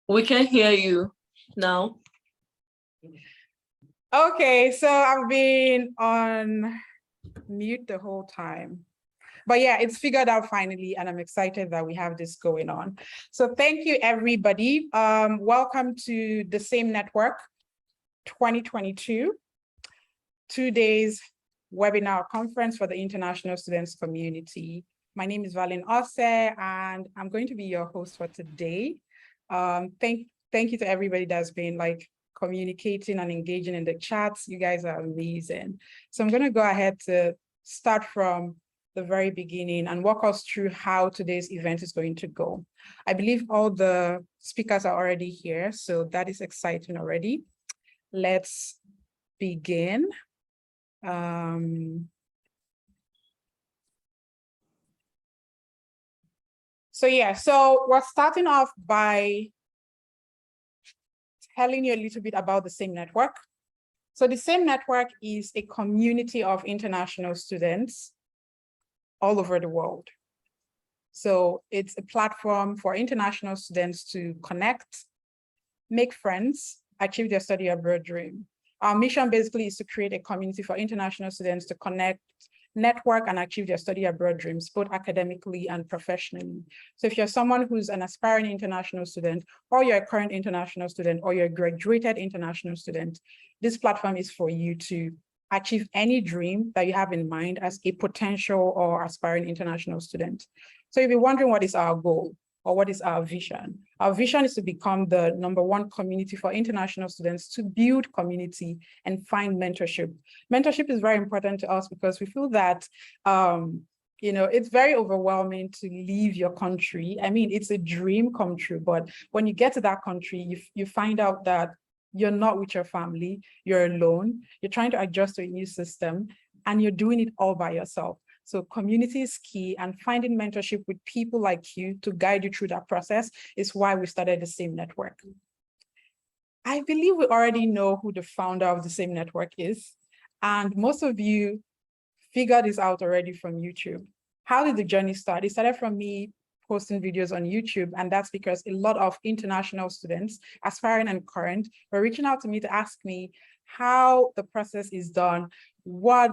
We can hear you now. Okay, so I've been on mute the whole time. But yeah, it's figured out finally, and I'm excited that we have this going on. So thank you, everybody. Welcome to the Same Network 2022, 2 days webinar conference for the international students community. My name is valeenovarah, and I'm going to be your host for today. Thank you to everybody that's been communicating and engaging in the chats. You guys are amazing. So I'm going to go ahead to start from the very beginning and walk us through how today's event is going to go. I believe all the speakers are already here, so that is exciting already. Let's begin. So we're starting off by telling you a little bit about the Same Network. So the Same Network is a community of international students all over the world. So it's a platform for international students to connect, make friends, achieve their study abroad dream. Our mission basically is to create a community for international students to connect, network, and achieve their study abroad dreams, both academically and professionally. So if you're someone who's an aspiring international student, or you're a current international student, or you're a graduated international student, this platform is for you to achieve any dream that you have in mind as a potential or aspiring international student. So you'll be wondering, what is our goal? Or what is our vision? Our vision is to become the #1 community for international students to build community and find mentorship. Mentorship is very important to us because we feel that it's very overwhelming to leave your country. I mean, it's a dream come true, but when you get to that country, you find out that you're not with your family, you're alone, you're trying to adjust to a new system, and you're doing it all by yourself. So community is key, and finding mentorship with people like you to guide you through that process is why we started the Same Network. I believe we already know who the founder of the Same Network is, and most of you figured this out already from YouTube. How did the journey start? It started from me posting videos on YouTube, and that's because a lot of international students, aspiring and current, were reaching out to me to ask me how the process is done, what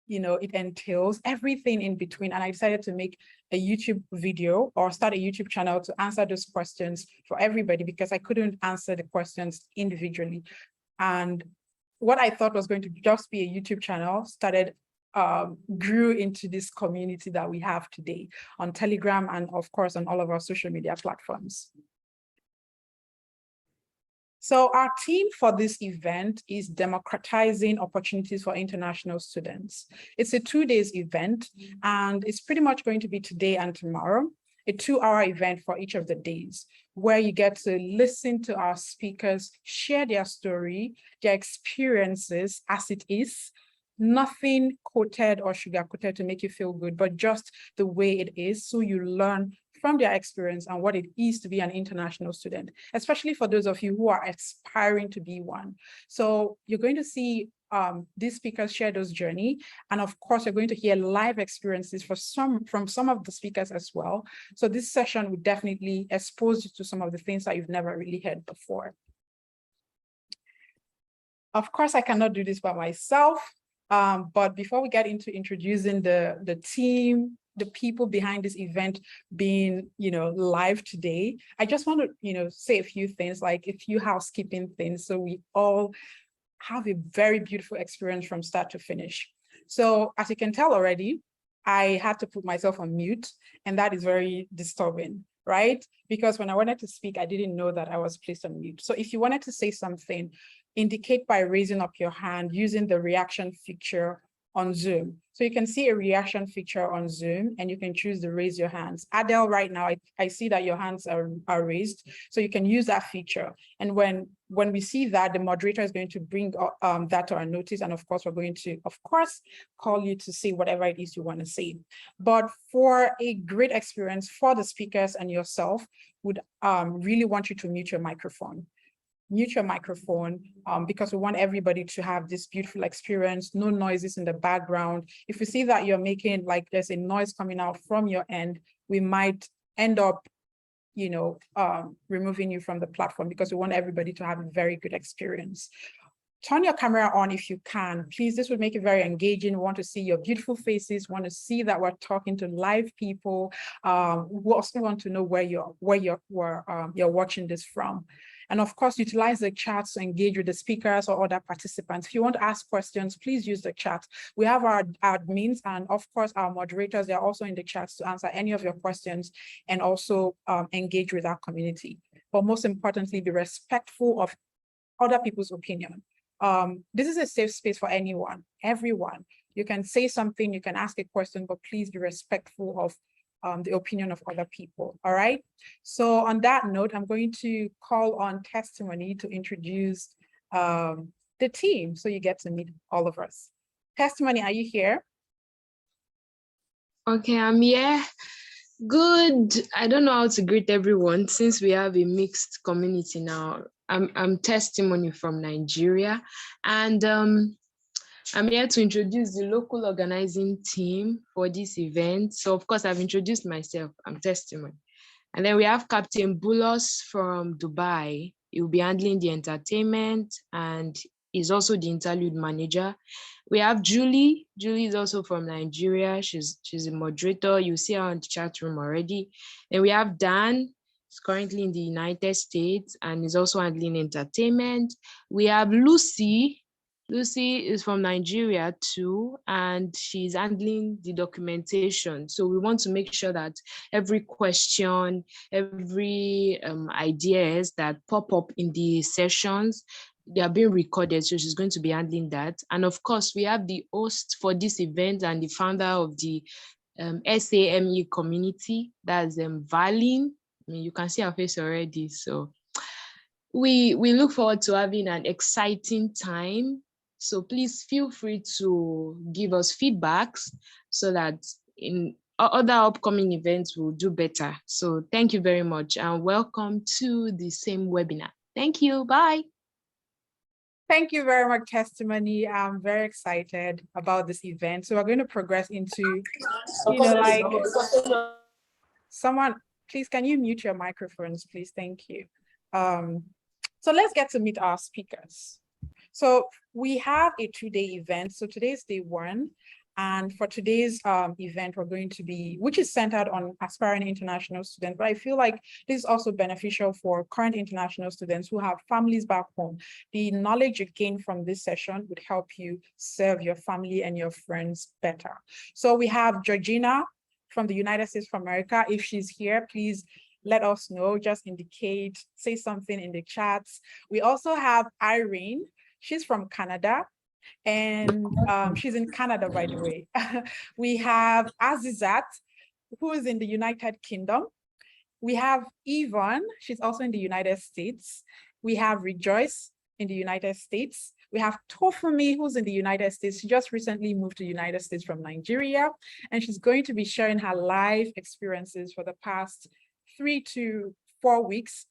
it entails, everything in between. And I decided to make a YouTube video or start a YouTube channel to answer those questions for everybody, because I couldn't answer the questions individually. And what I thought was going to just be a YouTube channel grew into this community that we have today on Telegram and of course on all of our social media platforms. So our theme for this event is democratizing opportunities for international students. It's a 2 days event, and it's pretty much going to be today and tomorrow, a 2-hour event for each of the days, where you get to listen to our speakers share their story, their experiences as it is, nothing coated or sugar-coated to make you feel good, but just the way it is, so you learn from their experience and what it is to be an international student, especially for those of you who are aspiring to be one. So you're going to see these speakers share those journey. And of course, you're going to hear live experiences from some of the speakers as well. So this session would definitely expose you to some of the things that you've never really heard before. Of course, I cannot do this by myself. But before we get into introducing the team, the people behind this event being, live today, I just want to, say a few things, like a few housekeeping things, so we all have a very beautiful experience from start to finish. So as you can tell already, I had to put myself on mute, and that is very disturbing, right? Because when I wanted to speak, I didn't know that I was placed on mute. So if you wanted to say something, indicate by raising up your hand using the reaction feature on Zoom. So you can see a reaction feature on Zoom, and you can choose to raise your hands. Adele, right now, I see that your hands are raised, so you can use that feature. And when we see that, the moderator is going to bring that to our notice, and of course, we're going to, of course, call you to say whatever it is you want to say. But for a great experience for the speakers and yourself, would really want you to mute your microphone. Mute your microphone because we want everybody to have this beautiful experience, no noises in the background. If you see that you're making, there's a noise coming out from your end, we might end up removing you from the platform, because we want everybody to have a very good experience. Turn your camera on if you can, please. This would make it very engaging. We want to see your beautiful faces, want to see that we're talking to live people. We also want to know where you're watching this from. And of course, utilize the chat to engage with the speakers or other participants. If you want to ask questions, please use the chat. We have our admins and of course our moderators. They're also in the chat to answer any of your questions and also engage with our community. But most importantly, be respectful of other people's opinion. This is a safe space for anyone, everyone. You can say something, you can ask a question, but please be respectful of the opinion of other people, all right? So on that note, I'm going to call on Testimony to introduce the team so you get to meet all of us. Testimony, are you here? Okay, I'm here. Good. I don't know how to greet everyone since we have a mixed community now. I'm Testimony from Nigeria, and I'm here to introduce the local organizing team for this event. So of course, I've introduced myself. I'm Testimony. And then we have Captain Bulos from Dubai. He'll be handling the entertainment and is also the interlude manager. We have Julie. Julie is also from Nigeria. She's a moderator. You see her on the chat room already. And we have Dan. He's currently in the United States and is also handling entertainment. We have Lucy. Lucy is from Nigeria too, and she's handling the documentation. So we want to make sure that every question, every ideas that pop up in the sessions, they are being recorded. So she's going to be handling that. And of course, we have the host for this event and the founder of the SAME community, that's Valeen. I mean, you can see her face already. So we look forward to having an exciting time. So please feel free to give us feedbacks so that in other upcoming events we'll do better. So thank you very much and welcome to the same webinar. Thank you. Bye. Thank you very much, Testimony. I'm very excited about this event. So we're going to progress into, someone, please, can you mute your microphones, please? Thank you. So let's get to meet our speakers. So we have a 2-day event. So today's day 1. And for today's event, we're going to be, which is centered on aspiring international students, but I feel like this is also beneficial for current international students who have families back home. The knowledge you gain from this session would help you serve your family and your friends better. So we have Georgina from the United States of America. If she's here, please let us know, just indicate, say something in the chats. We also have Irene. She's from Canada, and she's in Canada, by the way. We have Azizat, who is in the United Kingdom. We have Yvonne, she's also in the United States. We have Rejoice in the United States. We have Tofumi, who's in the United States. She just recently moved to the United States from Nigeria, and she's going to be sharing her life experiences for the past 3 to 4 weeks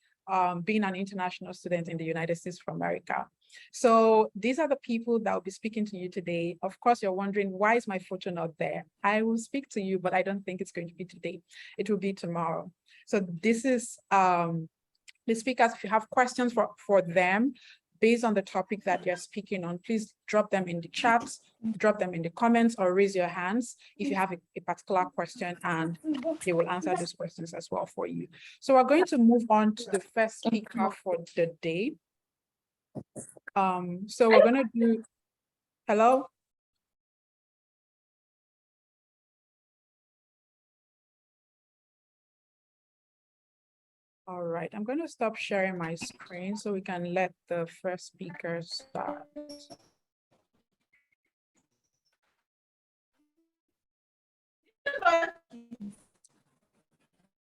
being an international student in the United States of America. So these are the people that will be speaking to you today. Of course, you're wondering, why is my photo not there? I will speak to you, but I don't think it's going to be today. It will be tomorrow. So this is the speakers. If you have questions for them based on the topic that you're speaking on, please drop them in the chat, drop them in the comments, or raise your hands if you have a particular question, and they will answer those questions as well for you. So we're going to move on to the first speaker for the day. So we're going to do, hello? All right, I'm going to stop sharing my screen so we can let the first speaker start.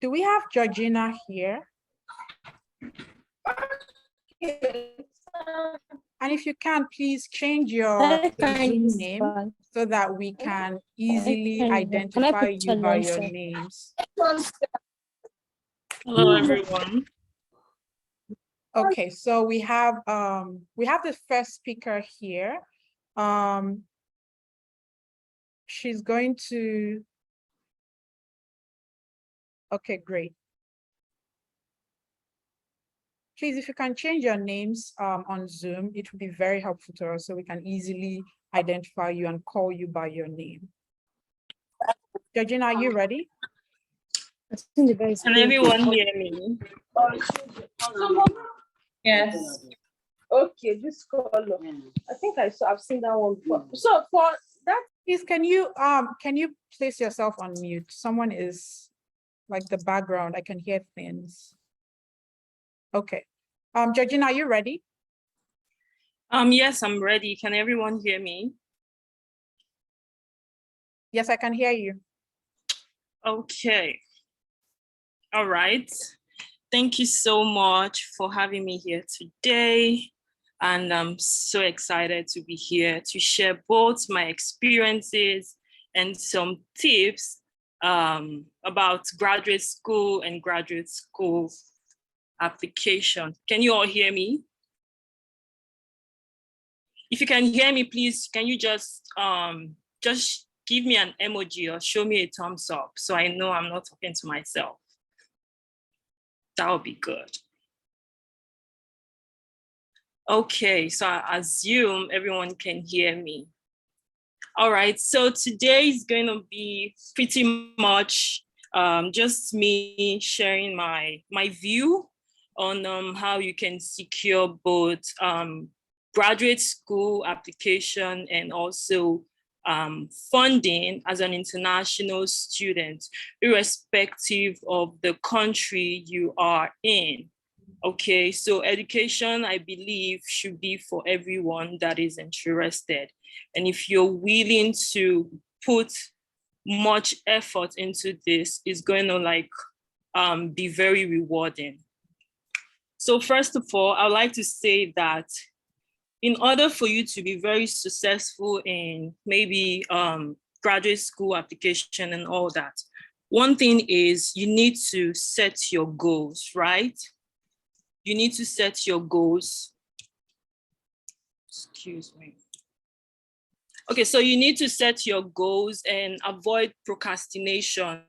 Do we have Georgina here? And if you can, please change your Zoom name so that we can easily identify you by your names. Hello, everyone. Okay, so we have the first speaker here. She's going to, okay, great. please, if you can change your names on Zoom, it would be very helpful to us so we can easily identify you and call you by your name. Georgina, are you ready? Can everyone hear me? Yes. Okay, this color. I think I've seen that one before. So for that, Please, can you place yourself on mute? Someone is like the background. I can hear things. Okay. Georgina, are you ready? yes, I'm ready. Can everyone hear me? Yes, I can hear you. Okay. All right. Thank you so much for having me here today. And I'm so excited to be here to share both my experiences and some tips about graduate school and graduate school application. Can you all hear me? If you can hear me, please, can you just give me an emoji or show me a thumbs up so I know I'm not talking to myself? That would be good. Okay, so I assume everyone can hear me. All right, so today is going to be pretty much just me sharing my view on how you can secure both graduate school application and also funding as an international student, irrespective of the country you are in. Okay, so education, I believe, should be for everyone that is interested. And if you're willing to put much effort into this, it's going to be very rewarding. So first of all, I'd like to say that in order for you to be very successful in maybe graduate school application and all that, one thing is you need to set your goals, right? You need to set your goals. Excuse me. Okay, so you need to set your goals and avoid procrastination,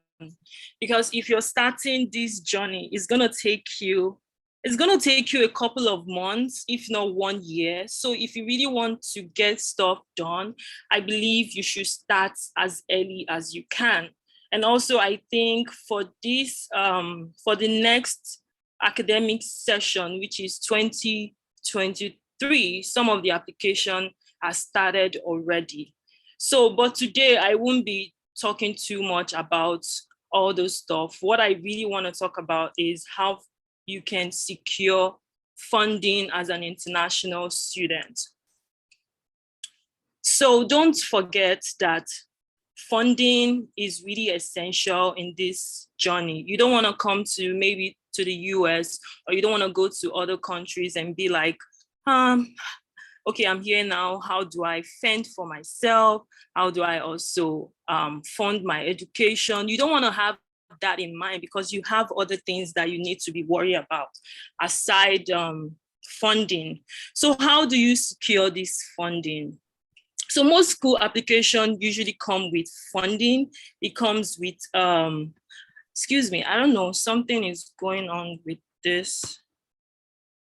because if you're starting this journey, it's gonna take you a couple of months, if not 1 year. So if you really want to get stuff done, I believe you should start as early as you can. And also, I think for this, for the next academic session, which is 2023, some of the application has started already. So, but today I won't be talking too much about all those stuff. What I really want to talk about is how you can secure funding as an international student. So don't forget that funding is really essential in this journey. You don't want to come to maybe to the US, or you don't want to go to other countries and be like, okay, I'm here now. How do I fend for myself? How do I also fund my education? You don't want to have that in mind, because you have other things that you need to be worried about aside funding. So how do you secure this funding? So most school applications usually come with funding. It comes with, excuse me, I don't know, something is going on with this.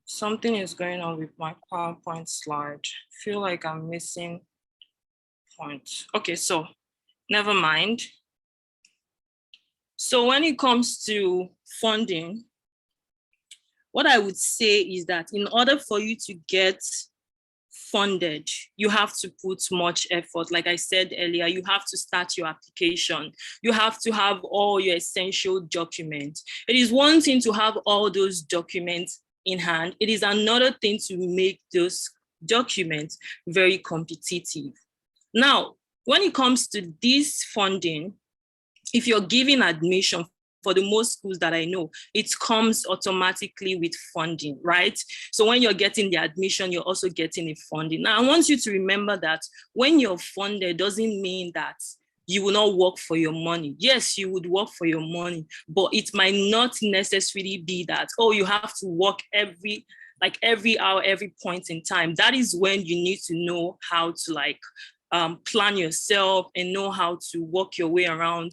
Something is going on with my PowerPoint slide. I feel like I'm missing points. Okay, so never mind. So when it comes to funding, what I would say is that in order for you to get funded, you have to put much effort. Like I said earlier, you have to start your application. You have to have all your essential documents. It is one thing to have all those documents in hand. It is another thing to make those documents very competitive. Now, when it comes to this funding, if you're giving admission, for the most schools that I know, it comes automatically with funding, right? So when you're getting the admission, you're also getting the funding. Now, I want you to remember that when you're funded doesn't mean that you will not work for your money. Yes, you would work for your money, but it might not necessarily be that, oh, you have to work every hour, every point in time. That is when you need to know how to plan yourself and know how to work your way around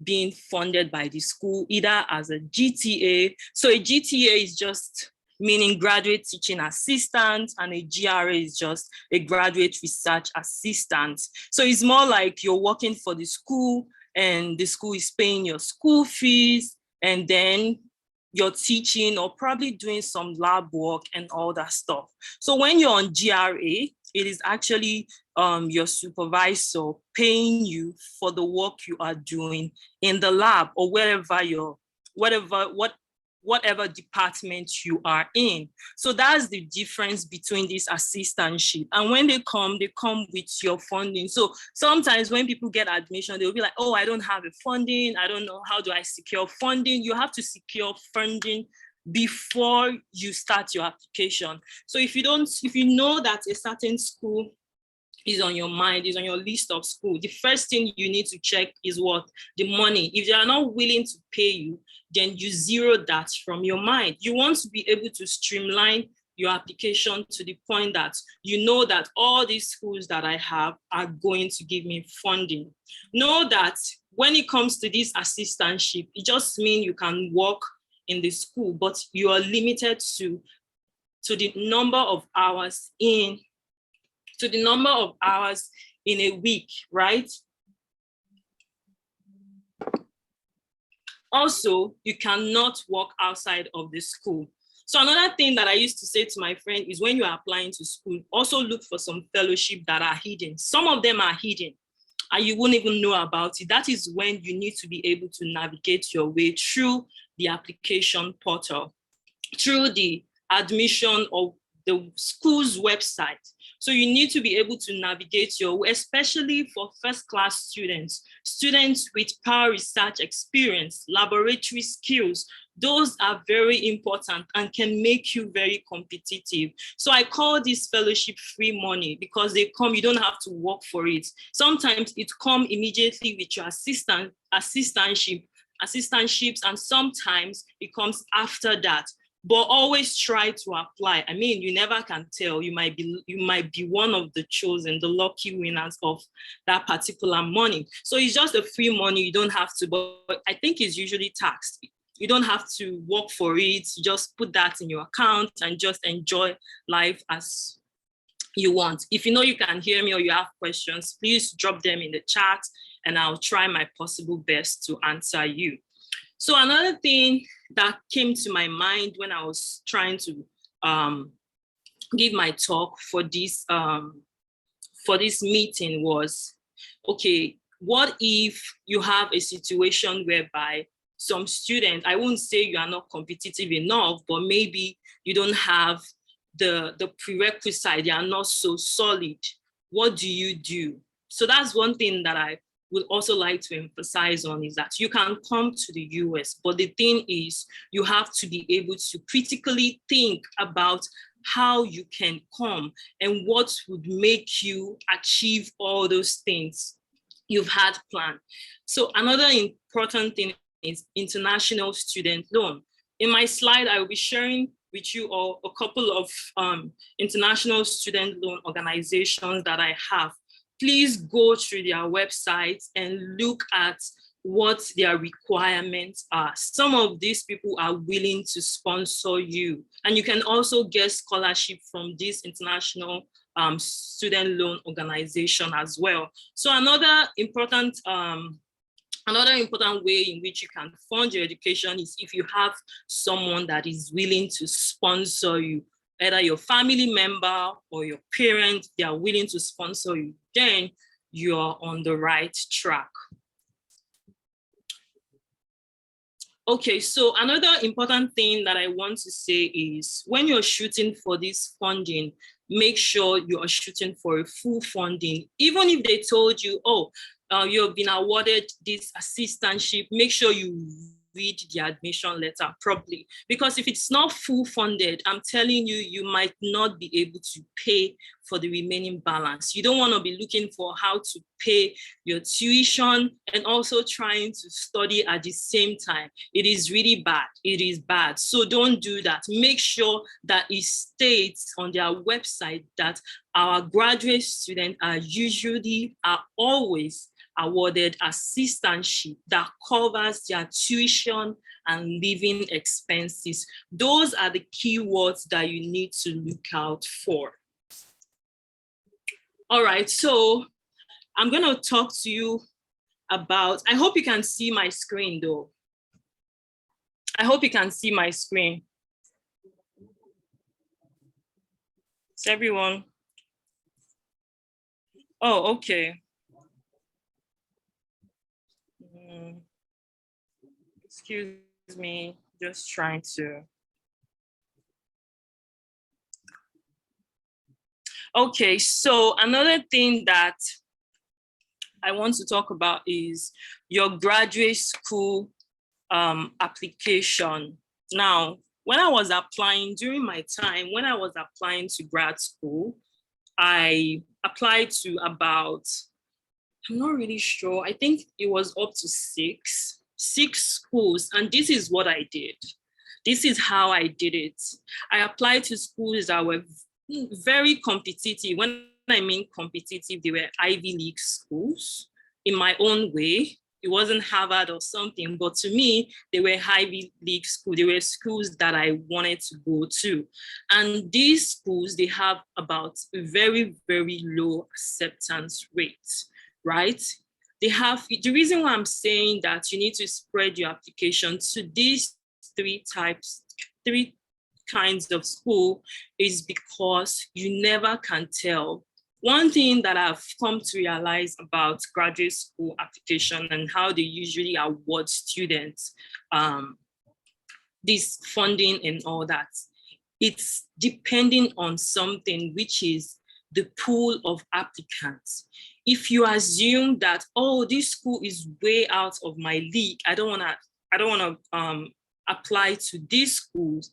being funded by the school, either as a GTA. So a GTA is just meaning graduate teaching assistant, and a GRA is just a graduate research assistant. So it's more like you're working for the school and the school is paying your school fees, and then you're teaching or probably doing some lab work and all that stuff. So when you're on GRA, it is actually your supervisor paying you for the work you are doing in the lab or whatever department you are in. So that's the difference between this assistantship. And when they come with your funding. So sometimes when people get admission, they'll be like, oh, I don't have a funding. I don't know, how do I secure funding? You have to secure funding before you start your application. So if you know that a certain school is on your mind, is on your list of school, the first thing you need to check is what? The money. If they are not willing to pay you, then you zero that from your mind. You want to be able to streamline your application to the point that you know that all these schools that I have are going to give me funding. Know that when it comes to this assistantship, it just means you can work in the school, but you are limited to the number of hours in a week, right? Also, you cannot work outside of the school. So another thing that I used to say to my friend is when you're applying to school, also look for some fellowship that are hidden. Some of them are hidden and you won't even know about it. That is when you need to be able to navigate your way through the application portal, through the admission of the school's website. So you need to be able to navigate your way, especially for first-class students with power research experience, laboratory skills. Those are very important and can make you very competitive. So I call this fellowship free money because they come, you don't have to work for it. Sometimes it comes immediately with your assistantships, and sometimes it comes after that. But always try to apply. I mean, you never can tell. You might be one of the chosen, the lucky winners of that particular money. So it's just a free money. You don't have to, but I think it's usually taxed. You don't have to work for it. You just put that in your account and just enjoy life as you want. If you know you can hear me or you have questions, please drop them in the chat and I'll try my possible best to answer you. So another thing that came to my mind when I was trying to give my talk for this meeting was, okay, what if you have a situation whereby some student, I won't say you are not competitive enough, but maybe you don't have the prerequisite, they are not so solid. What do you do? So that's one thing that I would also like to emphasize on, is that you can come to the US, but the thing is you have to be able to critically think about how you can come and what would make you achieve all those things you've had planned. So another important thing is international student loan. In my slide, I will be sharing with you all a couple of international student loan organizations that I have. Please go through their websites and look at what their requirements are. Some of these people are willing to sponsor you, and you can also get scholarship from this international student loan organization as well. So another important way in which you can fund your education is if you have someone that is willing to sponsor you, either your family member or your parent, they are willing to sponsor you, then you are on the right track. Okay, so another important thing that I want to say is when you're shooting for this funding, make sure you are shooting for a full funding. Even if they told you, oh, you've been awarded this assistantship, make sure you read the admission letter properly. Because if it's not full funded, I'm telling you, you might not be able to pay for the remaining balance. You don't want to be looking for how to pay your tuition and also trying to study at the same time. It is really bad. It is bad. So don't do that. Make sure that it states on their website that our graduate students are always awarded assistantship that covers their tuition and living expenses. Those are the keywords that you need to look out for. All right, so I'm going to talk to you about, I hope you can see my screen though. I hope you can see my screen. Is everyone? Oh, okay. Excuse me, just trying to. Okay, so another thing that I want to talk about is your graduate school application. Now, when I was applying during my time, when I was applying to grad school, I applied to about, I'm not really sure, I think it was up to six schools. And this is what I did. This is how I did it. I applied to schools that were very competitive. When I mean competitive, they were Ivy League schools in my own way. It wasn't Harvard or something, but to me, they were Ivy League schools. They were schools that I wanted to go to. And these schools, they have about a very, very low acceptance rate, right? They have, the reason why I'm saying that you need to spread your application to these three kinds of school is because you never can tell. One thing that I've come to realize about graduate school application and how they usually award students this funding and all that, it's depending on something, which is the pool of applicants. If you assume that, oh, this school is way out of my league, I don't want to apply to these schools,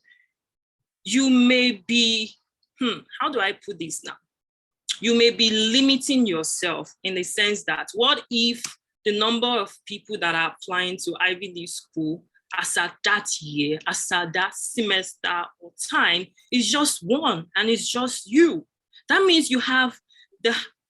you may be, how do I put this now? You may be limiting yourself in the sense that, what if the number of people that are applying to Ivy League school as at that year, as at that semester or time is just one, and it's just you? That means you have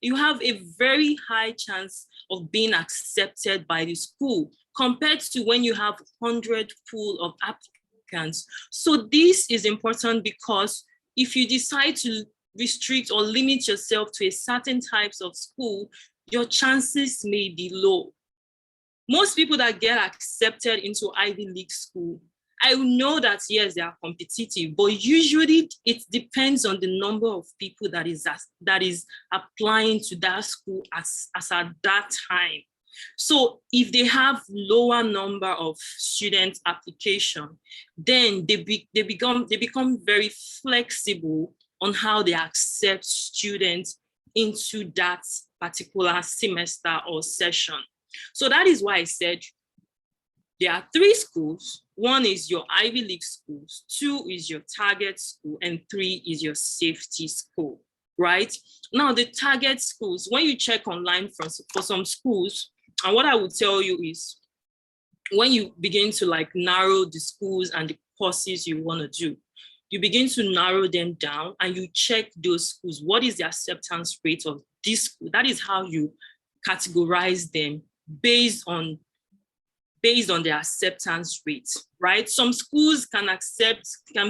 a very high chance of being accepted by the school compared to when you have 100 pool of applicants. So this is important because if you decide to restrict or limit yourself to a certain types of school, your chances may be low. Most people that get accepted into Ivy League school, I know that yes, they are competitive, but usually it depends on the number of people that is applying to that school as at that time. So if they have lower number of student application, then they become very flexible on how they accept students into that particular semester or session. So that is why I said there are three schools. One is your Ivy League schools, two is your target school, and three is your safety school, right? Now the target schools, when you check online for some schools, and what I would tell you is when you begin to like narrow the schools and the courses you want to do, you begin to narrow them down and you check those schools. What is the acceptance rate of this school? That is how you categorize them based on their acceptance rate, right? Some schools can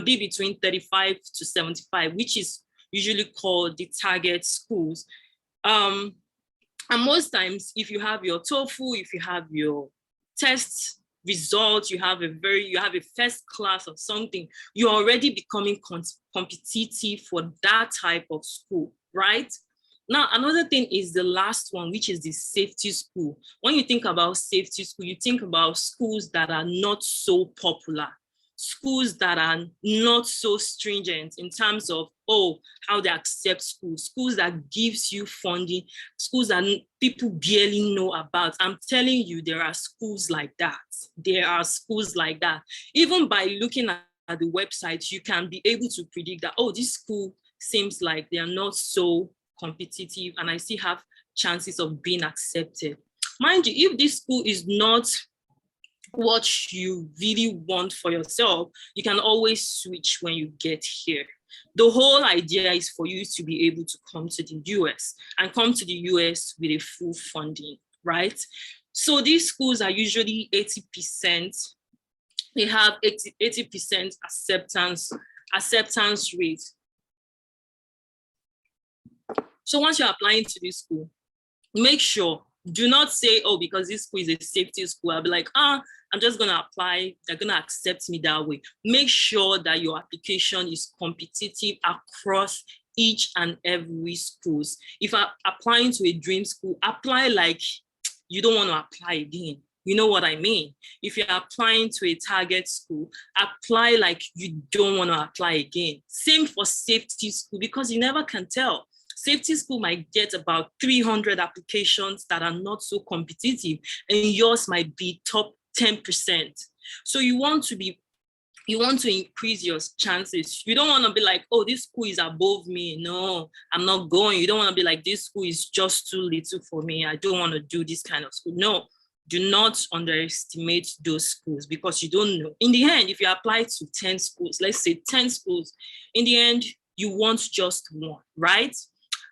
be between 35 to 75, which is usually called the target schools. And most times, if you have your TOEFL, if you have your test results, you have a first class or something, you're already becoming competitive for that type of school, right? Now, another thing is the last one, which is the safety school. When you think about safety school, you think about schools that are not so popular, schools that are not so stringent in terms of, how they accept schools that gives you funding, schools that people barely know about. I'm telling you, there are schools like that. There are schools like that. Even by looking at the website, you can be able to predict that, this school seems like they are not so competitive and I still have chances of being accepted. Mind you, if this school is not what you really want for yourself, you can always switch when you get here. The whole idea is for you to be able to come to the US and come to the US with a full funding, right? So these schools are usually 80%. They have 80% acceptance rate. So once you're applying to this school, make sure, do not say, oh, because this school is a safety school, I'll be like, I'm just going to apply. They're going to accept me that way. Make sure that your application is competitive across each and every schools. If you're applying to a dream school, apply like you don't want to apply again. You know what I mean? If you're applying to a target school, apply like you don't want to apply again. Same for safety school, because you never can tell. Safety school might get about 300 applications that are not so competitive, and yours might be top 10%. So you want to increase your chances. You don't want to be like, oh, this school is above me. No, I'm not going. You don't want to be like, this school is just too little for me. I don't want to do this kind of school. No, do not underestimate those schools, because you don't know. In the end, if you apply to 10 schools, let's say 10 schools, in the end, you want just one, right?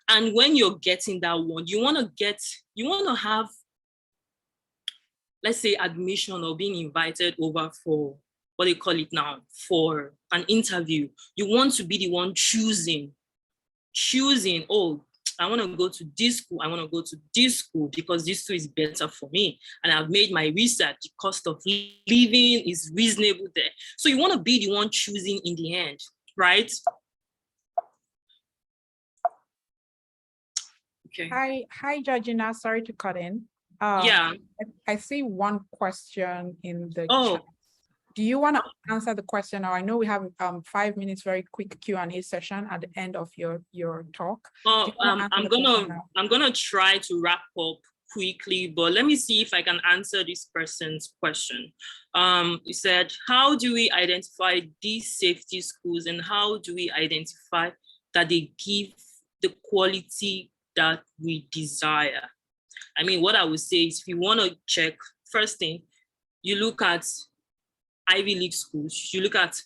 And when you're getting that one, you want to have, let's say, admission or being invited over for, what they call it now, for an interview. You want to be the one choosing, oh, I want to go to this school. I want to go to this school because this school is better for me. And I've made my research. The cost of living is reasonable there. So you want to be the one choosing in the end, right? Okay. Hi, Georgina. Sorry to cut in. Yeah. I see one question in the Oh. chat. Do you want to answer the question? Or I know we have 5 minutes, very quick Q&A session at the end of your talk. Oh, I'm gonna try to wrap up quickly, but let me see if I can answer this person's question. He said, how do we identify these safety schools, and how do we identify that they give the quality that we desire? I mean, what I would say is, if you want to check, first thing, you look at Ivy League schools, you look at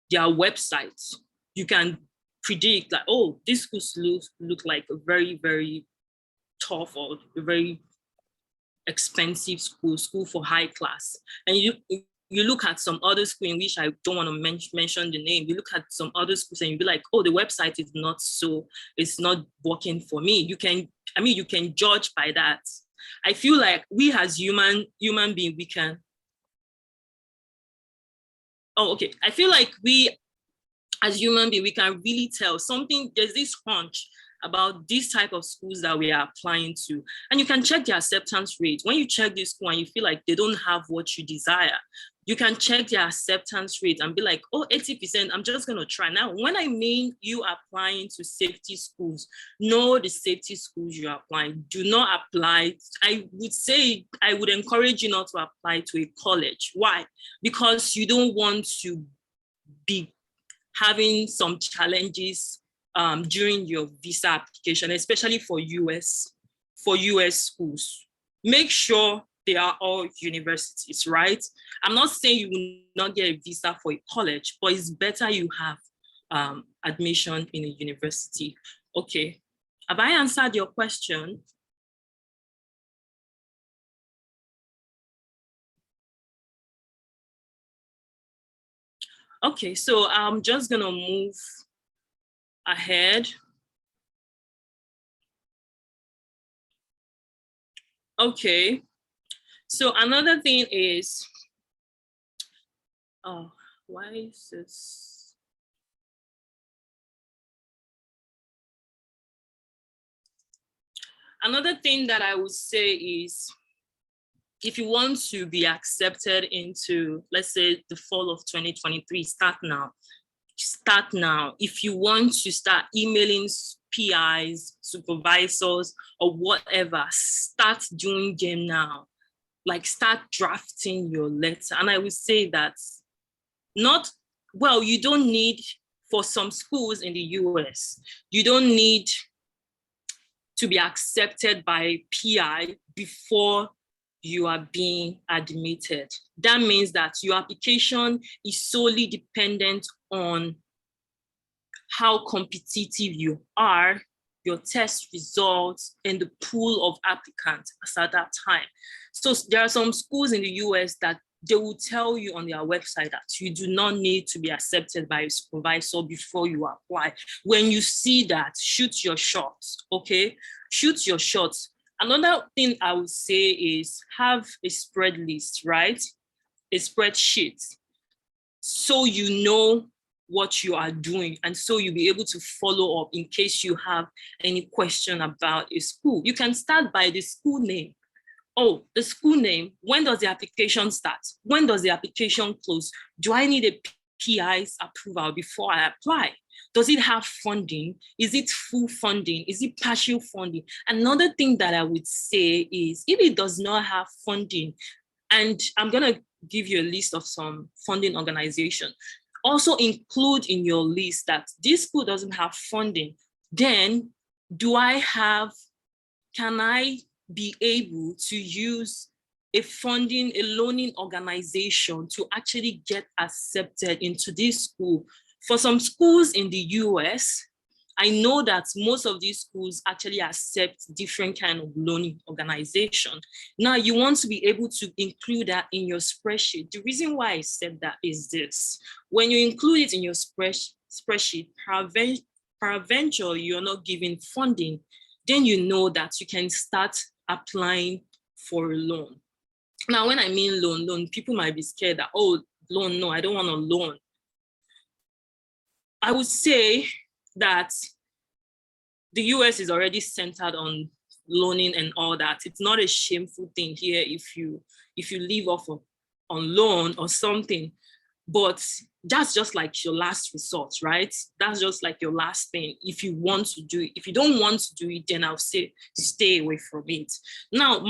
their websites. You can predict like, oh, these schools look like a very, very tough or a very expensive school for high class. And you look at some other school in which I don't want to mention the name. You look at some other schools and you be like, oh, the website is it's not working for me. You can judge by that. I feel like we as human beings, we can. Oh, okay. I feel like we as human beings, we can really tell something. There's this hunch about this type of schools that we are applying to. And you can check the acceptance rate. When you check this school and you feel like they don't have what you desire, you can check their acceptance rate and be like, oh, 80%, I'm just going to try. Now, when I mean you applying to safety schools, know the safety schools you're applying. Do not apply. I would encourage you not to apply to a college. Why? Because you don't want to be having some challenges during your visa application, especially for US schools. Make sure they are all universities, right? I'm not saying you will not get a visa for a college, but it's better you have admission in a university. Okay, have I answered your question? Okay, so I'm just gonna move ahead. Okay, so another thing is, oh, why is this? Another thing that I would say is, if you want to be accepted into, let's say, the fall of 2023, start now. Start now. If you want to start emailing PIs, supervisors, or whatever, start doing them now. Like, start drafting your letter. And I would say that you don't need, for some schools in the US, you don't need to be accepted by PI before you are being admitted. That means that your application is solely dependent on how competitive you are your test results, and the pool of applicants as at that time. So there are some schools in the US that they will tell you on their website that you do not need to be accepted by a supervisor before you apply. When you see that, shoot your shots, okay? Shoot your shots. Another thing I would say is have a spread list, right? A spreadsheet, so you know what you are doing, and so you'll be able to follow up in case you have any question about a school. You can start by the school name. Oh, the school name, when does the application start? When does the application close? Do I need a PI's approval before I apply? Does it have funding? Is it full funding? Is it partial funding? Another thing that I would say is if it does not have funding, and I'm gonna give you a list of some funding organizations, also include in your list that this school doesn't have funding. Then can I be able to use a loaning organization to actually get accepted into this school? For some schools in the US, I know that most of these schools actually accept different kind of loaning organization. Now you want to be able to include that in your spreadsheet. The reason why I said that is this: when you include it in your spreadsheet, peradventure you're not giving funding, then you know that you can start applying for a loan. Now, when I mean loan, people might be scared that, oh, loan, no, I don't want a loan. I would say that the US is already centered on loaning and all that. It's not a shameful thing here if you leave off on loan or something, but that's just like your last resort, right? That's just like your last thing. If you want to do it, if you don't want to do it, then I'll say stay away from it. Now,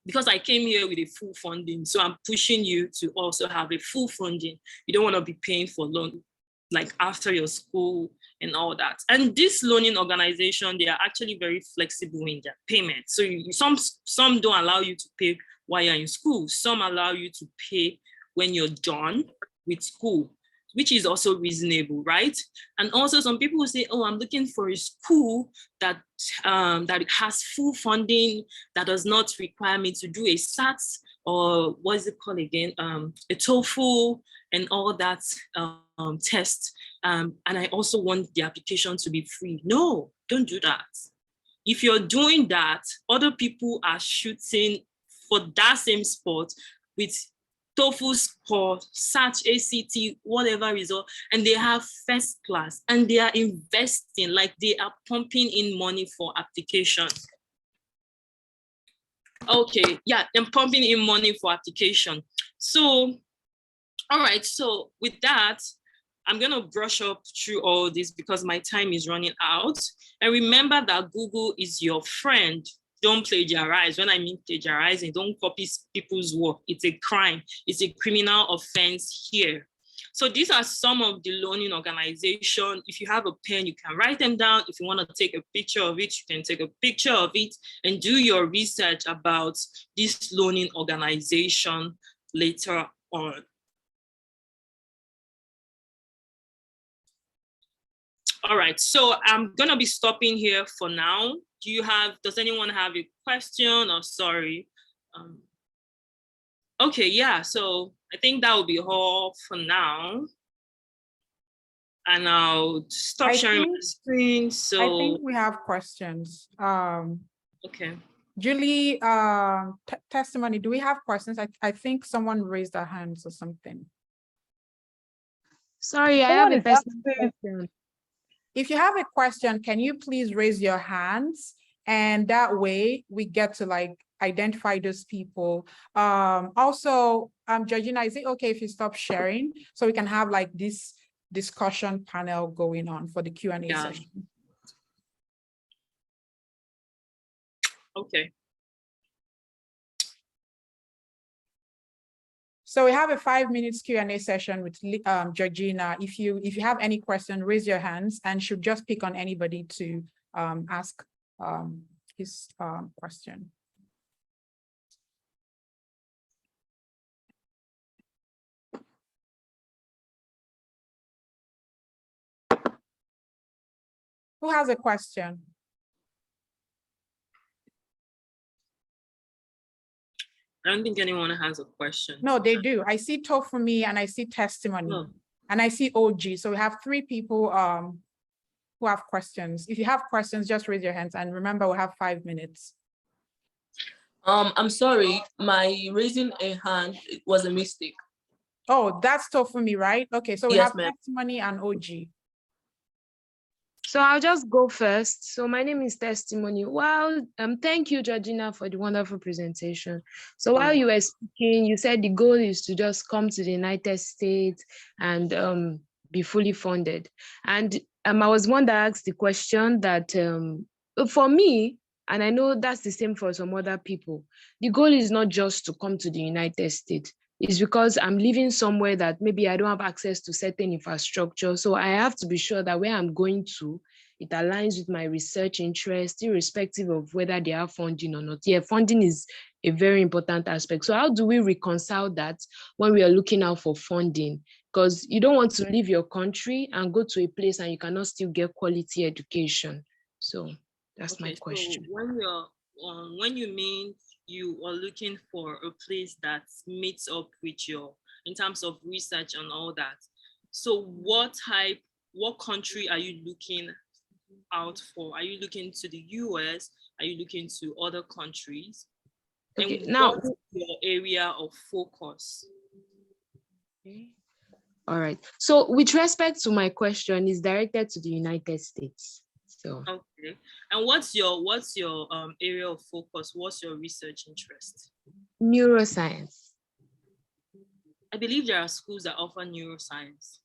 because I came here with a full funding, so I'm pushing you to also have a full funding. You don't want to be paying for loan like after your school and all that. And this loaning organization, they are actually very flexible in their payment. So some don't allow you to pay while you're in school. Some allow you to pay when you're done with school, which is also reasonable, right? And also some people will say, oh, I'm looking for a school that has full funding, that does not require me to do a SAT, or what is it called again? A TOEFL and all that test. And I also want the application to be free. No, don't do that. If you're doing that, other people are shooting for that same spot with TOEFL score, SAT, ACT, whatever result, and they have first class, and they are investing, like they are pumping in money for application. Okay, yeah, and pumping in money for application. So, all right, so with that, I'm gonna brush up through all this because my time is running out. And remember that Google is your friend. Don't plagiarize. When I mean plagiarizing, don't copy people's work. It's a crime. It's a criminal offense here. So these are some of the loaning organizations. If you have a pen, you can write them down. If you want to take a picture of it, you can take a picture of it and do your research about this loaning organization later on. All right, so I'm gonna be stopping here for now. Does anyone have a question or sorry? Okay, yeah, so I think that will be all for now. And I'll stop sharing my screen. So I think we have questions. Okay. Julie, testimony, do we have questions? I think someone raised their hands or something. Sorry, I have a question. If you have a question, can you please raise your hands? And that way we get to like identify those people. Also, Georgina, is it okay if you stop sharing so we can have like this discussion panel going on for the Q&A session? Okay. So we have a 5 minutes Q&A session with Georgina. If you have any question, raise your hands and should just pick on anybody to ask his question. Who has a question? I don't think anyone has a question. No, they do. I see Tofumi and I see Testimony and I see OG. So we have 3 people who have questions. If you have questions, just raise your hands, and remember, we have 5 minutes. I'm sorry, my raising a hand was a mistake. Oh, that's Tofumi, right? Okay, so we Yes, have ma'am. Testimony and OG. So I'll just go first. So my name is Testimony. Well, thank you, Georgina, for the wonderful presentation. So while you were speaking, you said the goal is to just come to the United States and be fully funded. And I was one that asked the question that for me, and I know that's the same for some other people, the goal is not just to come to the United States. It's because I'm living somewhere that maybe I don't have access to certain infrastructure. So I have to be sure that where I'm going to, it aligns with my research interest, irrespective of whether they have funding or not. Yeah, funding is a very important aspect. So how do we reconcile that when we are looking out for funding? Because you don't want to leave your country and go to a place and you cannot still get quality education. So that's my question. So when you mean you are looking for a place that meets up with your, in terms of research and all that. So what country are you looking out for? Are you looking to the US? Are you looking to other countries? Okay, and now what's your area of focus? Okay. All right. So with respect to my question, is directed to the United States. So okay. And what's your area of focus? What's your research interest? neuroscience. I believe there are schools that offer neuroscience.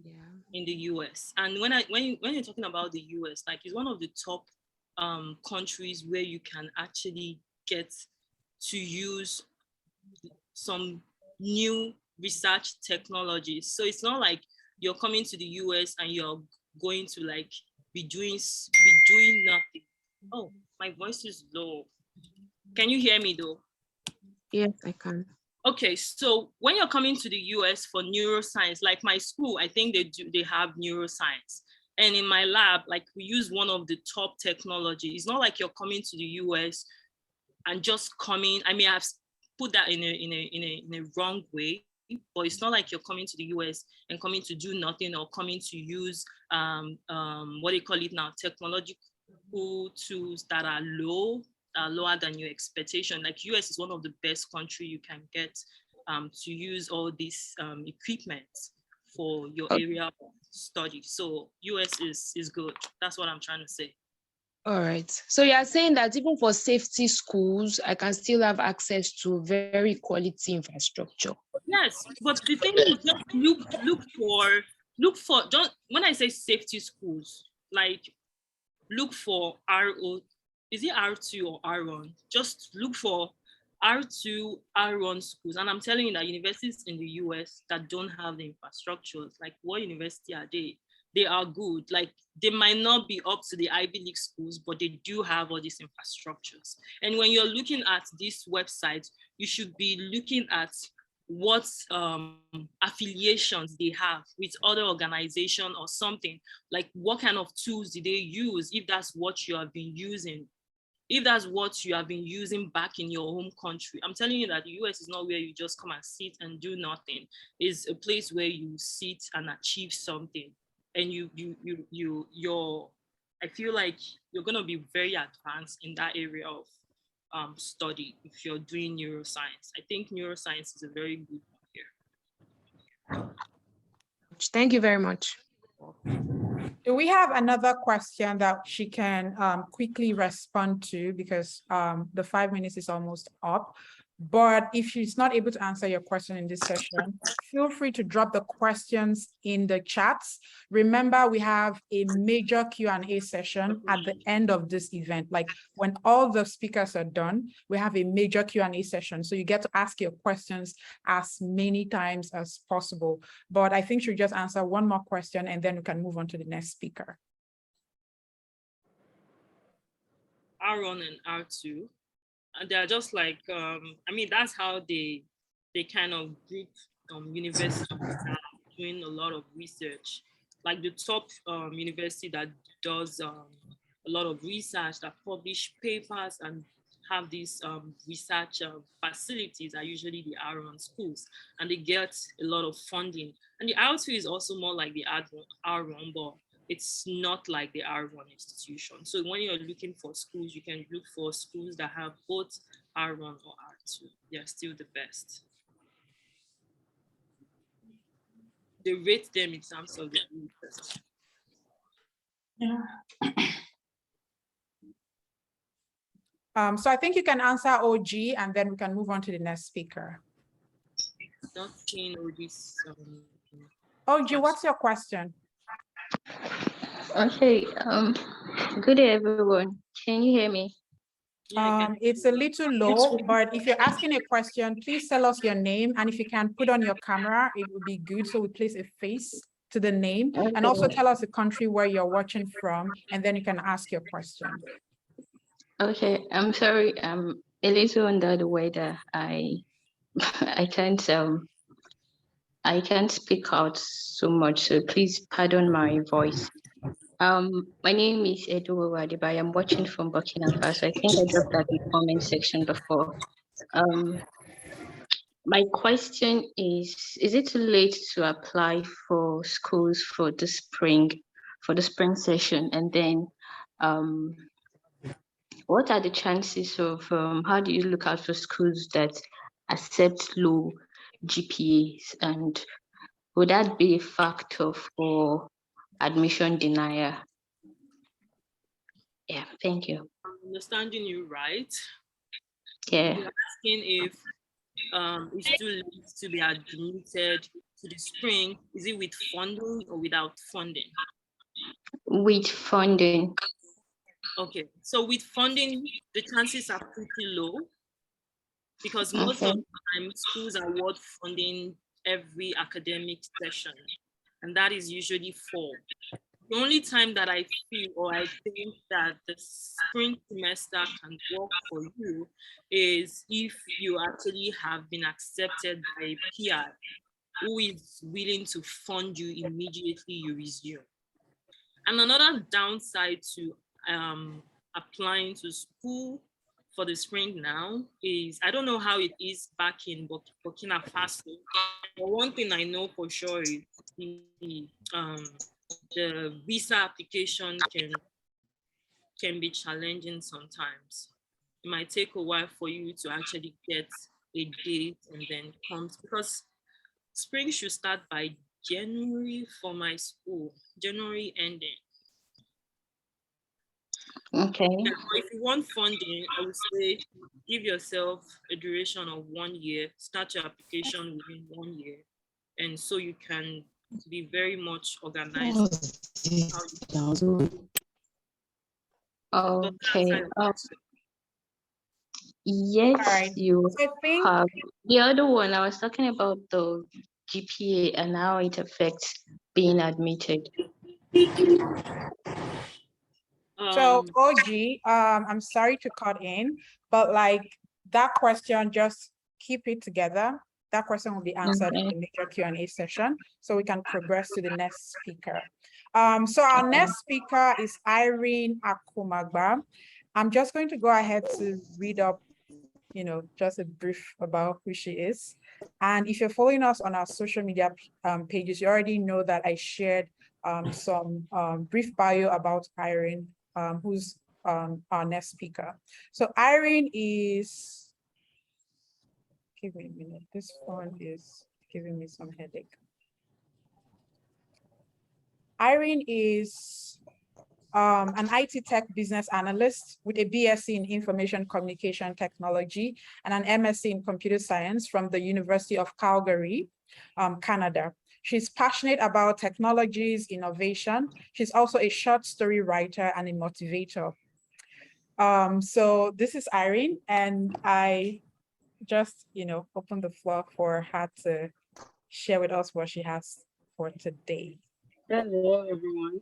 Yeah. In the US. And when you're talking about the US, like, it's one of the top countries where you can actually get to use some new research technologies. So it's not like you're coming to the US and you're going to like be doing nothing. Oh, my voice is low. Can you hear me though? Yes, I can. Okay, so when you're coming to the US for neuroscience, like my school, I think they have neuroscience. And in my lab, like, we use one of the top technology. It's not like you're coming to the US and just coming. I may have put that in a wrong way, but it's not like you're coming to the US and coming to do nothing, or coming to use what do you call it now, technological tools that are lower than your expectation. Like, US is one of the best country you can get to use all this equipment for your area of study. So US is good. That's what I'm trying to say. All right. So you are saying that even for safety schools, I can still have access to very quality infrastructure. Yes, but the thing is, just look for don't, when I say safety schools, like, look for RO, is it R2 or R1? Just look for R2, R1 schools. And I'm telling you that universities in the US that don't have the infrastructures, like, what university are they? They are good. Like, they might not be up to the Ivy League schools, but they do have all these infrastructures. And when you're looking at this website, you should be looking at what affiliations they have with other organization or something. Like, what kind of tools do they use, if that's what you have been using, if that's what you have been using back in your home country. I'm telling you that the US is not where you just come and sit and do nothing. It's a place where you sit and achieve something. And you're I feel like you're going to be very advanced in that area of study if you're doing neuroscience. I think neuroscience is a very good one here. Thank you very much. Do we have another question that she can quickly respond to, because the 5 minutes is almost up? But if she's not able to answer your question in this session, feel free to drop the questions in the chats. Remember, we have a major Q&A session at the end of this event. Like, when all the speakers are done, we have a major Q&A session. So you get to ask your questions as many times as possible. But I think she'll just answer one more question and then we can move on to the next speaker. R1 and R2. And they're just like, I mean, that's how they kind of group universities that are doing a lot of research. like the top university that does a lot of research, that publish papers and have these research facilities are usually the R1 schools, and they get a lot of funding. And the R2 is also more like the R1, but it's not like the R1 institution. So when you're looking for schools, you can look for schools that have both R1 or R2. They're still the best. They rate them in terms of the interest. Yeah. So I think you can answer OG and then we can move on to the next speaker. Not seeing all this. OG, what's your question? Okay, good day everyone. Can you hear me? It's a little low, but if you're asking a question, please tell us your name, and if you can put on your camera, it would be good so we place a face to the name, and also tell us the country where you're watching from, and then you can ask your question. Okay, I'm sorry, I'm a little under the weather. I I can't speak out so much, so please pardon my voice. My name is Edu. I am watching from Burkina Faso. I think I dropped that in the comment section before. My question is it too late to apply for schools for the spring session? And then what are the chances of, how do you look out for schools that accept low GPAs? And would that be a factor for admission denial? Yeah, thank you. I'm understanding you right. Yeah. You're asking if it's too late to be admitted to the spring. Is it with funding or without funding? With funding. Okay, so with funding, the chances are pretty low because most of the time schools award funding every academic session, and that is usually fall. The only time that I feel or I think that the spring semester can work for you is if you actually have been accepted by a PI who is willing to fund you immediately you resume. And another downside to applying to school for the spring now is, I don't know how it is back in Burkina Faso, but one thing I know for sure is the visa application can be challenging sometimes. It might take a while for you to actually get a date and then comes, because spring should start by January for my school, January ending. Okay. Yeah, if you want funding, I would say give yourself a duration of 1 year, start your application within 1 year, and so you can be very much organized. Okay. Yes, right. you I think have. The other one, I was talking about the GPA and how it affects being admitted. so. OG, I'm sorry to cut in, but like that question, just keep it together. That question will be answered in the major Q&A session, so we can progress to the next speaker. So our next speaker is Irene Akomagba. I'm just going to go ahead to read up, just a brief about who she is. And if you're following us on our social media pages, you already know that I shared some brief bio about Irene, who's our next speaker. So Irene is, give me a minute, this phone is giving me some headache. Irene is an IT tech business analyst with a BSc in Information Communication Technology and an MSc in Computer Science from the University of Calgary, Canada. She's passionate about technologies, innovation. She's also a short story writer and a motivator. So this is Irene, and I just, open the floor for her to share with us what she has for today. Hello, everyone.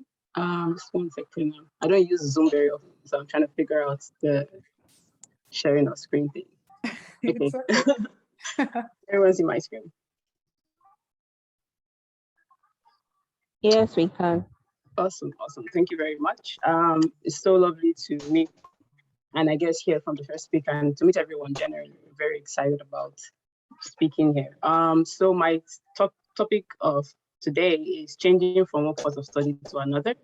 Just 1 second. I don't use Zoom very often, so I'm trying to figure out the sharing of screen thing. Okay. Everyone's in my screen. Yes, we can. Awesome. Thank you very much. It's so lovely to meet, and I guess hear from the first speaker, and to meet everyone generally. We're very excited about speaking here. So my topic of today is changing from one course of study to another,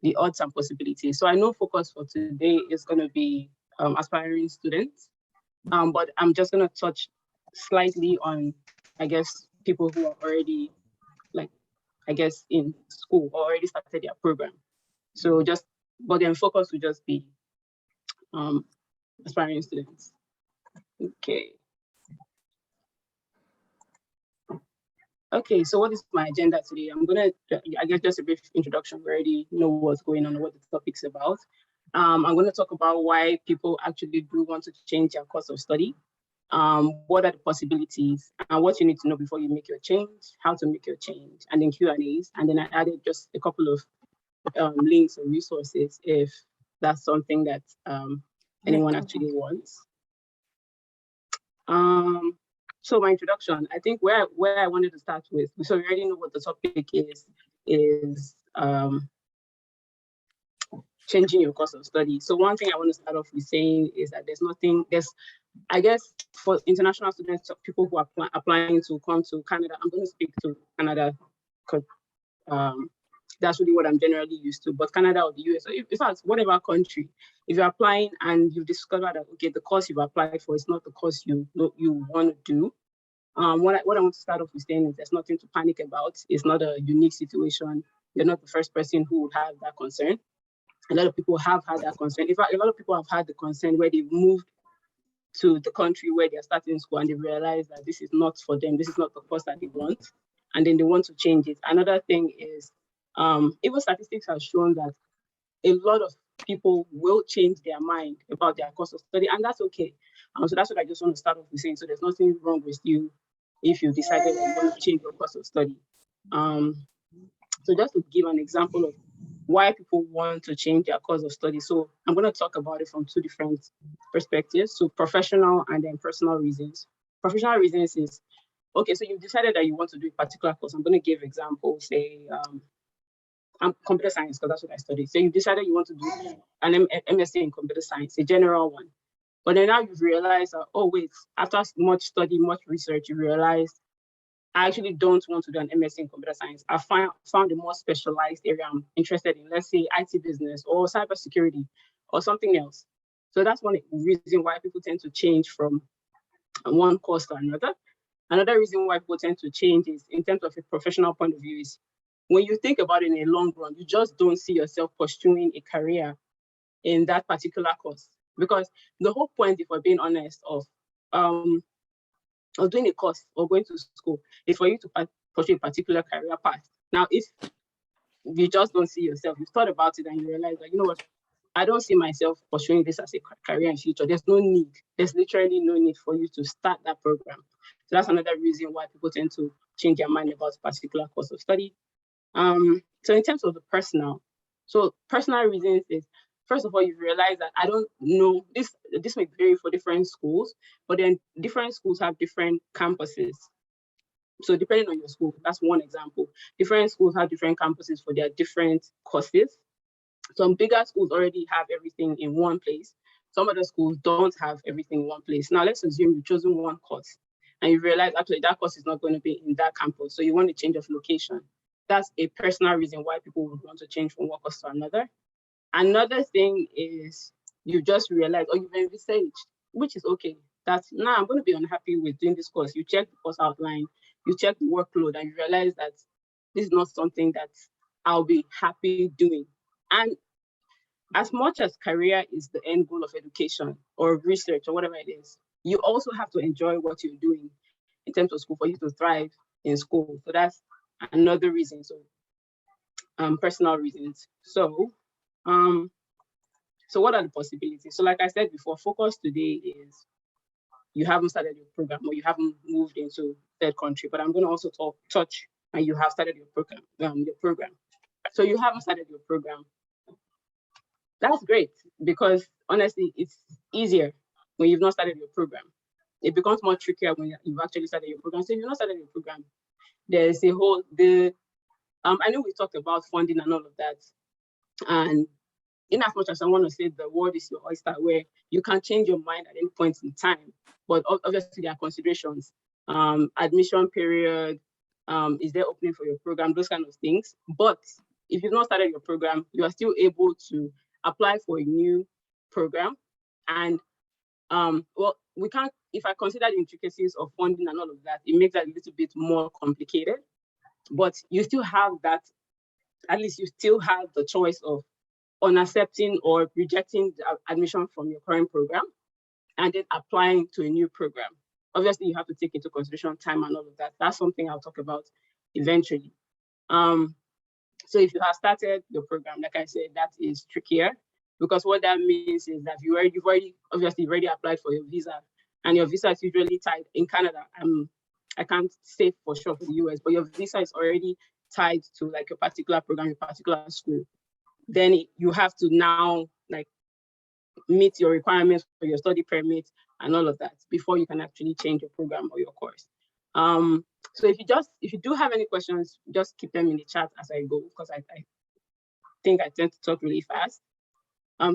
the odds and possibilities. So I know focus for today is going to be aspiring students, but I'm just going to touch slightly on, I guess, people who are already, like, I guess, in school or already started their program. So but then focus will just be aspiring students. Okay. Okay, so what is my agenda today? I'm gonna, I guess, just a brief introduction. We already know what's going on and what the topic's about. I'm gonna talk about why people actually do want to change their course of study. What are the possibilities and what you need to know before you make your change, how to make your change, and then Q&As. And then I added just a couple of links or resources if that's something that anyone actually wants. So my introduction, I think where I wanted to start with, so we already know what the topic is changing your course of study. So one thing I want to start off with saying is that I guess for international students, people who are applying to come to Canada, I'm going to speak to Canada because that's really what I'm generally used to, but Canada or the US, or in fact, whatever country, if you're applying and you've discovered that, okay, the course you've applied for is not the course you want to do, what I want to start off with saying is there's nothing to panic about. It's not a unique situation. You're not the first person who would have that concern. A lot of people have had that concern. In fact, a lot of people have had the concern where they've moved to the country where they're starting school and they realize that this is not for them. This is not the course that they want. And then they want to change it. Another thing is, even statistics have shown that a lot of people will change their mind about their course of study, and that's okay. So that's what I just want to start off with saying. So there's nothing wrong with you if you decided that you want to change your course of study. So just to give an example of why people want to change their course of study. So I'm going to talk about it from two different perspectives. So professional and then personal reasons. Professional reasons is, okay, so you've decided that you want to do a particular course. I'm going to give examples, say, computer science, because that's what I studied. So you've decided you want to do an MSc in computer science, a general one. But then now you've realized that, oh, wait, after much study, much research, you realize I actually don't want to do an MSc in computer science. I found a more specialized area I'm interested in, let's say IT business or cybersecurity or something else. So that's one reason why people tend to change from one course to another. Another reason why people tend to change is in terms of a professional point of view is when you think about it in a long run, you just don't see yourself pursuing a career in that particular course. Because the whole point, if we're being honest, of doing a course or going to school is for you to pursue a particular career path. Now, if you just don't see yourself, you've thought about it and you realize that, you know what, I don't see myself pursuing this as a career in future. There's no need. There's literally no need for you to start that program. So that's another reason why people tend to change their mind about a particular course of study. So in terms of the personal reasons is, first of all, you realize that I don't know, this may vary for different schools, but then different schools have different campuses. So depending on your school, that's one example. Different schools have different campuses for their different courses. Some bigger schools already have everything in one place. Some other schools don't have everything in one place. Now let's assume you've chosen one course and you realize actually that course is not going to be in that campus. So you want to change of location. That's a personal reason why people would want to change from one course to another. Another thing is you just realize, or you've envisaged, which is okay. That's now I'm going to be unhappy with doing this course. You check the course outline, you check the workload, and you realize that this is not something that I'll be happy doing. And as much as career is the end goal of education or research or whatever it is, you also have to enjoy what you're doing in terms of school for you to thrive in school. So that's another reason. So personal reasons. So what are the possibilities? So like I said before, focus today is you haven't started your program or you haven't moved into third country, but I'm going to also touch and you have started your program. So you haven't started your program. That's great, because honestly, it's easier when you've not started your program. It becomes more trickier when you've actually started your program. So if you've not started your program, there's a whole, the I know we talked about funding and all of that. And in as much as I want to say the world is your oyster, where you can change your mind at any point in time, but obviously there are considerations. Admission period, is there opening for your program, those kind of things. But if you've not started your program, you are still able to apply for a new program. And well, we can't, if I consider the intricacies of funding and all of that, it makes that a little bit more complicated. But you still have that, at least you still have the choice of on accepting or rejecting the admission from your current program and then applying to a new program. Obviously, you have to take into consideration time and all of that. That's something I'll talk about eventually. So if you have started your program, like I said, that is trickier, because what that means is that you've already applied for your visa, and your visa is usually tied in Canada. I can't say for sure for the US, but your visa is already tied to like a particular program, a particular school. Then you have to now like meet your requirements for your study permit and all of that before you can actually change your program or your course. So if you do have any questions, just keep them in the chat as I go, because I think I tend to talk really fast.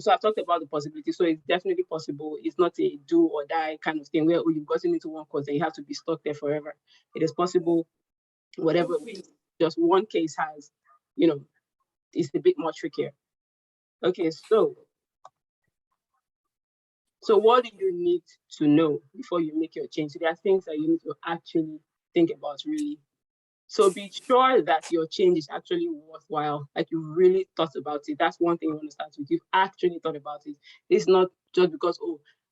So I've talked about the possibility. So it's definitely possible. It's not a do or die kind of thing where you've gotten into one course and you have to be stuck there forever. It is possible, whatever way. Just one case has, it's a bit more trickier. Okay, so what do you need to know before you make your change? So there are things that you need to actually think about really. So be sure that your change is actually worthwhile, like you really thought about it. That's one thing you want to start with. You've actually thought about it. It's not just because,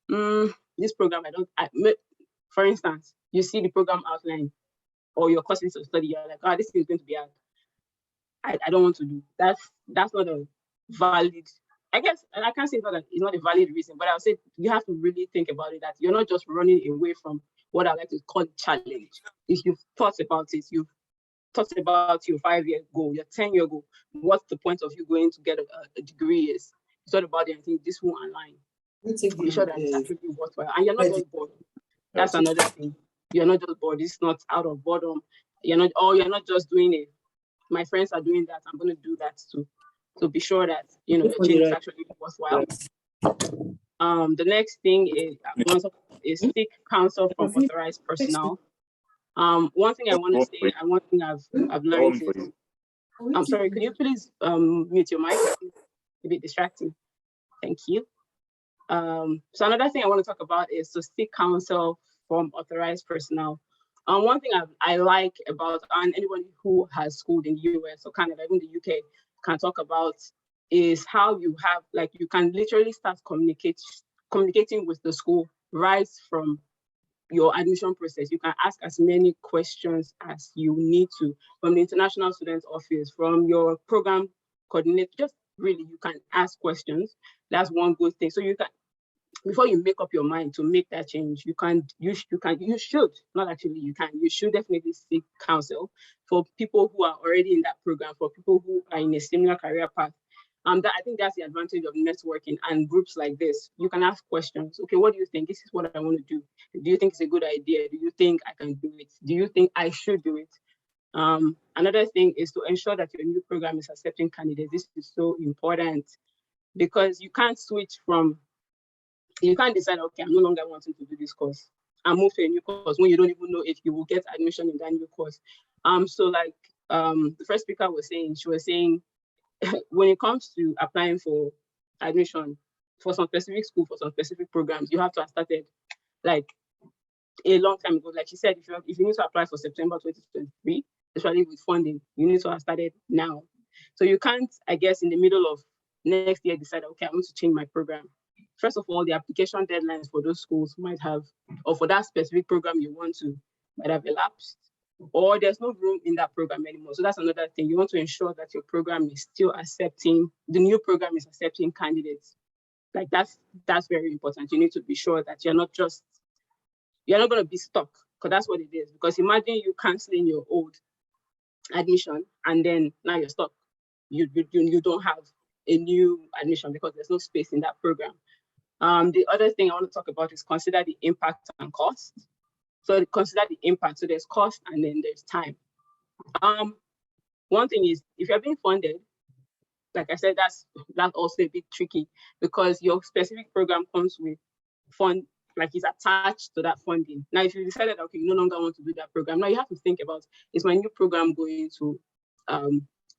this program, for instance, you see the program outline or your courses of study, you're like, this is going to be hard. I don't want to do. That's not a valid, I guess, and I can't say that it's not a valid reason, but I'll say you have to really think about it, that you're not just running away from what I like to call challenge. If you've thought about it, you've thought about your 5-year goal, your 10-year goal, what's the point of you going to get a degree is. You thought about it and think this won't align. Be sure that it's actually worthwhile. And you're not just bored. That's another thing. You're not just bored. It's not out of boredom. You're not just doing it. My friends are doing that. I'm going to do that too. So be sure that the change is actually worthwhile. The next thing is seek counsel from authorized personnel. One thing I want to say, and one thing I've learned is, I'm sorry, could you please mute your mic? It's a bit distracting. Thank you. So another thing I want to talk about is to seek counsel from authorized personnel. One thing I like about, and anybody who has schooled in the US or Canada, even the UK, can talk about, is how you can literally start communicating with the school right from your admission process. You can ask as many questions as you need to from the International Students Office, from your program coordinator. Just really, you can ask questions. That's one good thing. So you can, before you make up your mind to make that change, you should definitely seek counsel for people who are already in that program, for people who are in a similar career path. I think that's the advantage of networking and groups like this. You can ask questions. Okay, what do you think? This is what I want to do. Do you think it's a good idea? Do you think I can do it? Do you think I should do it? Another thing is to ensure that your new program is accepting candidates. This is so important, because you can't decide, okay, I'm no longer wanting to do this course and move to a new course when you don't even know if you will get admission in that new course. So like the first speaker was saying, she was saying, when it comes to applying for admission for some specific school, for some specific programs, you have to have started like a long time ago. Like she said, if you need to apply for September 2023, especially with funding, you need to have started now. So you can't, I guess, in the middle of next year decide, okay, I want to change my program. First of all, the application deadlines for those schools might have, or for that specific program you want to, might have elapsed, or there's no room in that program anymore. So that's another thing. You want to ensure that your program is still accepting, the new program is accepting candidates. Like that's very important. You need to be sure that you're not going to be stuck, because that's what it is. Because imagine you canceling your old admission and then now you're stuck. You don't have a new admission because there's no space in that program. The other thing I want to talk about is consider the impact and cost. So consider the impact. So there's cost and then there's time. one thing is, if you're being funded, like I said, that's also a bit tricky, because your specific program comes with fund, like it's attached to that funding. Now, if you decided, okay, you no longer want to do that program, now you have to think about, is my new program going to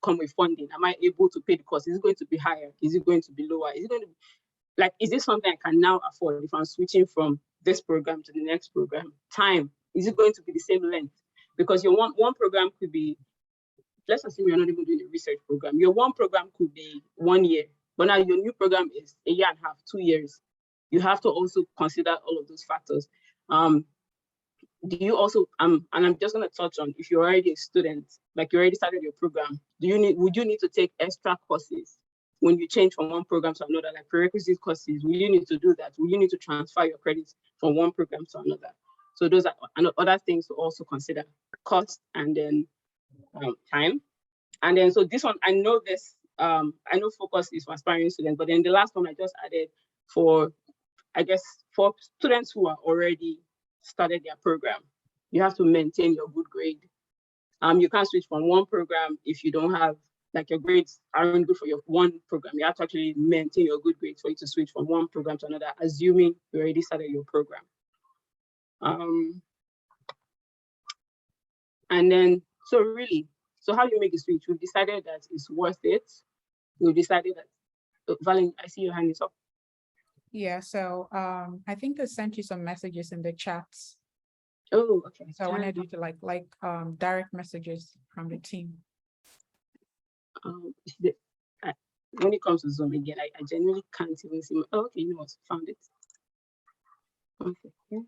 come with funding? Am I able to pay the cost? Is it going to be higher? Is it going to be lower? Is it going to be, like, is this something I can now afford if I'm switching from this program to the next program? Time, is it going to be the same length? Because your one program could be, let's assume you're not even doing a research program. Your one program could be 1 year, but now your new program is 1.5 years, 2 years. You have to also consider all of those factors. Do you also, and I'm just going to touch on, if you're already a student, like you already started your program, would you need to take extra courses when you change from one program to another, like prerequisite courses? Will you need to do that? Will you need to transfer your credits from one program to another? So those are other things to also consider: cost, and then time. And then, so this one, I know focus is for aspiring students, but then the last one I just added for, I guess, for students who are already started their program, you have to maintain your good grade. You can't switch from one program if you don't have, like, your grades aren't good for your one program. You have to actually maintain your good grades for you to switch from one program to another, assuming you already started your program. And then, so how do you make the switch? We've decided that it's worth it. We've decided that, Valen, I see your hand is up. Yeah, so I think they sent you some messages in the chats. Oh, okay. So I wanted you to like direct messages from the team. When it comes to Zoom again, I genuinely can't even see. Oh, okay, you know what? Found it. Okay. Yeah.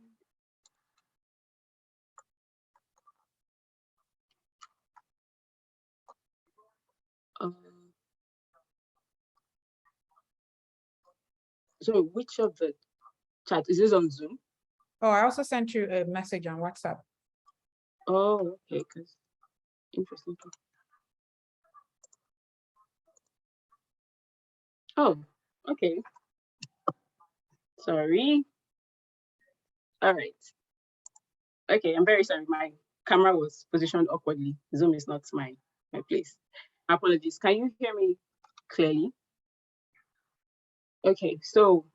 So which of the chat is this on Zoom? Oh, I also sent you a message on WhatsApp. Oh, okay, because interesting. Oh, okay. Sorry. All right. Okay, I'm very sorry. My camera was positioned awkwardly. Zoom is not my place. Apologies. Can you hear me clearly? Okay, so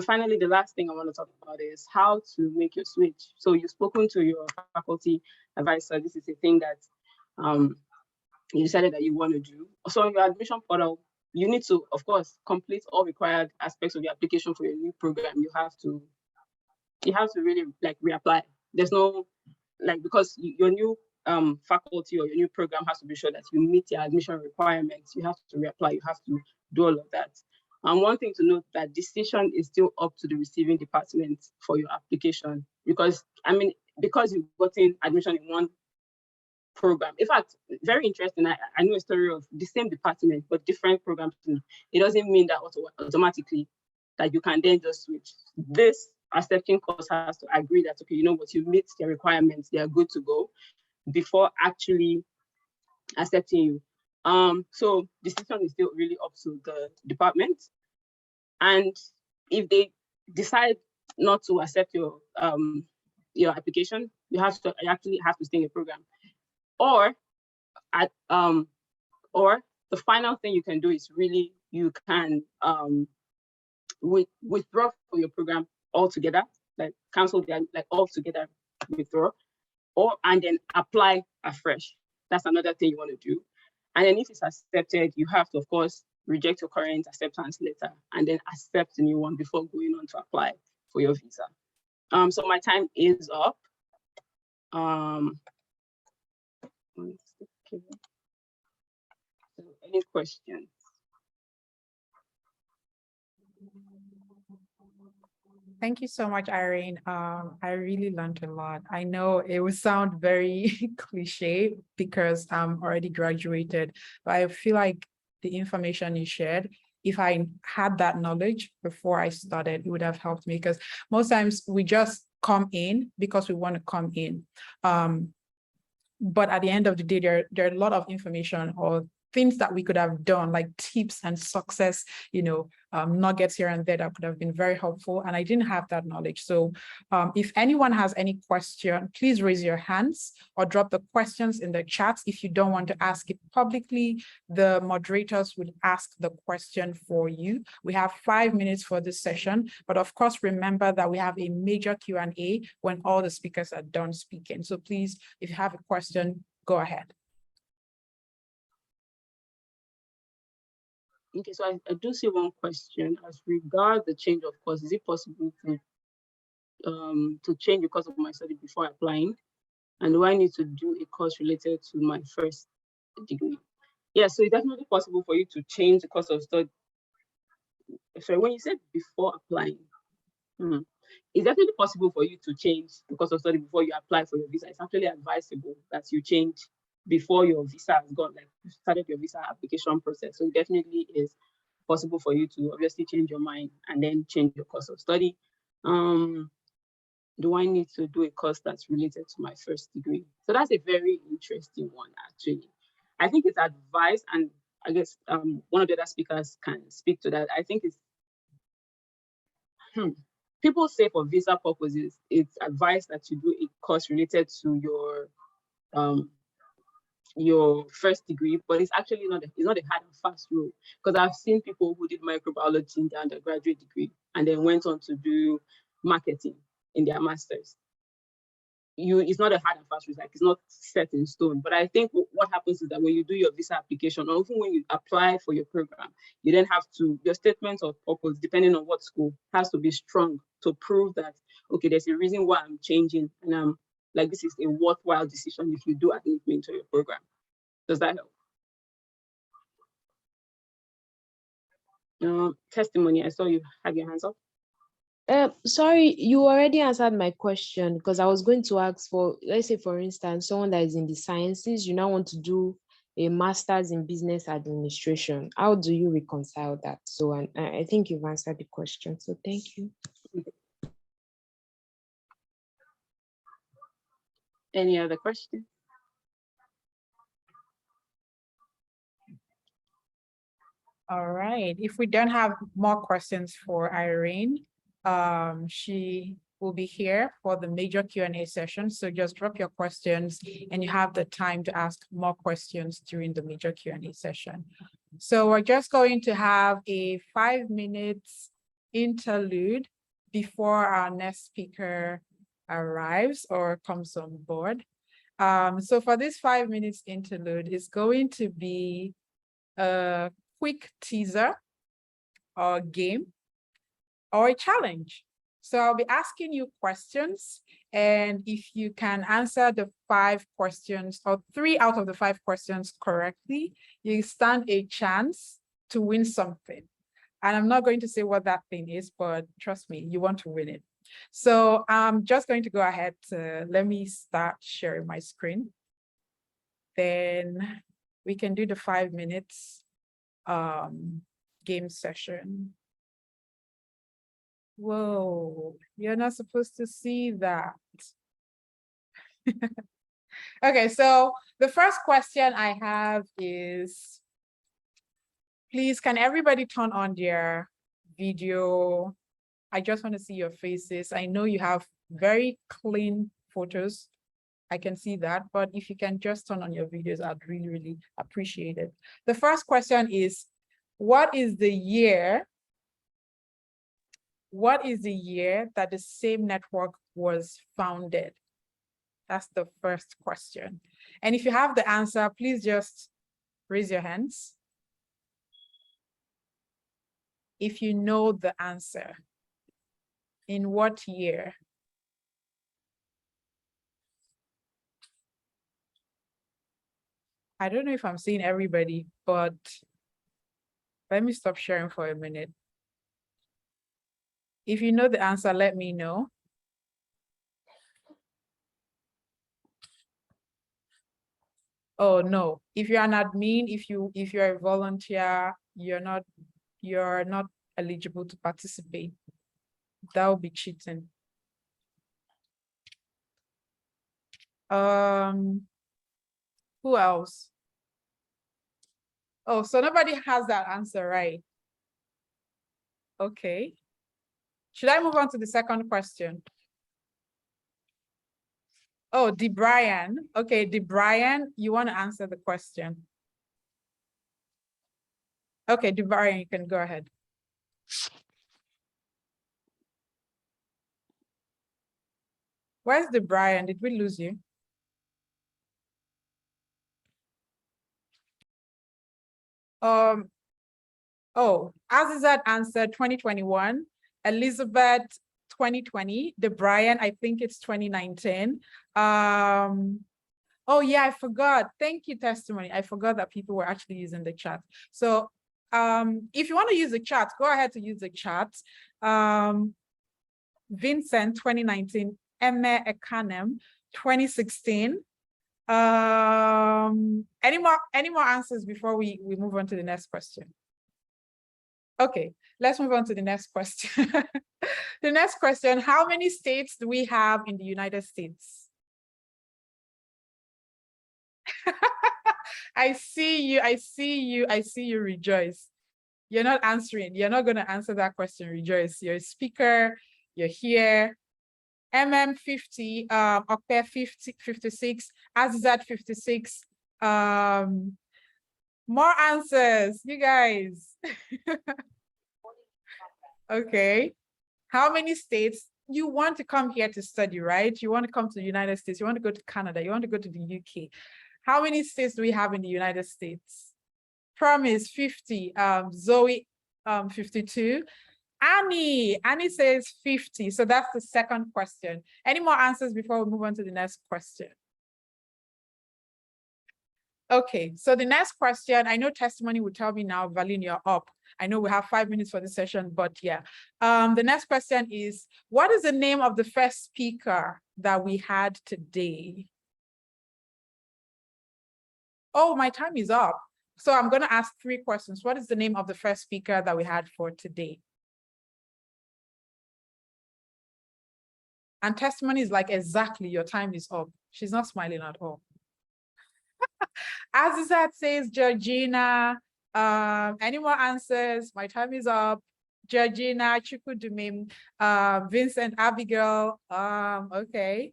finally, the last thing I want to talk about is how to make your switch. So you've spoken to your faculty advisor. This is a thing that you decided that you want to do. So on your admission portal, you need to, of course, complete all required aspects of your application for your new program. You have to really like reapply. There's no, like, because your new faculty or your new program has to be sure that you meet your admission requirements. You have to reapply. You have to do all of that. One thing to note, that decision is still up to the receiving department for your application, because you've gotten admission in one program. In fact, very interesting. I know a story of the same department but different programs. It doesn't mean that automatically that you can then just switch. This accepting course has to agree that, okay, you know what, you meet their requirements, they are good to go, before actually accepting you. So the decision is still really up to the department. And if they decide not to accept your application, you actually have to stay in your program. Or the final thing you can do is really, you can withdraw from your program altogether, like cancel like altogether, withdraw, and then apply afresh. That's another thing you want to do. And then if it's accepted, you have to, of course, reject your current acceptance letter and then accept a new one before going on to apply for your visa. So my time is up. So any questions? Thank you so much, Irene. I really learned a lot. I know it would sound very cliche because I'm already graduated, but I feel like the information you shared, if I had that knowledge before I started, it would have helped me, because most times we just come in because we want to come in. But at the end of the day, there are a lot of information, or things that we could have done, like tips and success, nuggets here and there that could have been very helpful. And I didn't have that knowledge. So if anyone has any question, please raise your hands or drop the questions in the chat. If you don't want to ask it publicly, the moderators would ask the question for you. We have 5 minutes for this session, but of course, remember that we have a major Q&A when all the speakers are done speaking. So please, if you have a question, go ahead. Okay, so I do see one question as regards the change of course. Is it possible to change the course of my study before applying? And do I need to do a course related to my first degree? Yeah, so it's definitely possible for you to change the course of study. Sorry, when you said before applying, it's definitely possible for you to change the course of study before you apply for your visa. It's actually advisable that you change before your visa has gone, like you started your visa application process. So it definitely is possible for you to obviously change your mind and then change your course of study. Do I need to do a course that's related to my first degree? So that's a very interesting one, actually. I think it's advised, and I guess one of the other speakers can speak to that. I think it's, people say for visa purposes, it's advised that you do a course related to your first degree, but it's actually not a hard and fast rule, because I've seen people who did microbiology in their undergraduate degree and then went on to do marketing in their masters. It's not a hard and fast rule, like it's not set in stone. But I think what happens is that when you do your visa application, or even when you apply for your program, you then have to, your statement of purpose, depending on what school, has to be strong to prove that, okay, there's a reason why I'm changing, and like this is a worthwhile decision if you do admit me into your program. Does that help? Testimony, I saw you have your hands up. Sorry, you already answered my question, because I was going to ask for, let's say, for instance, someone that is in the sciences, you now want to do a master's in business administration. How do you reconcile that? So I think you've answered the question. So thank you. Any other questions? All right. If we don't have more questions for Irene, she will be here for the major Q&A session. So just drop your questions and you have the time to ask more questions during the major Q&A session. So we're just going to have a 5 minutes interlude before our next speaker arrives or comes on board. So for this 5 minutes interlude, it's going to be a quick teaser or game or a challenge. So I'll be asking you questions, and if you can answer the 5 questions or 3 out of the 5 questions correctly, you stand a chance to win something. And I'm not going to say what that thing is, but trust me, you want to win it. So I'm just going to go ahead. Let me start sharing my screen. Then we can do the 5 minutes game session. Whoa, you're not supposed to see that. Okay, so the first question I have is, please, can everybody turn on their video? I just want to see your faces. I know you have very clean photos. I can see that, but if you can just turn on your videos, I'd really, really appreciate it. The first question is, what is the year that the same network was founded? That's the first question. And if you have the answer, please just raise your hands if you know the answer. In what year? I don't know if I'm seeing everybody, but let me stop sharing for a minute. If you know the answer, let me know. Oh no, if you're an admin, if you're a volunteer, you're not eligible to participate. That would be cheating. Who else? Oh, so nobody has that answer, right? Okay. Should I move on to the second question? Oh, DeBrian. Okay, DeBrian, you want to answer the question? Okay, DeBrian, you can go ahead. Where's DeBrian? Did we lose you? Oh, Azizat answered 2021, Elizabeth 2020, DeBrian, I think it's 2019. Oh yeah, I forgot. Thank you, testimony. I forgot that people were actually using the chat. So if you want to use the chat, go ahead to use the chat. Vincent 2019, Emme Ekanem 2016. Any more answers before we move on to the next question? Okay, let's move on to the next question. The next question, how many states do we have in the United States? I see you, Rejoice. You're not answering. You're not going to answer that question, Rejoice. You're a speaker, you're here. MM 50, Okpe 50, 56, Azizat 56. More answers, you guys. Okay. How many states? You want to come here to study, right? You want to come to the United States. You want to go to Canada. You want to go to the UK. How many states do we have in the United States? Promise 50, Zoe 52. Annie says 50. So that's the second question. Any more answers before we move on to the next question? Okay, so the next question, I know testimony will tell me now, Valine, you're up. I know we have 5 minutes for the session, but yeah. The next question is, what is the name of the first speaker that we had today? Oh, my time is up. So I'm gonna ask 3 questions. What is the name of the first speaker that we had for today? And testimony is like, exactly, your time is up. She's not smiling at all. Azizat says Georgina. Any more answers? My time is up. Georgina, Chukudumim, Vincent, Abigail. Okay.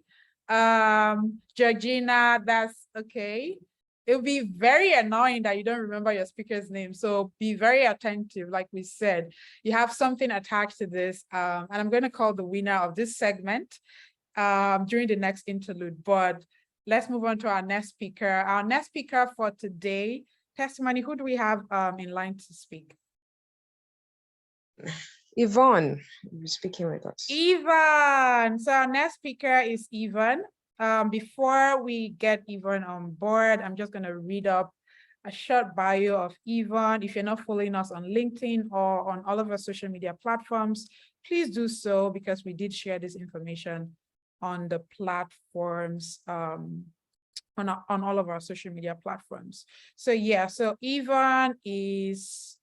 Georgina, that's okay. It'll be very annoying that you don't remember your speaker's name. So be very attentive, like we said. You have something attached to this. And I'm going to call the winner of this segment during the next interlude. But let's move on to our next speaker. Our next speaker for today, testimony, who do we have in line to speak? Yvonne, you're speaking with us. Yvonne. So our next speaker is Yvonne. Before we get Yvonne on board, I'm just going to read up a short bio of Yvonne. If you're not following us on LinkedIn or on all of our social media platforms, please do so, because we did share this information on the platforms, on all of our social media platforms. So yeah, so Yvonne is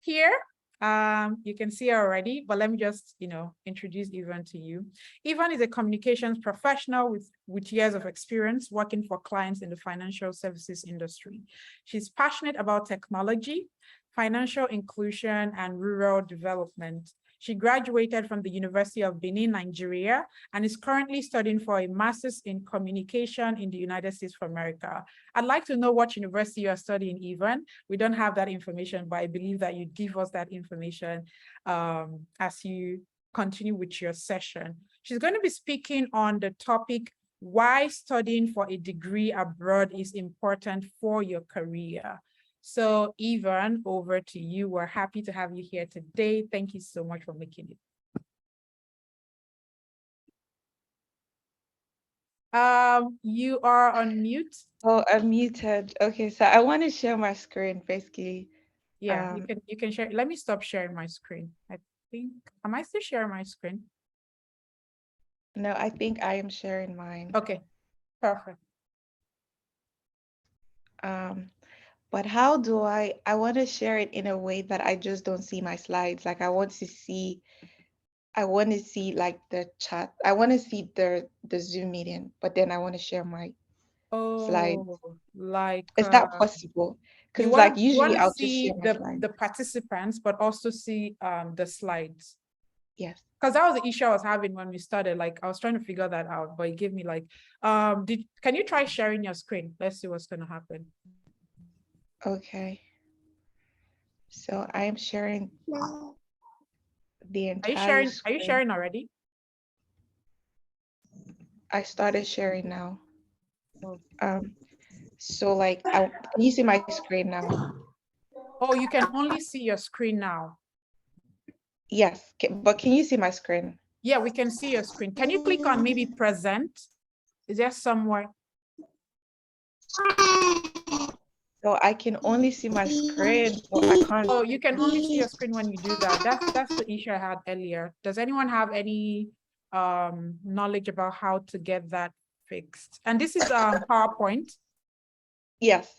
here. You can see her already, but let me just, introduce Yvonne to you. Yvonne is a communications professional with years of experience working for clients in the financial services industry. She's passionate about technology, financial inclusion, and rural development. She graduated from the University of Benin, Nigeria, and is currently studying for a master's in communication in the United States of America. I'd like to know what university you are studying, Yvonne. We don't have that information, but I believe that you give us that information as you continue with your session. She's going to be speaking on the topic, why studying for a degree abroad is important for your career. So Yvonne, over to you. We're happy to have you here today. Thank you so much for making it. You are on mute. Oh, I'm muted. Okay, so I want to share my screen basically. Yeah, you can share. Let me stop sharing my screen. I think, am I still sharing my screen? No, I think I am sharing mine. Okay, perfect. But how do I want to share it in a way that I just don't see my slides. Like I want to see like the chat. I want to see the Zoom meeting, but then I want to share my slides. Oh, like Is that possible? Because like you usually want to I'll just see share my slides. the participants, but also see the slides. Yes. Because that was the issue I was having when we started. Like I was trying to figure that out, but it gave me like, can you try sharing your screen? Let's see what's gonna happen. Okay. So I am sharing the entire Are screen. you sharing already? I started sharing now. Oh. So like, can you see my screen now? Oh, you can only see your screen now. Yes, but can you see my screen? Yeah, we can see your screen. Can you click on maybe present? Is there somewhere? So I can only see my screen, but I can't. Oh, you can only see your screen when you do that. That's the issue I had earlier. Does anyone have any knowledge about how to get that fixed? And this is PowerPoint. Yes.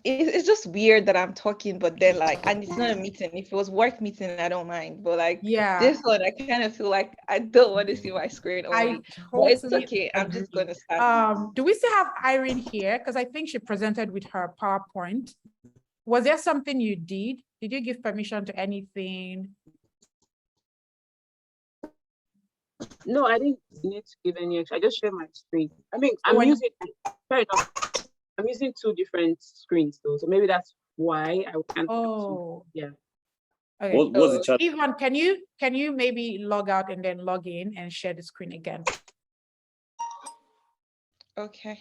It's just weird that I'm talking, but then like, and it's not a meeting. If it was work meeting, I don't mind. But like, yeah, this one, I kind of feel like I don't want to see my screen only. But it's okay. I'm just gonna start. Do we still have Irene here? Because I think she presented with her PowerPoint. Was there something you did? Did you give permission to anything? No, I didn't need to give any extra. I just shared my screen. I mean, I'm using, fair enough. I'm using two different screens though, so maybe that's why I can't. Oh, yeah. Okay. What was the chat? Yvonne, can you maybe log out and then log in and share the screen again? Okay.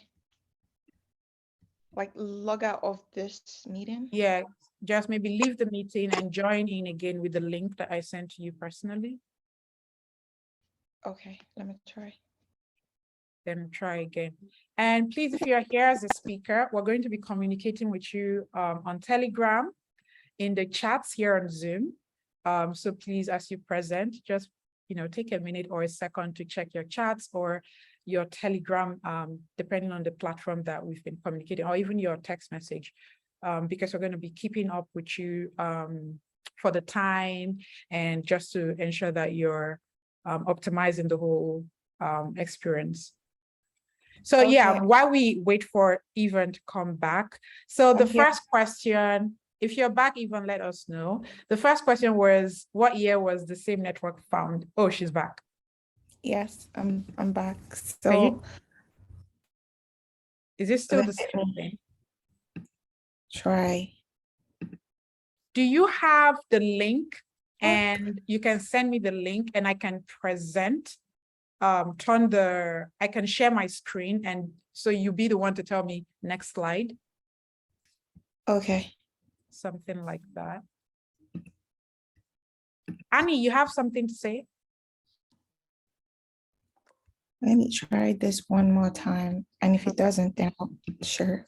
Like log out of this meeting? Yeah, just maybe leave the meeting and join in again with the link that I sent to you personally. Okay, let me try. Then try again. And please, if you're here as a speaker, we're going to be communicating with you on Telegram, in the chats here on Zoom. So please, as you present, just take a minute or a second to check your chats or your Telegram, depending on the platform that we've been communicating, or even your text message, because we're going to be keeping up with you for the time and just to ensure that you're optimizing the whole experience. So okay. Yeah, while we wait for Yvonne to come back. So the first question, if you're back, Yvonne, let us know. The first question was, what year was the same network found? Oh, she's back. Yes, I'm back. So is it still the same thing? Try. Do you have the link? And you can send me the link and I can present. I can share my screen, and so you be the one to tell me next slide. Okay. Something like that. Annie, you have something to say? Let me try this one more time. And if it doesn't, then I'll sure.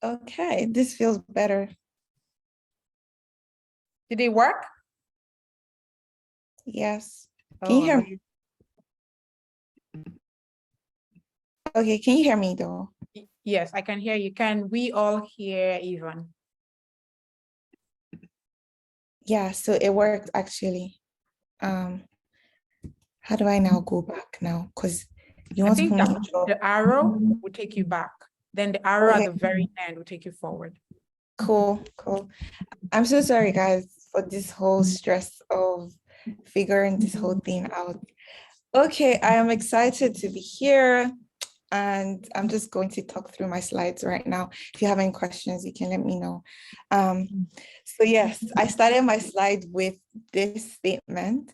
Okay, this feels better. Did it work? Yes. Can you hear me? Okay, can you hear me though? Yes, I can hear you. Can we all hear Yvonne? Yeah, so it worked actually. How do I now go back now? Because you want to put me the arrow will take you back. Then the arrow at the very end will take you forward. Cool. I'm so sorry, guys, for this whole stress of figuring this whole thing out. Okay, I am excited to be here. And I'm just going to talk through my slides right now. If you have any questions, you can let me know. So yes, I started my slide with this statement.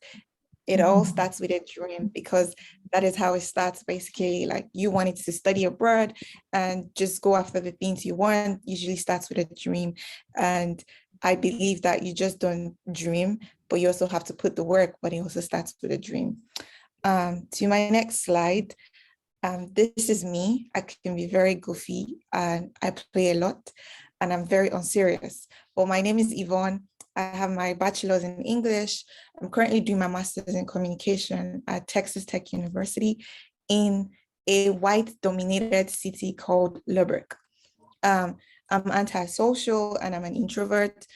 It all starts with a dream, because that is how it starts. Basically, like you wanted to study abroad and just go after the things you want, usually starts with a dream. And I believe that you just don't dream, but you also have to put the work, but it also starts with a dream. To my next slide, this is me. I can be very goofy and I play a lot and I'm very unserious. But my name is Yvonne. I have my bachelor's in English. I'm currently doing my master's in communication at Texas Tech University in a white-dominated city called Lubbock. I'm antisocial and I'm an introvert.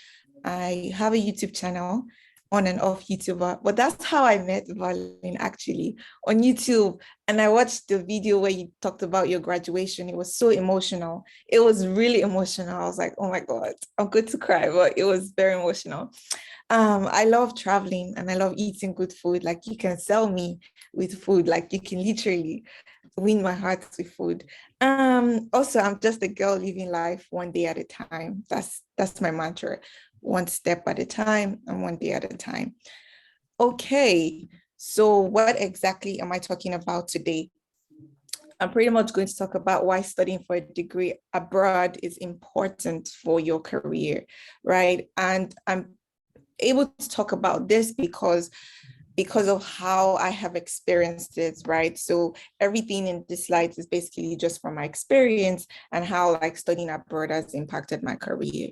I have a YouTube channel, on and off YouTuber, but that's how I met Valeen actually, on YouTube. And I watched the video where you talked about your graduation. It was so emotional. It was really emotional. I was like, oh my God, I'm good to cry, but it was very emotional. I love traveling and I love eating good food. Like you can sell me with food, like you can literally win my heart with food. Also, I'm just a girl living life one day at a time. That's my mantra. One step at a time and one day at a time. Okay, so what exactly am I talking about today? I'm pretty much going to talk about why studying for a degree abroad is important for your career, right? And I'm able to talk about this because of how I have experienced it, right? So everything in this slide is basically just from my experience and how like studying abroad has impacted my career.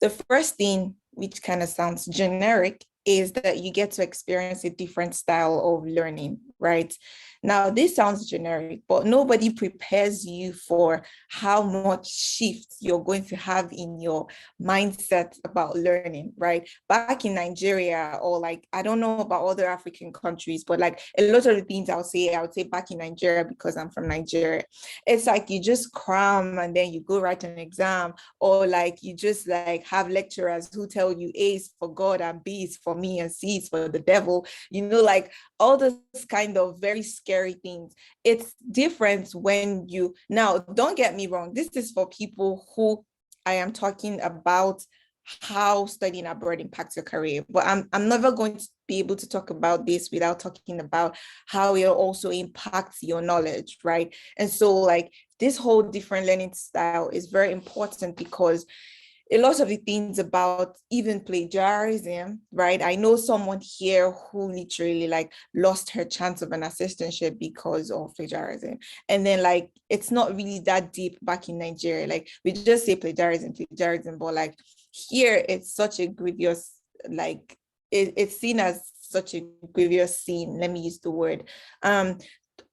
The first thing, which kind of sounds generic, is that you get to experience a different style of learning, right? Now, this sounds generic, but nobody prepares you for how much shift you're going to have in your mindset about learning, right? Back in Nigeria, or like, I don't know about other African countries, but like a lot of the things I would say back in Nigeria, because I'm from Nigeria, it's like you just cram and then you go write an exam, or like you just like have lecturers who tell you A is for God and B is for me and C is for the devil, you know, like all those kind of very scary things. It's different when you, now don't get me wrong, this is for people who I am talking about how studying abroad impacts your career, but I'm never going to be able to talk about this without talking about how it also impacts your knowledge, right? And so like this whole different learning style is very important because a lot of the things about even plagiarism, right? I know someone here who literally like lost her chance of an assistantship because of plagiarism. And then like, it's not really that deep back in Nigeria. Like we just say plagiarism, but like here it's such a grievous, like it's seen as such a grievous sin. Let me use the word.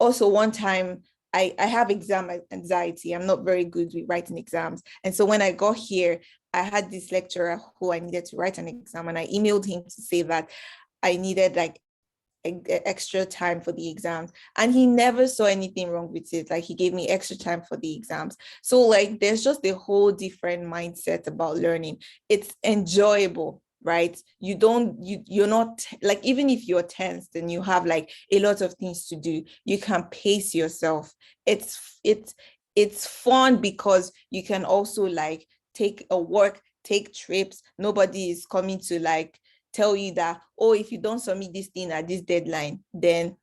Also one time, I have exam anxiety. I'm not very good with writing exams. And so when I got here, I had this lecturer who I needed to write an exam, and I emailed him to say that I needed like extra time for the exams, and he never saw anything wrong with it. Like he gave me extra time for the exams. So like there's just a whole different mindset about learning. It's enjoyable, right? You're not like, even if you're tense and you have like a lot of things to do, you can pace yourself. It's fun because you can also like take trips. Nobody is coming to like tell you that, oh, if you don't submit this thing at this deadline, then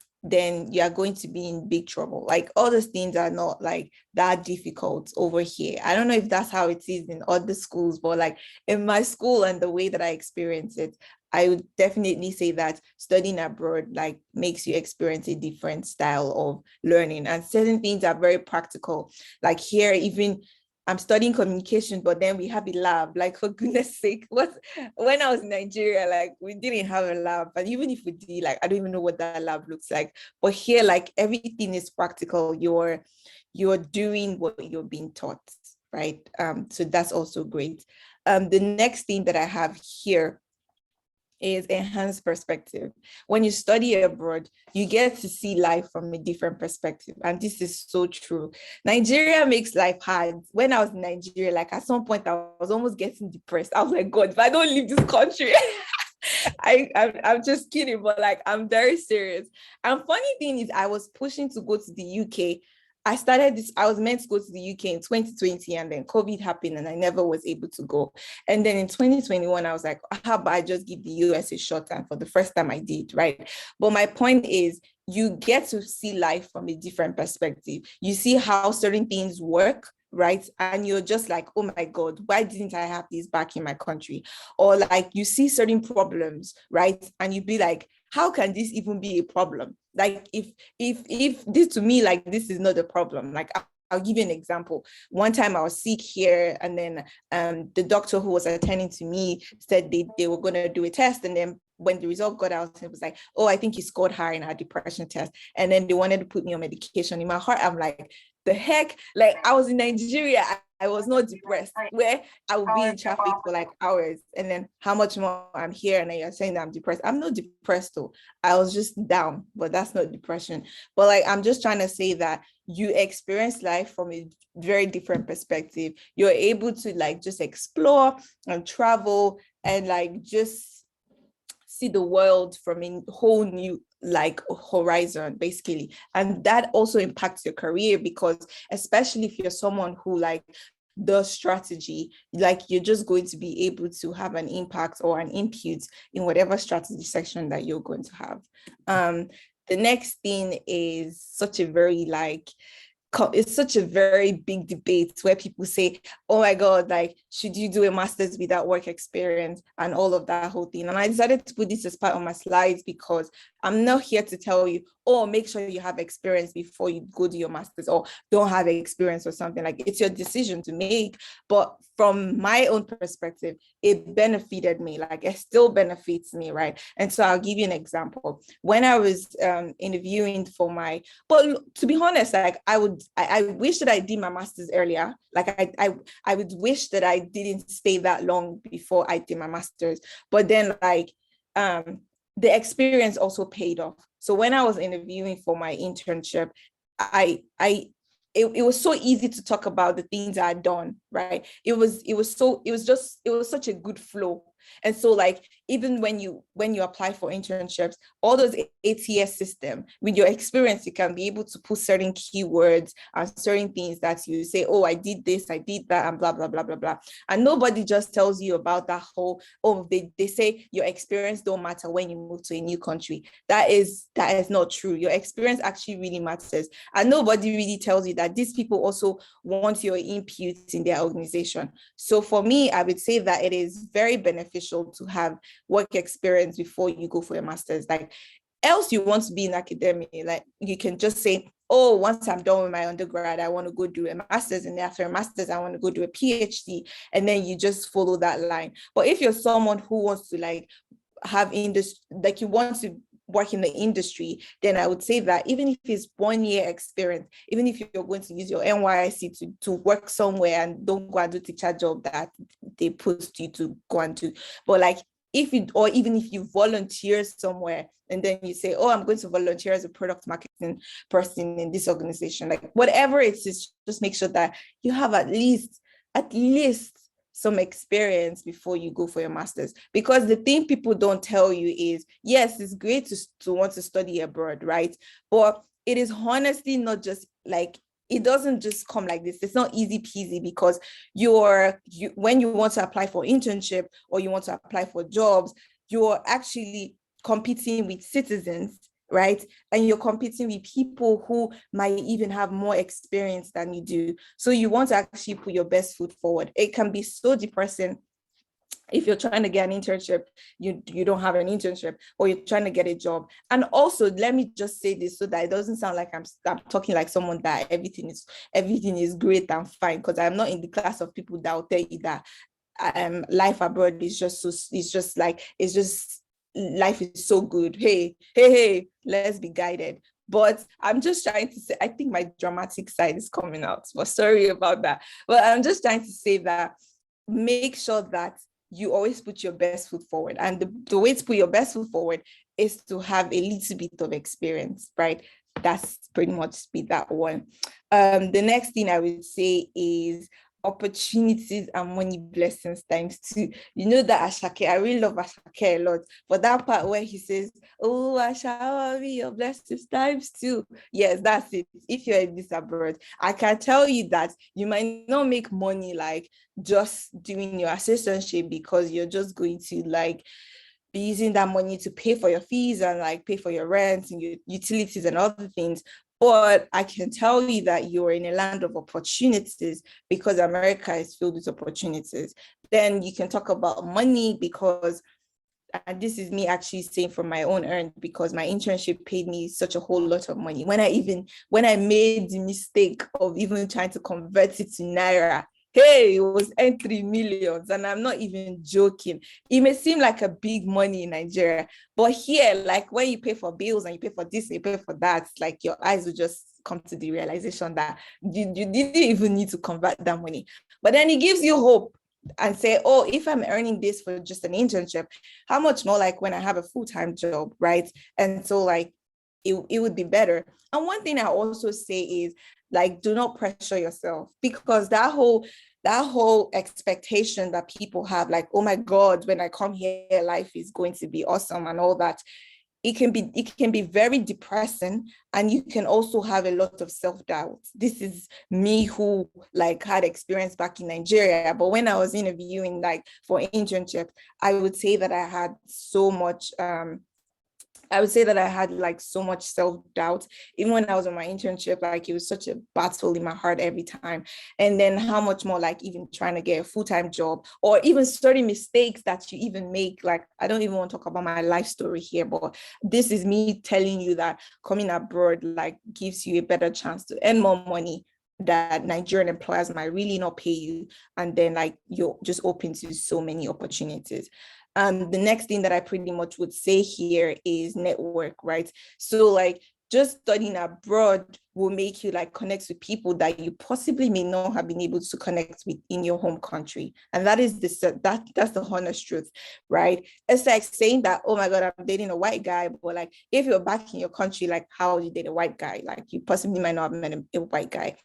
you are going to be in big trouble. Like all those things are not like that difficult over here. I don't know if that's how it is in other schools, but like in my school and the way that I experience it, I would definitely say that studying abroad like makes you experience a different style of learning, and certain things are very practical. Like here, even I'm studying communication, but then we have a lab. Like for goodness sake, when I was in Nigeria, like we didn't have a lab. And even if we did, like I don't even know what that lab looks like. But here, like everything is practical. You're doing what you're being taught, right? So that's also great. The next thing that I have here is enhanced perspective. When you study abroad, you get to see life from a different perspective. And this is so true. Nigeria makes life hard. When I was in Nigeria, like at some point, I was almost getting depressed. I was like, God, if I don't leave this country, I'm just kidding, but like, I'm very serious. And funny thing is, I was pushing to go to the UK. I was meant to go to the UK in 2020, and then COVID happened and I never was able to go. And then in 2021, I was like, how about I just give the US a shot? And for the first time I did, right? But my point is, you get to see life from a different perspective. You see how certain things work, right? And you're just like, oh my God, why didn't I have this back in my country? Or like you see certain problems, right? And you'd be like, how can this even be a problem? Like if this, to me, like this is not a problem. Like I'll give you an example. One time I was sick here, and then the doctor who was attending to me said they were going to do a test, and then when the result got out, it was like, oh, I think you scored high in our depression test. And then they wanted to put me on medication. In my heart, I'm like, the heck? Like I was in Nigeria, I was not depressed, where I would be in traffic for like hours. And then how much more I'm here, and then you're saying that I'm depressed. I'm not depressed though. I was just down, but that's not depression. But like, I'm just trying to say that you experience life from a very different perspective. You're able to like just explore and travel and like just see the world from a whole new like horizon, basically. And that also impacts your career, because especially if you're someone who like does strategy, like you're just going to be able to have an impact or an input in whatever strategy section that you're going to have. The next thing is such a very like, it's such a very big debate where people say, oh my God, like, should you do a master's without work experience and all of that whole thing? And I decided to put this as part of my slides, because I'm not here to tell you, oh, make sure you have experience before you go to your master's, or don't have experience or something. Like, it's your decision to make. But from my own perspective, it benefited me. Like, it still benefits me, right? And so I'll give you an example. When I was interviewing for my, but to be honest, like I wish that I did my master's earlier. Like I would wish that I didn't stay that long before I did my master's. But then like the experience also paid off. So when I was interviewing for my internship, it was so easy to talk about the things I had done, right? It was such a good flow. And so like, even when you apply for internships, all those ATS system, with your experience, you can be able to put certain keywords and certain things that you say, oh, I did this, I did that, and blah, blah, blah, blah, blah. And nobody just tells you about that whole, oh, they say your experience don't matter when you move to a new country. That is not true. Your experience actually really matters. And nobody really tells you that these people also want your input in their organization. So for me, I would say that it is very beneficial to have work experience before you go for a master's. Like, else you want to be in academia, like you can just say, oh, once I'm done with my undergrad, I want to go do a master's, and after a master's, I want to go do a PhD, and then you just follow that line. But if you're someone who wants to like have industry, like you want to work in the industry, then I would say that even if it's 1 year experience, even if you're going to use your NYSC to work somewhere, and don't go and do teacher job that they post you to go and do, but like even if you volunteer somewhere, and then you say, oh, I'm going to volunteer as a product marketing person in this organization, like whatever it is, just make sure that you have at least some experience before you go for your master's. Because the thing people don't tell you is, yes, it's great to want to study abroad, right? But it is honestly not just like, it doesn't just come like this. It's not easy peasy, because when you want to apply for internship or you want to apply for jobs, you're actually competing with citizens, right? And you're competing with people who might even have more experience than you do. So you want to actually put your best foot forward. It can be so depressing if you're trying to get an internship, you don't have an internship, or you're trying to get a job. And also, let me just say this so that it doesn't sound like I'm talking like someone that everything is great and fine, because I'm not in the class of people that will tell you that life abroad is just life is so good. Hey, let's be guided. But I'm just trying to say, I think my dramatic side is coming out, but sorry about that. But I'm just trying to say that make sure that you always put your best foot forward. And the way to put your best foot forward is to have a little bit of experience, right? That's pretty much be that one. The next thing I would say is opportunities and money blessings times 2. You know that Ashake, I really love Ashake a lot. But that part where he says, oh, I shall be your blessings times 2. Yes, that's it. If you're in this abroad, I can tell you that you might not make money like just doing your assistantship, because you're just going to like be using that money to pay for your fees and like pay for your rent and your utilities and other things. But I can tell you that you're in a land of opportunities because America is filled with opportunities. Then you can talk about money because, and this is me actually saying from my own earn, because my internship paid me such a whole lot of money. When I made the mistake of even trying to convert it to Naira, hey, it was 3 million. And I'm not even joking. It may seem like a big money in Nigeria, but here, like when you pay for bills and you pay for this, you pay for that, like your eyes will just come to the realization that you didn't even need to convert that money. But then it gives you hope and say, oh, if I'm earning this for just an internship, how much more like when I have a full-time job, right? And so like it would be better. And one thing I also say is like, do not pressure yourself, because that whole expectation that people have, like, oh my God, when I come here, life is going to be awesome and all that. It can be very depressing, and you can also have a lot of self-doubt. This is me who like had experience back in Nigeria, but when I was interviewing like for internship, I would say that I had so much like so much self-doubt. Even when I was on my internship, like it was such a battle in my heart every time. And then how much more like even trying to get a full-time job, or even certain mistakes that you even make. Like, I don't even want to talk about my life story here, but this is me telling you that coming abroad like gives you a better chance to earn more money that Nigerian employers might really not pay you. And then like you're just open to so many opportunities. The next thing that I pretty much would say here is network, right? So like just studying abroad will make you like connect with people that you possibly may not have been able to connect with in your home country. And that is that's the honest truth, right? It's like saying that, oh my God, I'm dating a white guy, but like if you're back in your country, like how would you date a white guy? Like you possibly might not have met a white guy.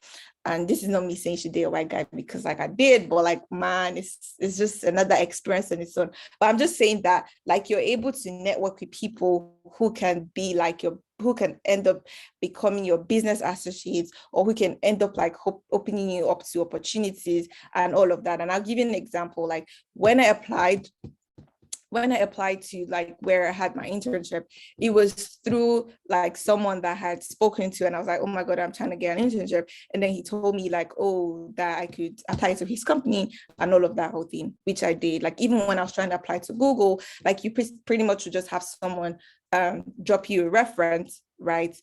And this is not me saying you should date a white guy, because like I did, but like, man, it's just another experience on its own. But I'm just saying that like you're able to network with people who can be like who can end up becoming your business associates, or who can end up like opening you up to opportunities and all of that. And I'll give you an example. Like when I applied to like where I had my internship, it was through like someone that I had spoken to, and I was like, oh my God, I'm trying to get an internship. And then he told me like, oh, that I could apply to his company and all of that whole thing, which I did. Like even when I was trying to apply to Google, like you pretty much would just have someone drop you a reference, right,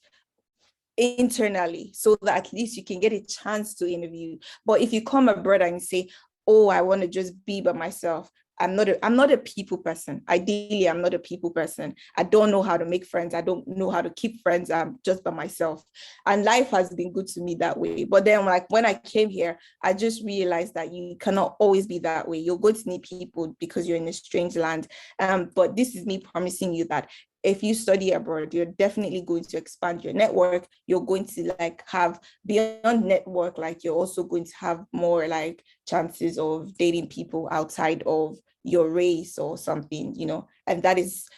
internally, so that at least you can get a chance to interview. But if you come abroad and say, oh, I want to just be by myself, I'm not a people person. Ideally, I'm not a people person. I don't know how to make friends. I don't know how to keep friends. I'm just by myself. And life has been good to me that way. But then like when I came here, I just realized that you cannot always be that way. You're going to need people because you're in a strange land. But this is me promising you that if you study abroad, you're definitely going to expand your network. You're going to like have beyond network, like you're also going to have more like chances of dating people outside of your race or something, you know, and that is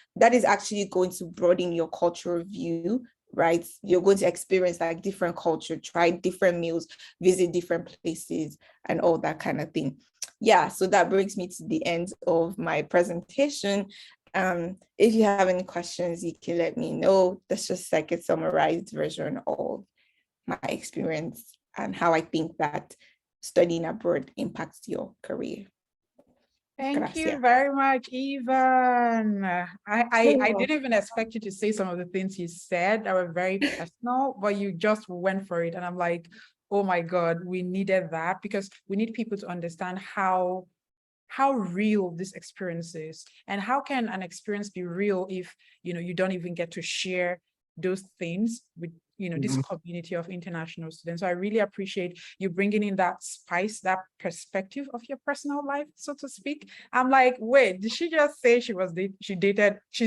actually going to broaden your cultural view, right? You're going to experience like different culture, try different meals, visit different places and all that kind of thing. Yeah, so that brings me to the end of my presentation. If you have any questions, you can let me know. That's just like a summarized version of my experience and how I think that studying abroad impacts your career. Thank you very much, Yvonne. I didn't even expect you to say some of the things you said that were very personal, but you just went for it. And I'm like, oh my God, we needed that, because we need people to understand how real this experience is, and how can an experience be real if you don't even get to share those things with this community of international students. So I really appreciate you bringing in that spice, that perspective of your personal life, so to speak. I'm like, wait, did she just say she's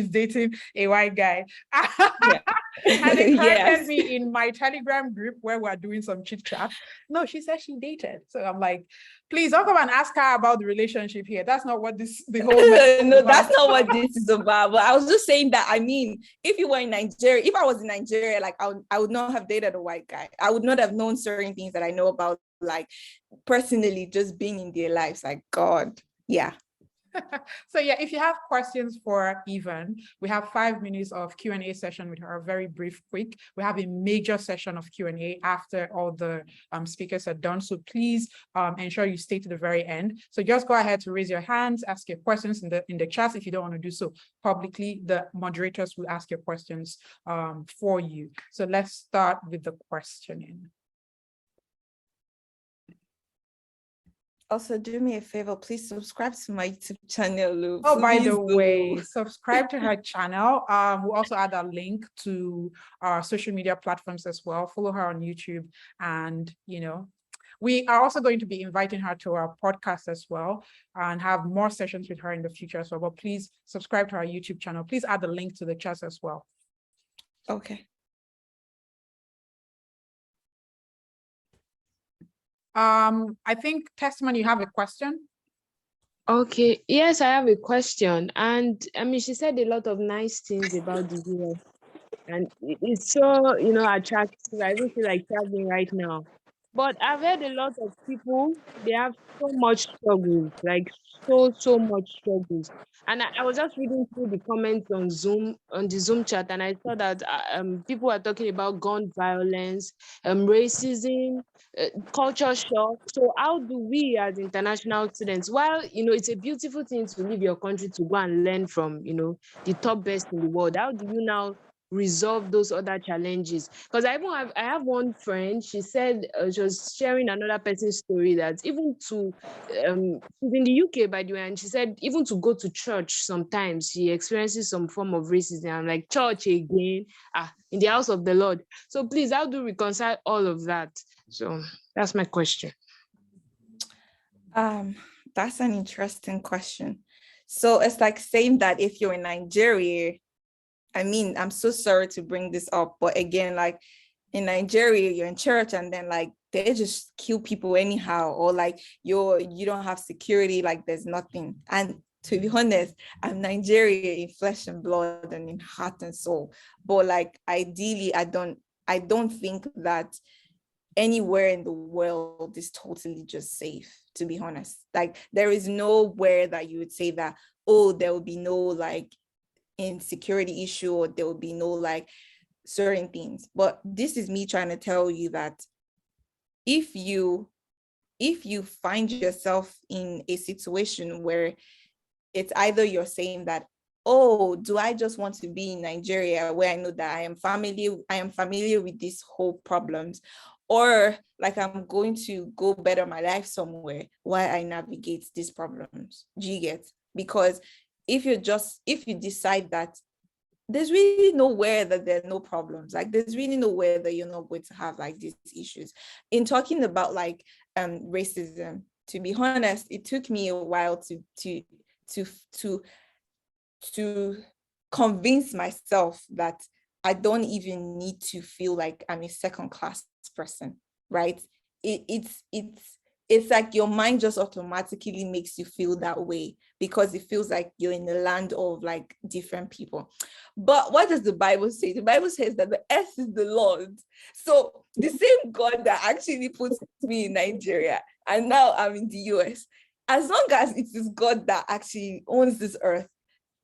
dating a white guy? Yeah. And it Yes. me in my Telegram group where we're doing some chit chat. No, she said she dated. So I'm like, please don't come and ask her about the relationship here. That's not what the whole no, that's not what this is about. But I was just saying that, I mean, if you were in Nigeria, if I was in Nigeria, like I would not have dated a white guy. I would not have known certain things that I know about, like personally, just being in their lives. Like, God, yeah. So yeah, if you have questions for Evan, we have 5 minutes of Q&A session with her, very brief, quick. We have a major session of Q&A after all the speakers are done. So please ensure you stay to the very end. So just go ahead to raise your hands, ask your questions in the chat. If you don't want to do so publicly, the moderators will ask your questions for you. So let's start with the questioning. Also, do me a favor, please subscribe to my YouTube channel, Lou. Oh, by the Please way, do. subscribe to her channel. We'll also add a link to our social media platforms as well. Follow her on YouTube. And, you know, we are also going to be inviting her to our podcast as well and have more sessions with her in the future as well. But please subscribe to our YouTube channel. Please add the link to the chat as well. Okay. I think, Testimony, you have a question? Okay, yes, I have a question. And I mean, she said a lot of nice things about the US. And it's so, attractive. I even feel like traveling right now. But I've heard a lot of people, they have so much struggles, like so much struggles. And I was just reading through the comments on the Zoom chat, and I saw that people are talking about gun violence, racism, culture shock. So how do we as international students, while, it's a beautiful thing to leave your country to go and learn from, the top best in the world, how do you now resolve those other challenges? Because I have one friend, she said, she was sharing another person's story that even to she's in the UK, by the way, and she said even to go to church sometimes she experiences some form of racism. I'm like, church again, in the house of the Lord. So please, how do you reconcile all of that? So that's my question. That's an interesting question. So it's like saying that if you're in Nigeria, I mean, I'm so sorry to bring this up, but again, like in Nigeria, you're in church and then like they just kill people anyhow, or like you don't have security, like there's nothing. And to be honest, I'm Nigerian in flesh and blood and in heart and soul. But like ideally, I don't think that anywhere in the world is totally just safe, to be honest. Like there is nowhere that you would say that, oh, there will be no like insecurity issue, or there will be no like certain things. But this is me trying to tell you that if you find yourself in a situation where it's either you're saying that, oh, do I just want to be in Nigeria where I know that I am familiar with these whole problems, or like I'm going to go better my life somewhere while I navigate these problems? Do you get? Because if you decide that there's really nowhere that there are no problems, like there's really nowhere that you're not going to have like these issues. In talking about like racism, to be honest, it took me a while to convince myself that I don't even need to feel like I'm a second class person, right? It's like your mind just automatically makes you feel that way because it feels like you're in the land of like different people. But what does the Bible say? The Bible says that the earth is the Lord. So the same God that actually put me in Nigeria and now I'm in the US, as long as it is God that actually owns this earth,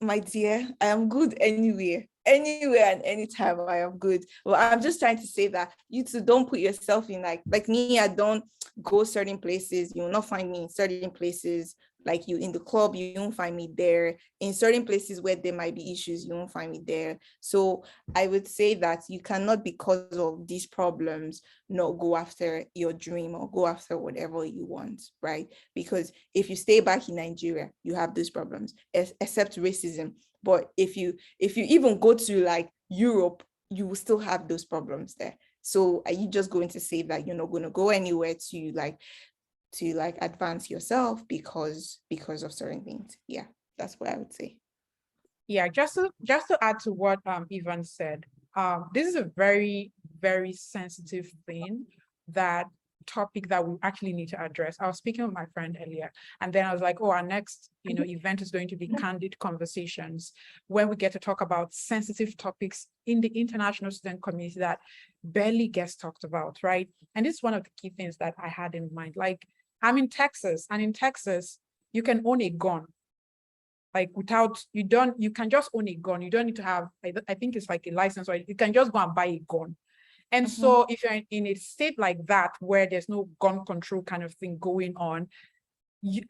my dear, I am good anywhere and anytime. I am good. Well, I'm just trying to say that you two don't put yourself in like me. I don't go certain places. You will not find me in certain places. Like you in the club, you won't find me there. In certain places where there might be issues, you won't find me there. So I would say that you cannot, because of these problems, not go after your dream or go after whatever you want, right? Because if you stay back in Nigeria, you have these problems, except racism. But if you even go to like Europe, you will still have those problems there. So are you just going to say that you're not going to go anywhere to advance yourself because of certain things? Yeah, that's what I would say. Yeah, just to add to what Evan said, this is a very, very sensitive topic that we actually need to address. I was speaking with my friend earlier, and then I was like, oh, our next event is going to be candid conversations, where we get to talk about sensitive topics in the international student community that barely gets talked about, right? And this is one of the key things that I had in mind. Like, I'm in Texas, and in Texas, you can own a gun like without, you can just own a gun. You don't need to have, I think it's like a license, or you can just go and buy a gun. And so if you're in a state like that, where there's no gun control kind of thing going on,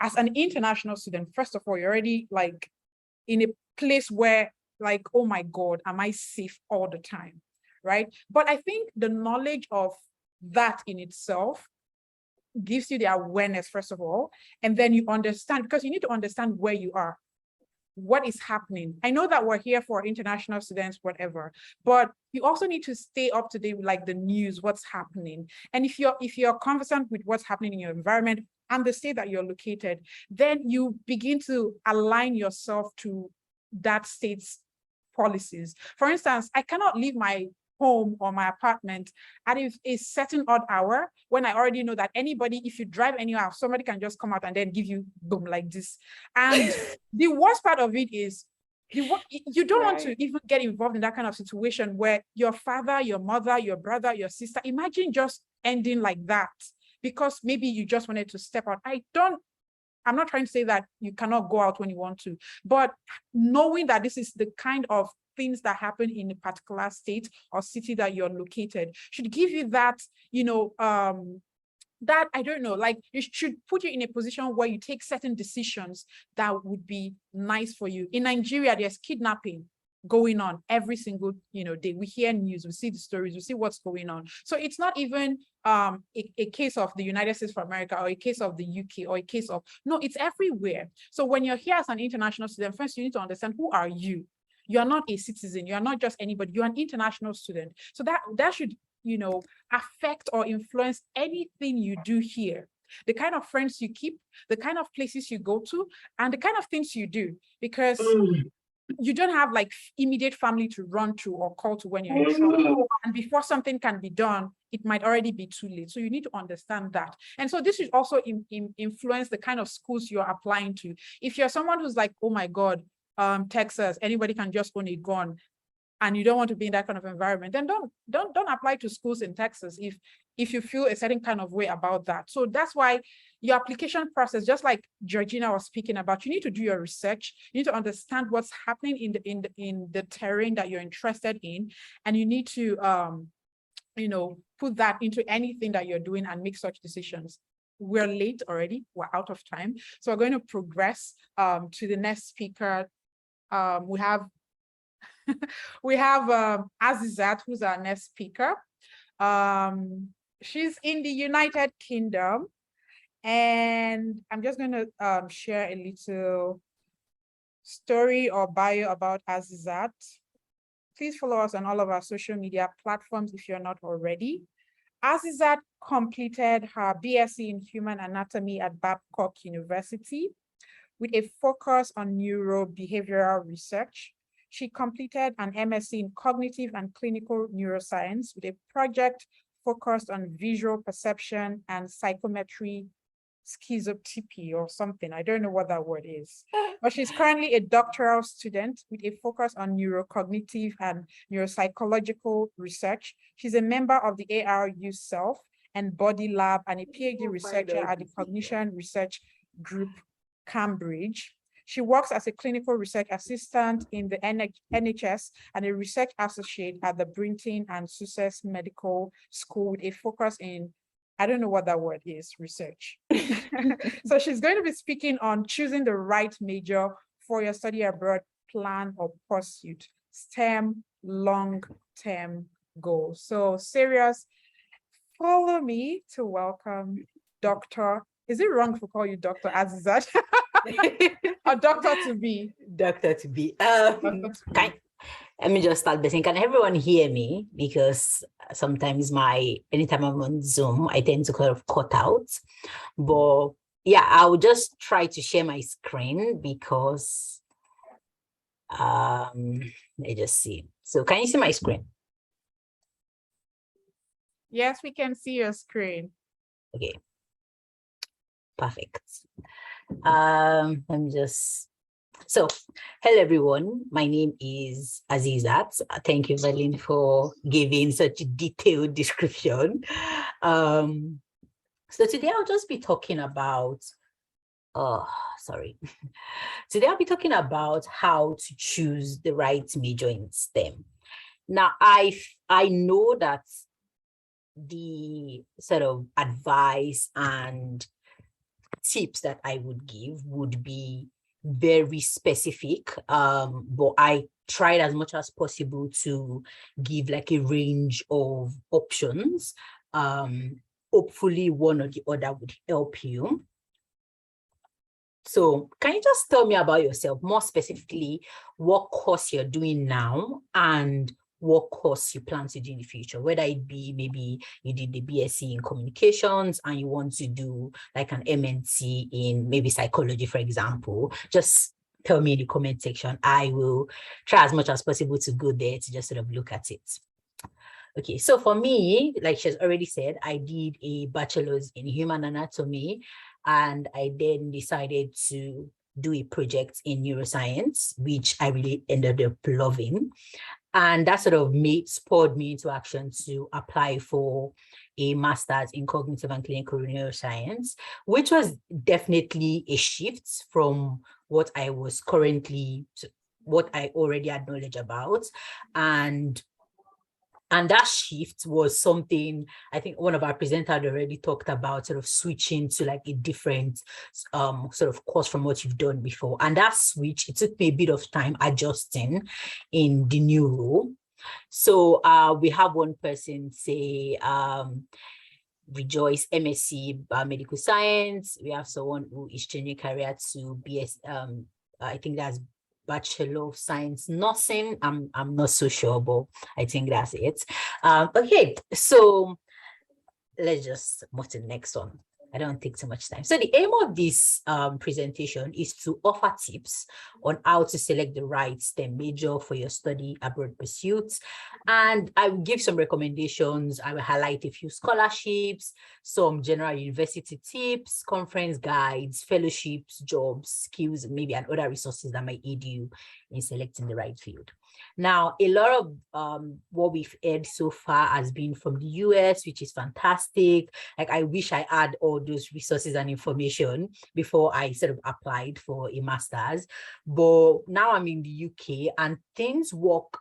as an international student, first of all, you're already like in a place where like, oh my God, am I safe all the time, right? But I think the knowledge of that in itself gives you the awareness, first of all, and then you understand, because you need to understand where you are, what is happening. I know that we're here for international students, whatever, but you also need to stay up to date with like the news, what's happening. And if you're conversant with what's happening in your environment and the state that you're located, then you begin to align yourself to that state's policies. For instance, I cannot leave my home or my apartment at a certain odd hour when I already know that anybody, if you drive anywhere, somebody can just come out and then give you boom like this. And the worst part of it is you don't want to even get involved in that kind of situation where your father, your mother, your brother, your sister, imagine just ending like that because maybe you just wanted to step out. I'm not trying to say that you cannot go out when you want to, but knowing that this is the kind of things that happen in a particular state or city that you're located should give you that, that, I don't know, like it should put you in a position where you take certain decisions that would be nice for you. In Nigeria, there's kidnapping going on every single day. We hear news, we see the stories, we see what's going on. So it's not even a case of the United States of America or a case of the UK or a case of, no, it's everywhere. So when you're here as an international student, first you need to understand, who are you? You are not a citizen, you are not just anybody, you're an international student. So that should, affect or influence anything you do here. The kind of friends you keep, the kind of places you go to, and the kind of things you do, because you don't have like immediate family to run to or call to when you're in trouble. And before something can be done, it might already be too late. So you need to understand that. And so this should also influence the kind of schools you're applying to. If you're someone who's like, oh my God, Texas, anybody can just own a gun, and you don't want to be in that kind of environment, then don't apply to schools in Texas if you feel a certain kind of way about that. So that's why your application process, just like Georgina was speaking about, you need to do your research. You need to understand what's happening in the terrain that you're interested in, and you need to put that into anything that you're doing and make such decisions. We're late already, we're out of time. So we're going to progress to the next speaker. We have Azizat, who's our next speaker. She's in the United Kingdom, and I'm just going to share a little story or bio about Azizat. Please follow us on all of our social media platforms if you're not already. Azizat completed her BSc in Human Anatomy at Babcock University with a focus on neurobehavioral research. She completed an MSc in Cognitive and Clinical Neuroscience with a project focused on visual perception and psychometry schizotypy or something. I don't know what that word is. But she's currently a doctoral student with a focus on neurocognitive and neuropsychological research. She's a member of the ARU Self and Body Lab and a PhD researcher at the Cognition Research Group, Cambridge. She works as a clinical research assistant in the NHS and a research associate at the Brinton and Sussex Medical School with a focus in, I don't know what that word is, research. So she's going to be speaking on choosing the right major for your study abroad plan or pursuit, STEM long-term goals. So serious, follow me to welcome Dr. Is it wrong to call you Dr. Azizat? Or Doctor to be? Doctor to be. Let me just start by saying, can everyone hear me? Because sometimes anytime I'm on Zoom, I tend to kind of cut out. But yeah, I will just try to share my screen because let me just see. So can you see my screen? Yes, we can see your screen. Okay. Perfect. So hello everyone, my name is Azizat. Thank you, Valeen, for giving such a detailed description. So today I'll just be talking about sorry. Today I'll be talking about how to choose the right major in STEM. Now, I know that the sort of advice and tips that I would give would be very specific, but I tried as much as possible to give like a range of options. Hopefully one or the other would help you. So can you just tell me about yourself, more specifically, what course you're doing now and what course you plan to do in the future, whether it be maybe you did the BSc in communications and you want to do like an MNC in maybe psychology, for example. Just tell me in the comment section. I will try as much as possible to go there to just sort of look at it. Okay, so for me, like she's already said, I did a bachelor's in human anatomy, and I then decided to do a project in neuroscience, which I really ended up loving. And that sort of spurred me into action to apply for a master's in cognitive and clinical neuroscience, which was definitely a shift from what I already had knowledge about. And that shift was something I think one of our presenters had already talked about, sort of switching to like a different sort of course from what you've done before. And that switch, it took me a bit of time adjusting in the new role. So we have one person say, Rejoice, MSc Biomedical Science. We have someone who is changing career to BS, I think that's Bachelor of Science Nursing. I'm not so sure, but I think that's it. Okay, so let's just move to the next one. I don't take too much time. So the aim of this presentation is to offer tips on how to select the right STEM major for your study abroad pursuits. And I will give some recommendations. I will highlight a few scholarships, some general university tips, conference guides, fellowships, jobs, skills, maybe and other resources that might aid you in selecting the right field. Now, a lot of what we've heard so far has been from the US, which is fantastic. Like, I wish I had all those resources and information before I sort of applied for a master's. But now I'm in the UK and things work,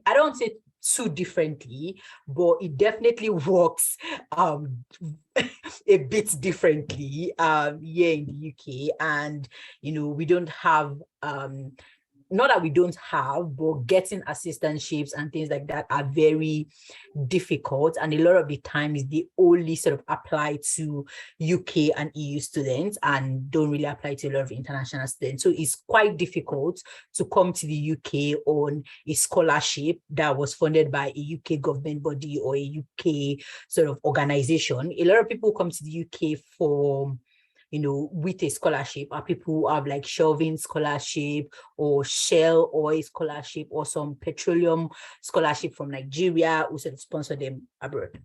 I don't say too differently, but it definitely works a bit differently here in the UK. And, you know, we don't have not that we don't have, but getting assistantships and things like that are very difficult. And a lot of the times they only sort of apply to UK and EU students and don't really apply to a lot of international students. So it's quite difficult to come to the UK on a scholarship that was funded by a UK government body or a UK sort of organization. A lot of people come to the UK for, you know, with a scholarship, are people who have like Shelving scholarship or Shell oil scholarship or some petroleum scholarship from Nigeria who sort of sponsor them abroad.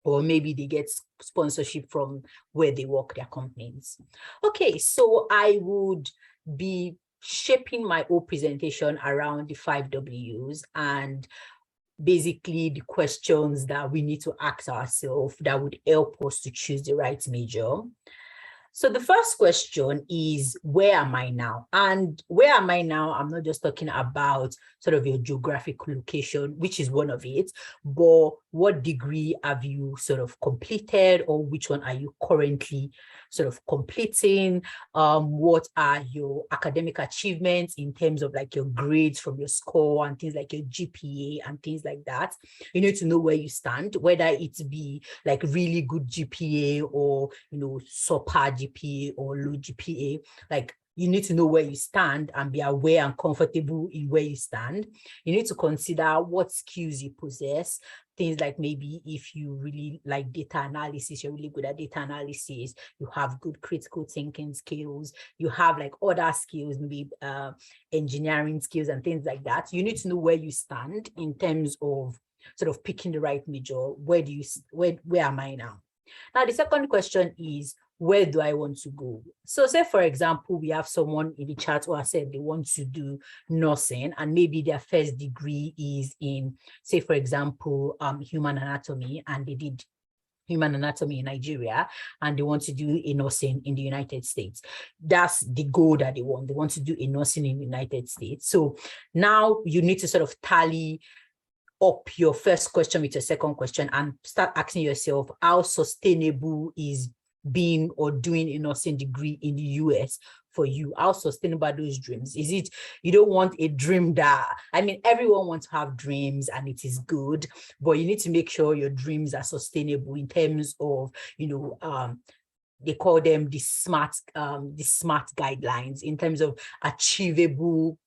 Or maybe they get sponsorship from where they work, their companies. Okay, so I would be shaping my whole presentation around the 5 W's and basically the questions that we need to ask ourselves that would help us to choose the right major. So the first question is, where am I now? And where am I now? I'm not just talking about sort of your geographic location, which is one of it, but what degree have you sort of completed, or which one are you currently sort of completing? What are your academic achievements in terms of like your grades from your score and things like your GPA and things like that? You need to know where you stand, whether it be like really good GPA or, you know, subpar GPA or low GPA. Like, you need to know where you stand and be aware and comfortable in where you stand. You need to consider what skills you possess. Things like maybe if you really like data analysis, you're really good at data analysis, you have good critical thinking skills, you have like other skills, maybe engineering skills and things like that. You need to know where you stand in terms of sort of picking the right major. Where am I now? Now, the second question is, where do I want to go? So say, for example, we have someone in the chat who has said they want to do nursing and maybe their first degree is in, say, for example, human anatomy, and they did human anatomy in Nigeria, and they want to do a nursing in the United States. That's the goal that they want. They want to do a nursing in the United States. So now you need to sort of tally up your first question with your second question and start asking yourself, how sustainable is being or doing a nursing degree in the US for you? How sustainable are those dreams? Is it, you don't want a dream that, I mean, everyone wants to have dreams and it is good, but you need to make sure your dreams are sustainable in terms of, you know, they call them the SMART guidelines, in terms of achievable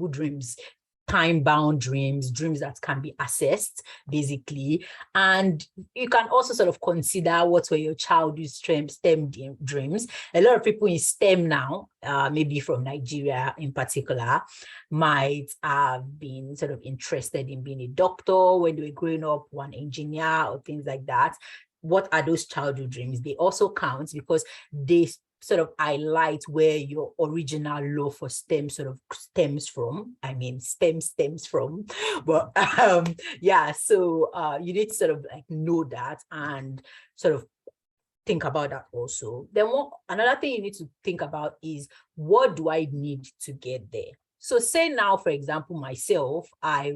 dreams, time-bound dreams that can be assessed, basically. And you can also sort of consider what were your childhood STEM dreams. A lot of people in STEM now, maybe from Nigeria in particular, might have been sort of interested in being a doctor when they were growing up, one engineer or things like that. What are those childhood dreams? They also count because they sort of highlight where your original love for STEM sort of stems from. I mean, STEM stems from, but yeah, so you need to sort of like know that and sort of think about that also. Then another thing you need to think about is, what do I need to get there? So say now, for example, myself, I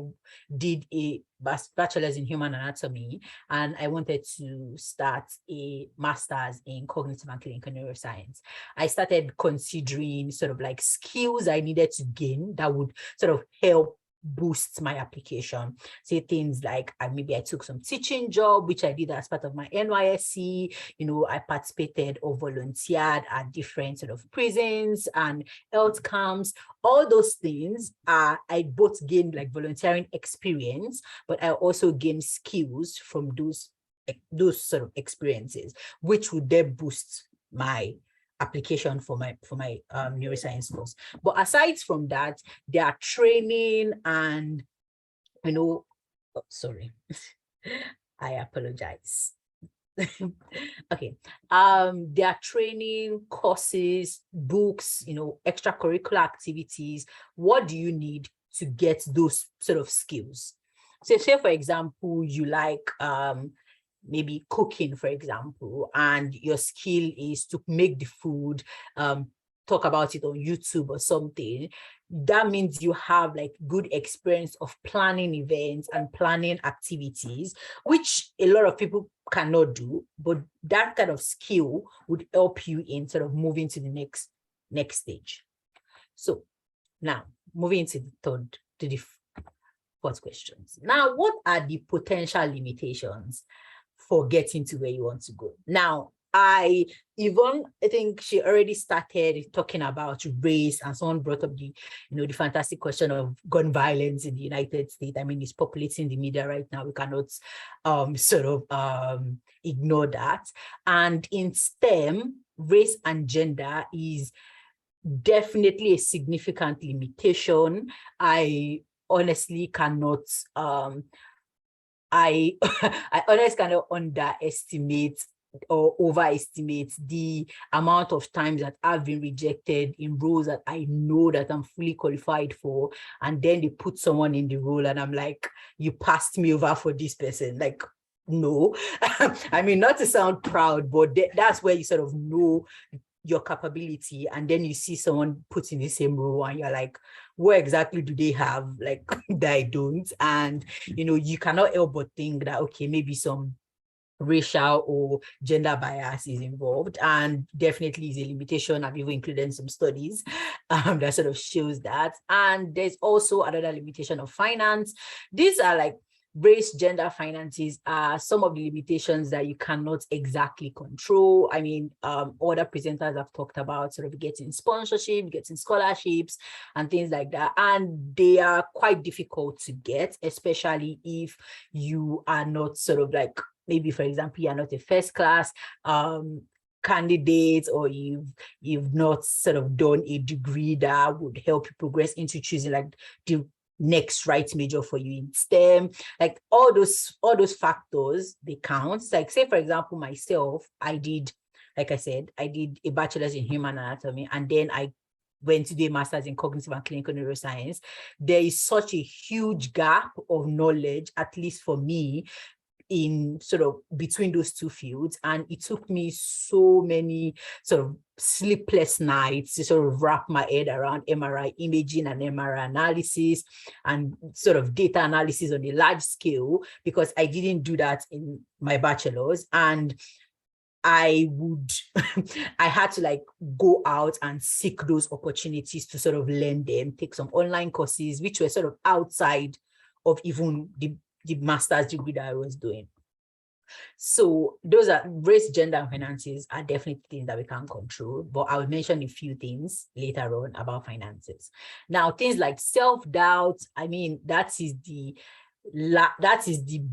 did a bachelor's in human anatomy and I wanted to start a master's in cognitive and clinical neuroscience. I started considering sort of like skills I needed to gain that would sort of help boost my application. Say things like maybe I took some teaching job, which I did as part of my NYSC. You know, I participated or volunteered at different sort of prisons and health camps. All those things I both gained like volunteering experience, but I also gained skills from those sort of experiences, which would then boost my application for my neuroscience course. But aside from that, there are training and, you know, sorry, I apologize. Okay, there are training courses, books, you know, extracurricular activities. What do you need to get those sort of skills? So say, for example, you like maybe cooking, for example, and your skill is to make the food, talk about it on YouTube or something. That means you have like good experience of planning events and planning activities, which a lot of people cannot do, but that kind of skill would help you in sort of moving to the next stage. So now moving to the fourth questions. Now, what are the potential limitations for getting to where you want to go? Now, I think she already started talking about race, and someone brought up the fantastic question of gun violence in the United States. I mean, it's populating the media right now. We cannot ignore that. And in STEM, race and gender is definitely a significant limitation. I honestly cannot I honestly cannot underestimate or overestimate the amount of times that I've been rejected in roles that I know that I'm fully qualified for, and then they put someone in the role and I'm like, you passed me over for this person. Like, no. I mean, not to sound proud, but that's where you sort of know your capability, and then you see someone put in the same role and you're like, what exactly do they have like that I don't? And you cannot help but think that, okay, maybe some racial or gender bias is involved, and definitely is a limitation. I've even included some studies that sort of shows that. And there's also another limitation of finance. These are like race, gender, finances are some of the limitations that you cannot exactly control. I mean, other presenters have talked about sort of getting sponsorship, getting scholarships and things like that. And they are quite difficult to get, especially if you are not sort of like, maybe, for example, you're not a first class candidate, or you've not sort of done a degree that would help you progress into choosing like the next right major for you in STEM. Like all those factors, they count. Like, say, for example, myself, like I said, I did a bachelor's in human anatomy, and then I went to do a master's in cognitive and clinical neuroscience. There is such a huge gap of knowledge, at least for me, in sort of between those two fields. And it took me so many sort of sleepless nights to sort of wrap my head around MRI imaging and MRI analysis and sort of data analysis on a large scale, because I didn't do that in my bachelor's. And I had to like go out and seek those opportunities to sort of learn them, take some online courses, which were sort of outside of even the master's degree that I was doing. So those are race, gender, and finances are definitely things that we can't control, but I will mention a few things later on about finances. Now, things like self-doubt, I mean, that is the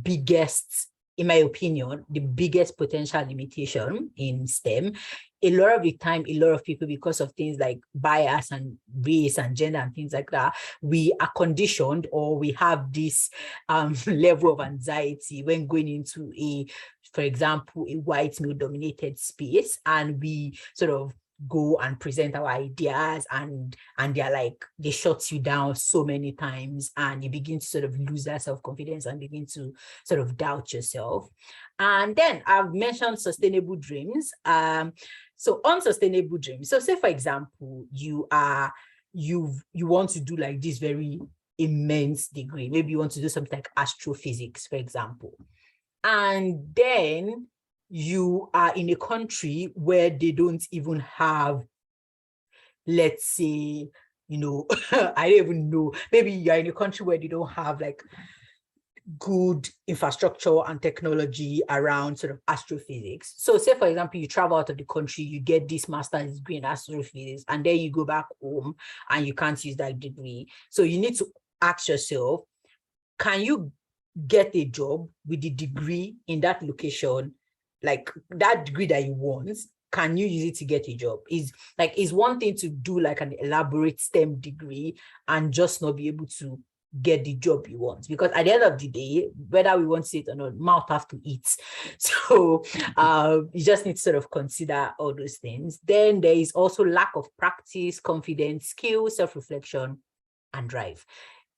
biggest, in my opinion, the biggest potential limitation in STEM. A lot of the time, a lot of people, because of things like bias and race and gender and things like that, we are conditioned, or we have this level of anxiety when going into for example, a white male-dominated space, and we sort of go and present our ideas, and they're like, they shut you down so many times, and you begin to sort of lose that self-confidence and begin to sort of doubt yourself. And then I've mentioned sustainable dreams. So unsustainable dreams. So say, for example, you want to do like this very immense degree. Maybe you want to do something like astrophysics, for example. And then you are in a country where they don't even have, let's say, you know, I don't even know, maybe you're in a country where they don't have like good infrastructure and technology around sort of astrophysics. So say, for example, you travel out of the country, you get this master's degree in astrophysics, and then you go back home and you can't use that degree. So you need to ask yourself, can you get a job with the degree in that location, like that degree that you want? Can you use it to get a job? Is one thing to do like an elaborate STEM degree and just not be able to get the job you want, because at the end of the day, whether we want to it or not, mouth have to eat. So you just need to sort of consider all those things. Then there is also lack of practice, confidence, skill, self-reflection, and drive.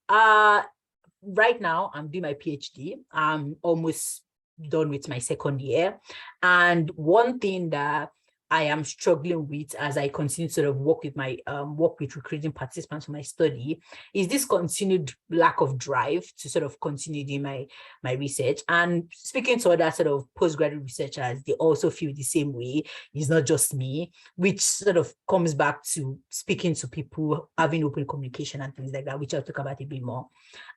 Right now I'm doing my PhD. I'm almost done with my second year, and one thing that I am struggling with as I continue to sort of work with recruiting participants for my study is this continued lack of drive to sort of continue doing my research. And speaking to other sort of postgraduate researchers, they also feel the same way. It's not just me, which sort of comes back to speaking to people, having open communication and things like that, which I'll talk about a bit more.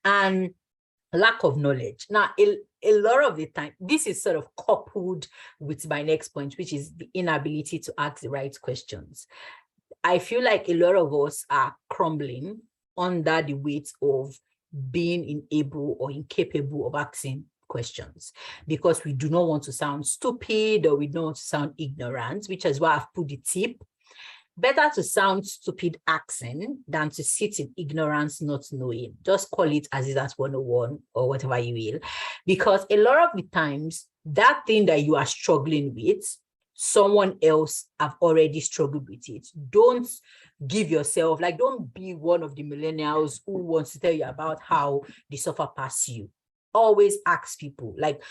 And lack of knowledge. Now, a lot of the time, this is sort of coupled with my next point, which is the inability to ask the right questions. I feel like a lot of us are crumbling under the weight of being unable or incapable of asking questions, because we do not want to sound stupid, or we don't want to sound ignorant, which is why I've put the tip. Better to sound stupid asking than to sit in ignorance, not knowing. Just call it as is as 101 or whatever you will. Because a lot of the times, that thing that you are struggling with, someone else have already struggled with it. Don't give yourself, like, don't be one of the millennials who wants to tell you about how they suffer past you. Always ask people, like,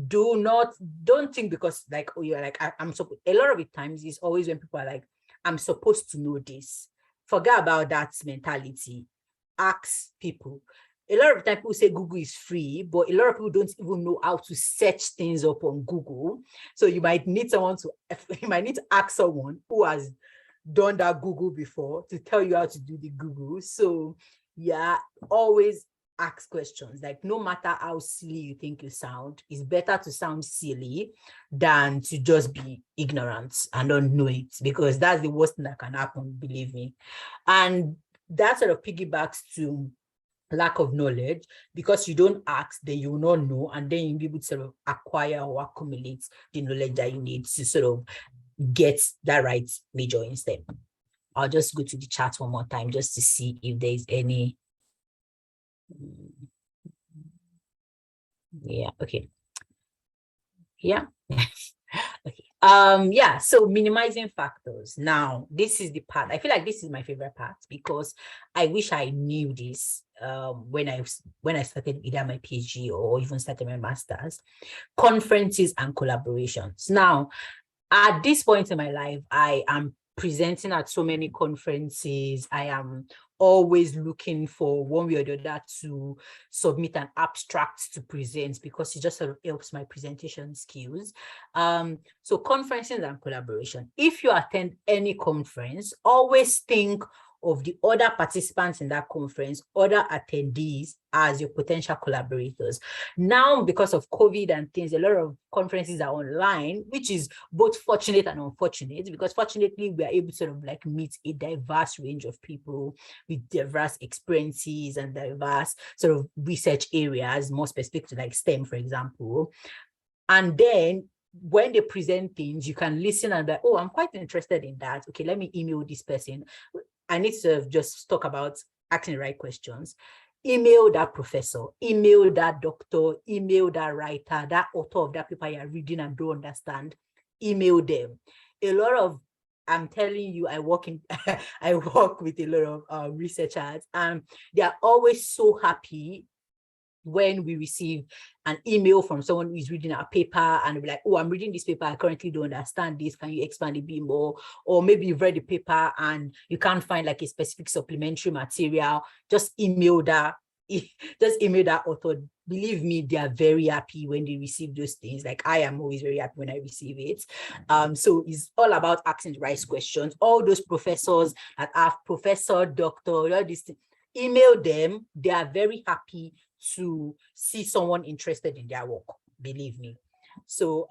don't think because like, oh, you're like, I'm supposed. A lot of the times it's always when people are like, I'm supposed to know this. Forget about that mentality. Ask people. A lot of the time people say Google is free, but a lot of people don't even know how to search things up on Google. So you might need to ask someone who has done that Google before to tell you how to do the Google. So yeah, always ask questions. Like, no matter how silly you think you sound, it's better to sound silly than to just be ignorant and don't know it, because that's the worst thing that can happen, believe me. And that sort of piggybacks to lack of knowledge, because you don't ask, then you will not know, and then you'll be able to sort of acquire or accumulate the knowledge that you need to sort of get that right major in STEM. I'll just go to the chat one more time just to see if there's any. Yeah, okay. Yeah. Okay. Yeah, so minimizing factors. Now, this is the part, I feel like this is my favorite part, because I wish I knew this when I started either my PhD or even started my master's, conferences and collaborations. Now, at this point in my life, I am presenting at so many conferences. I am always looking for one way or the other to submit an abstract to present, because it just sort of helps my presentation skills. So conferences and collaboration. If you attend any conference, always think of the other participants in that conference, other attendees, as your potential collaborators. Now, because of COVID and things, a lot of conferences are online, which is both fortunate and unfortunate, because fortunately, we are able to sort of like meet a diverse range of people with diverse experiences and diverse sort of research areas, more specific to like STEM, for example. And then when they present things, you can listen and be like, oh, I'm quite interested in that. Okay, let me email this person. I need to just talk about asking the right questions. Email that professor, email that doctor, email that writer, that author of that paper you're reading and don't understand, email them. A lot of, I'm telling you, I work with a lot of researchers, and they're always so happy when we receive an email from someone who is reading our paper and be like, oh, I'm reading this paper, I currently don't understand this, can you expand a bit more? Or maybe you've read the paper and you can't find like a specific supplementary material, just email that author. Believe me, they are very happy when they receive those things. Like I am always very happy when I receive it. So it's all about asking the right questions. All those professors that have professor, doctor, all these things, email them. They are very happy to see someone interested in their work, believe me. So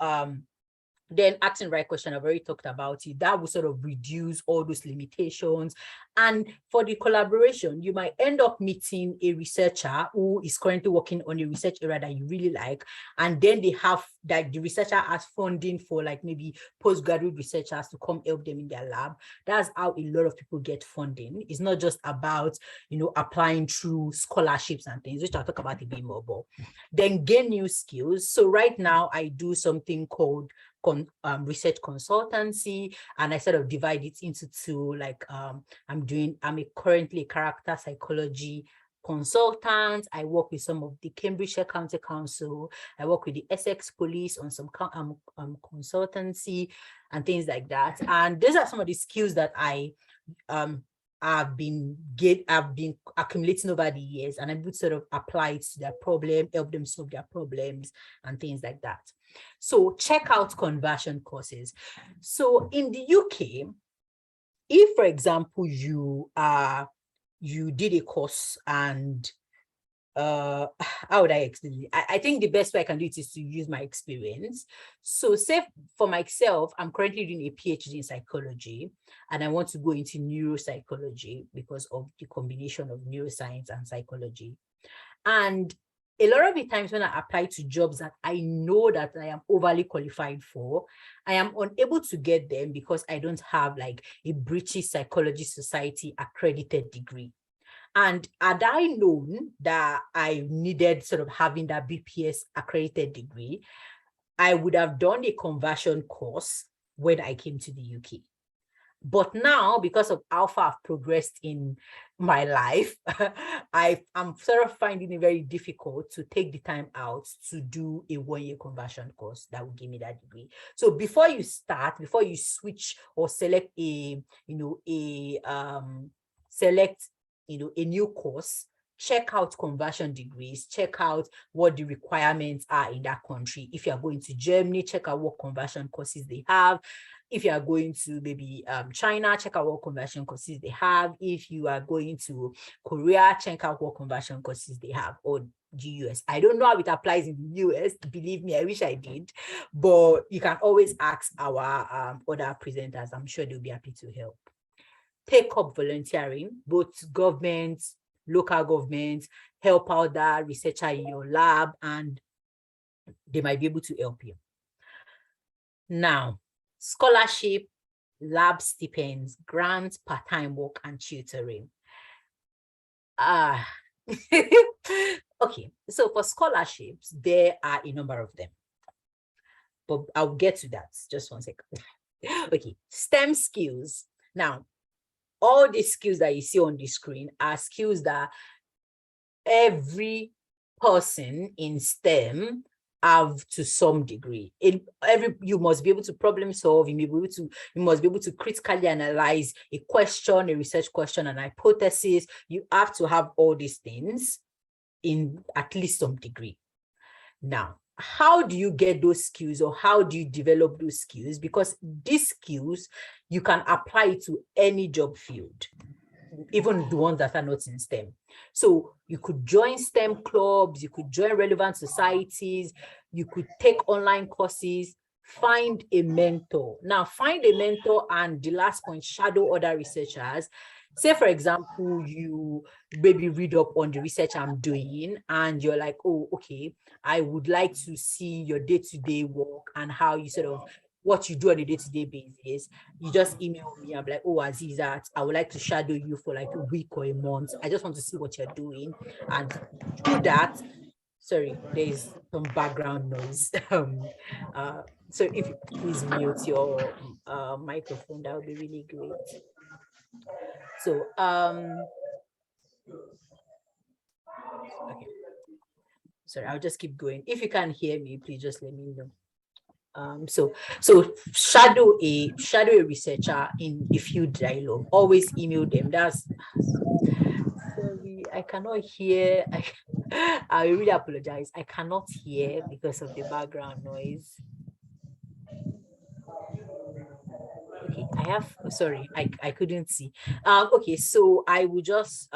then asking the right question, I've already talked about it. That will sort of reduce all those limitations. And for the collaboration, you might end up meeting a researcher who is currently working on a research area that you really like. And then they have, like, the researcher has funding for like maybe postgraduate researchers to come help them in their lab. That's how a lot of people get funding. It's not just about, you know, applying through scholarships and things, which I'll talk about a bit more about. Then gain new skills. So right now I do something called research consultancy, and I sort of divide it into two. Like I'm currently a character psychology consultant. I work with some of the Cambridgeshire County Council. I work with the Essex Police on some consultancy and things like that. And these are some of the skills that I've been accumulating over the years, and I would sort of apply it to their problem, help them solve their problems and things like that. So check out conversion courses. So in the UK, if, for example, you did a course and how would I explain it? I think the best way I can do it is to use my experience. So say for myself, I'm currently doing a PhD in psychology, and I want to go into neuropsychology because of the combination of neuroscience and psychology. And a lot of the times when I apply to jobs that I know that I am overly qualified for, I am unable to get them because I don't have like a British Psychology Society accredited degree. And had I known that I needed sort of having that BPS accredited degree, I would have done a conversion course when I came to the UK. But now, because of how far I've progressed in my life, I'm sort of finding it very difficult to take the time out to do a one-year conversion course that will give me that degree. So before you switch or select a new course, check out conversion degrees, check out what the requirements are in that country. If you are going to Germany, check out what conversion courses they have. If you are going to maybe China, check out what conversion courses they have. If you are going to Korea, check out what conversion courses they have, or the US. I don't know how it applies in the US. Believe me, I wish I did. But you can always ask our other presenters. I'm sure they'll be happy to help. Take up volunteering, both governments, local governments, help out that researcher in your lab, and they might be able to help you. Now, scholarship, lab stipends, grants, part-time work, and tutoring. Okay, so for scholarships, there are a number of them, but I'll get to that. Just one second. Okay, STEM skills. Now, all these skills that you see on the screen are skills that every person in STEM have to some degree. You must be able to problem solve, you must be able to critically analyze a question, a research question, an hypothesis. You have to have all these things in at least some degree. Now, how do you get those skills, or how do you develop those skills? Because these skills, you can apply to any job field, even the ones that are not in STEM. So you could join STEM clubs, you could join relevant societies, you could take online courses, find a mentor. Now, find a mentor, and the last point, shadow other researchers. Say, for example, you maybe read up on the research I'm doing, and you're like, oh, okay, I would like to see your day-to-day work and how you sort of, what you do on a day-to-day basis. You just email me. I'm like, oh, Azizat, I would like to shadow you for like a week or a month. I just want to see what you're doing. And through that, sorry, there's some background noise. So if you please mute your microphone, that would be really great. So, okay. Sorry, I'll just keep going. If you can't hear me, please just let me know. So shadow a researcher in a field that I love. Always email them. That's sorry, I cannot hear. I really apologize. I cannot hear because of the background noise. Okay, I couldn't see. Okay, so I will just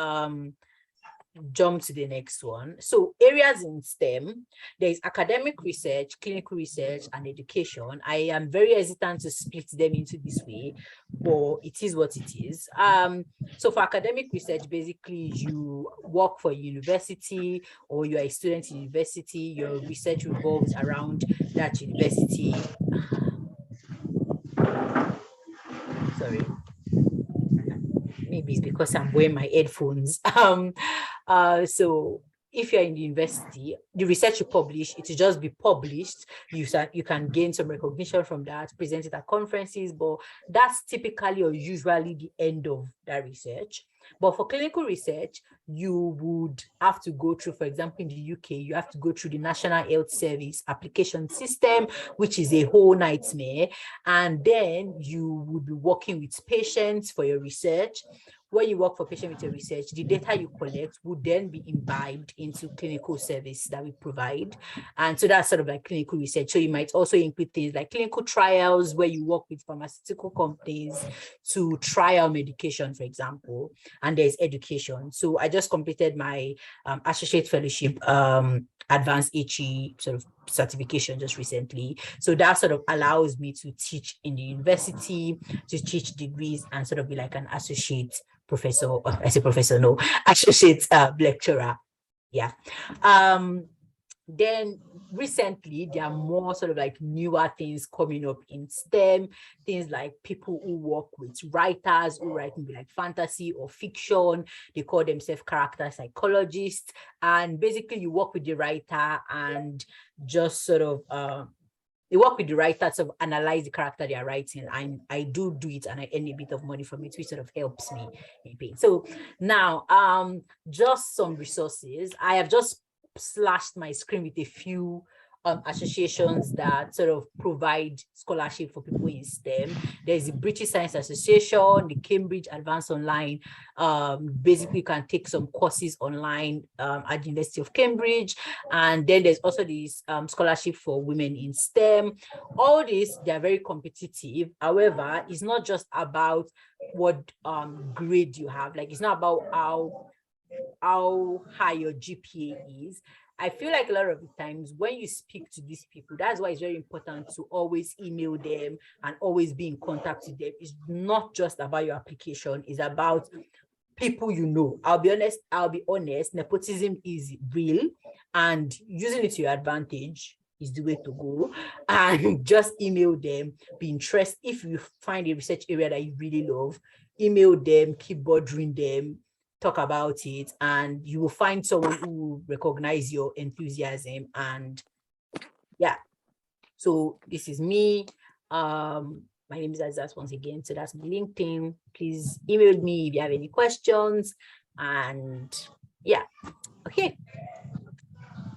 jump to the next one. So areas in STEM, there is academic research, clinical research, and education. I am very hesitant to split them into this way, but it is what it is. So for academic research, basically you work for a university, or you're a student in university, your research revolves around that university. Sorry. Maybe it's because I'm wearing my headphones. So if you're in the university, the research you publish, it will just be published. You can gain some recognition from that, present it at conferences, but that's typically or usually the end of that research. But for clinical research, you would have to go through, for example, in the UK, you have to go through the National Health Service application system, which is a whole nightmare. And then you would be working with patients for your research. When you work for patient with your research, the data you collect would then be imbibed into clinical service that we provide. And so that's sort of like clinical research. So you might also include things like clinical trials, where you work with pharmaceutical companies to trial medication, for example, and there's education. So I just completed my associate fellowship, advanced HE sort of certification just recently. So that sort of allows me to teach in the university, to teach degrees, and sort of be like an associate professor, I say professor, no, associate lecturer. Yeah. Then recently, there are more sort of like newer things coming up in STEM, things like people who work with writers who write maybe like fantasy or fiction. They call themselves character psychologists. And basically you work with the writer and just sort of, they work with the writer to analyze the character they are writing, and I do it, and I earn a bit of money from it, which sort of helps me in pay. So now, just some resources. I have just slashed my screen with a few associations that sort of provide scholarship for people in STEM. There's the British Science Association, the Cambridge Advanced Online. Basically, you can take some courses online at the University of Cambridge. And then there's also this scholarship for women in STEM. All this, they're very competitive. However, it's not just about what grade you have. Like, it's not about how high your GPA is. I feel like a lot of the times when you speak to these people, that's why it's very important to always email them and always be in contact with them. It's not just about your application, it's about people you know. I'll be honest, nepotism is real, and using it to your advantage is the way to go. And just email them, be interested. If you find a research area that you really love, email them, keep bothering them, talk about it, and you will find someone who will recognize your enthusiasm. And yeah, so this is me. My name is Azaz once again. So that's my LinkedIn. Please email me if you have any questions. And yeah, Okay.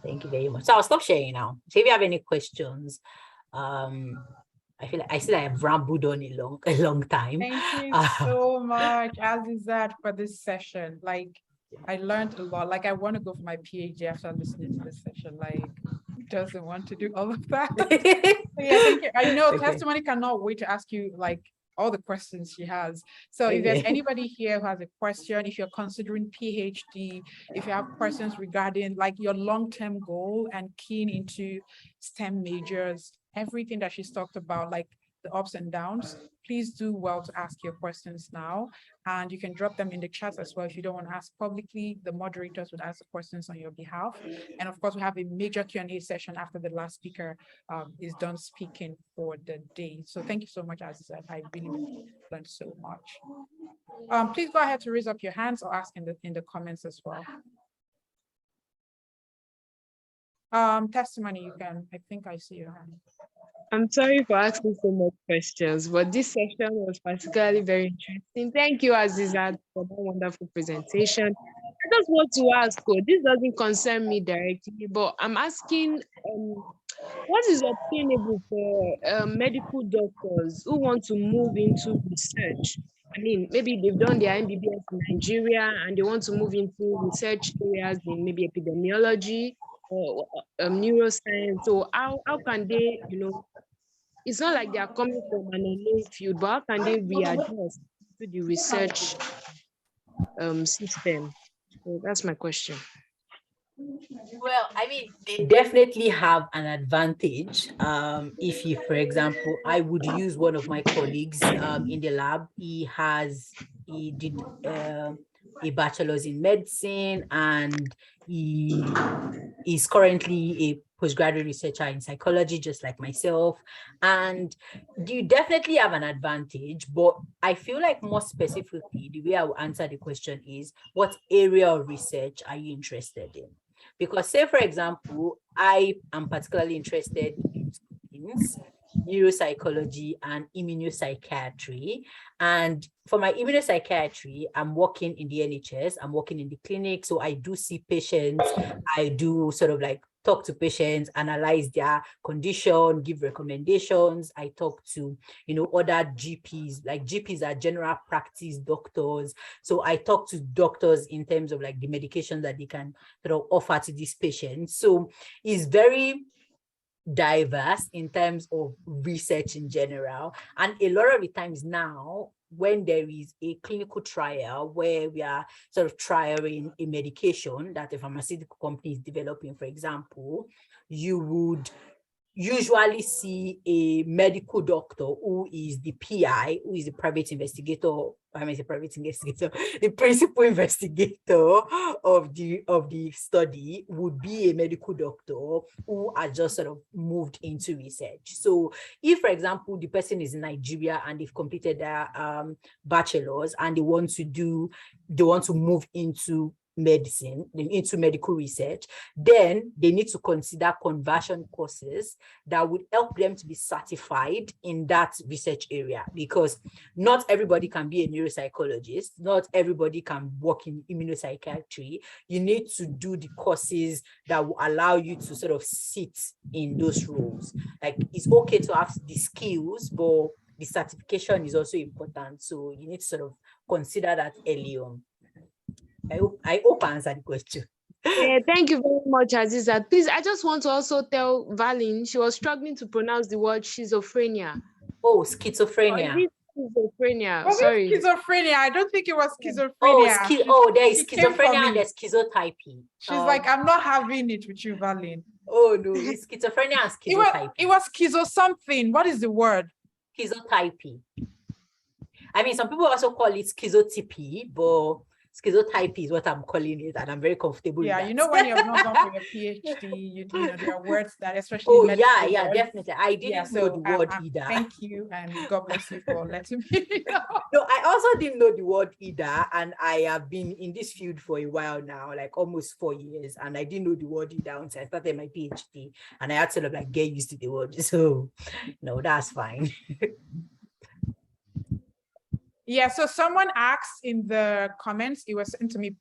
Thank you very much. So I'll stop sharing now. So if you have any questions, I feel like I still have rambled on a long time. Thank you so much, Azizat, for this session. Like, I learned a lot. Like, I want to go for my PhD after listening to this session. Like, who doesn't want to do all of that? Yeah, thank you. I know Testimony cannot wait to ask you like all the questions she has. So if there's anybody here who has a question, if you're considering PhD, if you have questions regarding like your long-term goal and keen into STEM majors, everything that she's talked about, like the ups and downs, please do well to ask your questions now. And you can drop them in the chat as well. If you don't want to ask publicly, the moderators would ask the questions on your behalf. And of course, we have a major Q&A session after the last speaker is done speaking for the day. So thank you so much, Azizat. I really learned so much. Please go ahead to raise up your hands or ask in the comments as well. Testimony, you can, I think I see your hand. I'm sorry for asking so much questions, but this session was particularly very interesting. Thank you, Azizat, for that wonderful presentation. I just want to ask, this doesn't concern me directly, but I'm asking, what is obtainable for medical doctors who want to move into research? I mean, maybe they've done their MBBS in Nigeria and they want to move into research areas in maybe epidemiology or neuroscience. So how can they, it's not like they are coming from an unknown field, but how can they readjust to the research system? So that's my question. Well, I mean, they definitely have an advantage. If you, for example, I would use one of my colleagues in the lab. He did a bachelor's in medicine, and he is currently a postgraduate researcher in psychology, just like myself. And you definitely have an advantage, but I feel like more specifically, the way I will answer the question is, what area of research are you interested in? Because say, for example, I am particularly interested in things, neuropsychology and immunopsychiatry. And for my immunopsychiatry, I'm working in the NHS, I'm working in the clinic. So I do see patients, I do sort of like talk to patients, analyze their condition, give recommendations. I talk to, other GPs, like GPs are general practice doctors. So I talk to doctors in terms of like the medication that they can sort of offer to these patients. So it's very diverse in terms of research in general. And a lot of the times now, when there is a clinical trial where we are sort of trialing a medication that a pharmaceutical company is developing, for example, you would usually see a medical doctor who is the PI, who is the private investigator, the principal investigator of the study would be a medical doctor who has just sort of moved into research. So if, for example, the person is in Nigeria and they've completed their bachelor's and they want to move into medicine, into medical research, then they need to consider conversion courses that would help them to be certified in that research area, because not everybody can be a neuropsychologist, not everybody can work in immunopsychiatry. You need to do the courses that will allow you to sort of sit in those roles. Like, it's okay to have the skills, but the certification is also important. So you need to sort of consider that early on. I hope I answered the question. Yeah, thank you very much, Azizat. Please, I just want to also tell Valin, she was struggling to pronounce the word schizophrenia. Oh, schizophrenia. Schizophrenia. Was Sorry. Schizophrenia. I don't think it was schizophrenia. There is schizophrenia and there's schizotypy. She's like, I'm not having it with you, Valin. Oh no, it's schizophrenia and schizotypy. It was schizo something. What is the word? Schizotypy. I mean, some people also call it schizotypy, but schizotypy is what I'm calling it, and I'm very comfortable with that. You know, when you have not gone for your PhD, there are words that, especially definitely. I didn't know the word either. Thank you, and God bless you for letting me know. No, I also didn't know the word either, and I have been in this field for a while now, like almost 4 years, and I didn't know the word either until I started my PhD, and I had to like get used to the word. So, no, that's fine. Yeah, so someone asked in the comments, it was sent to me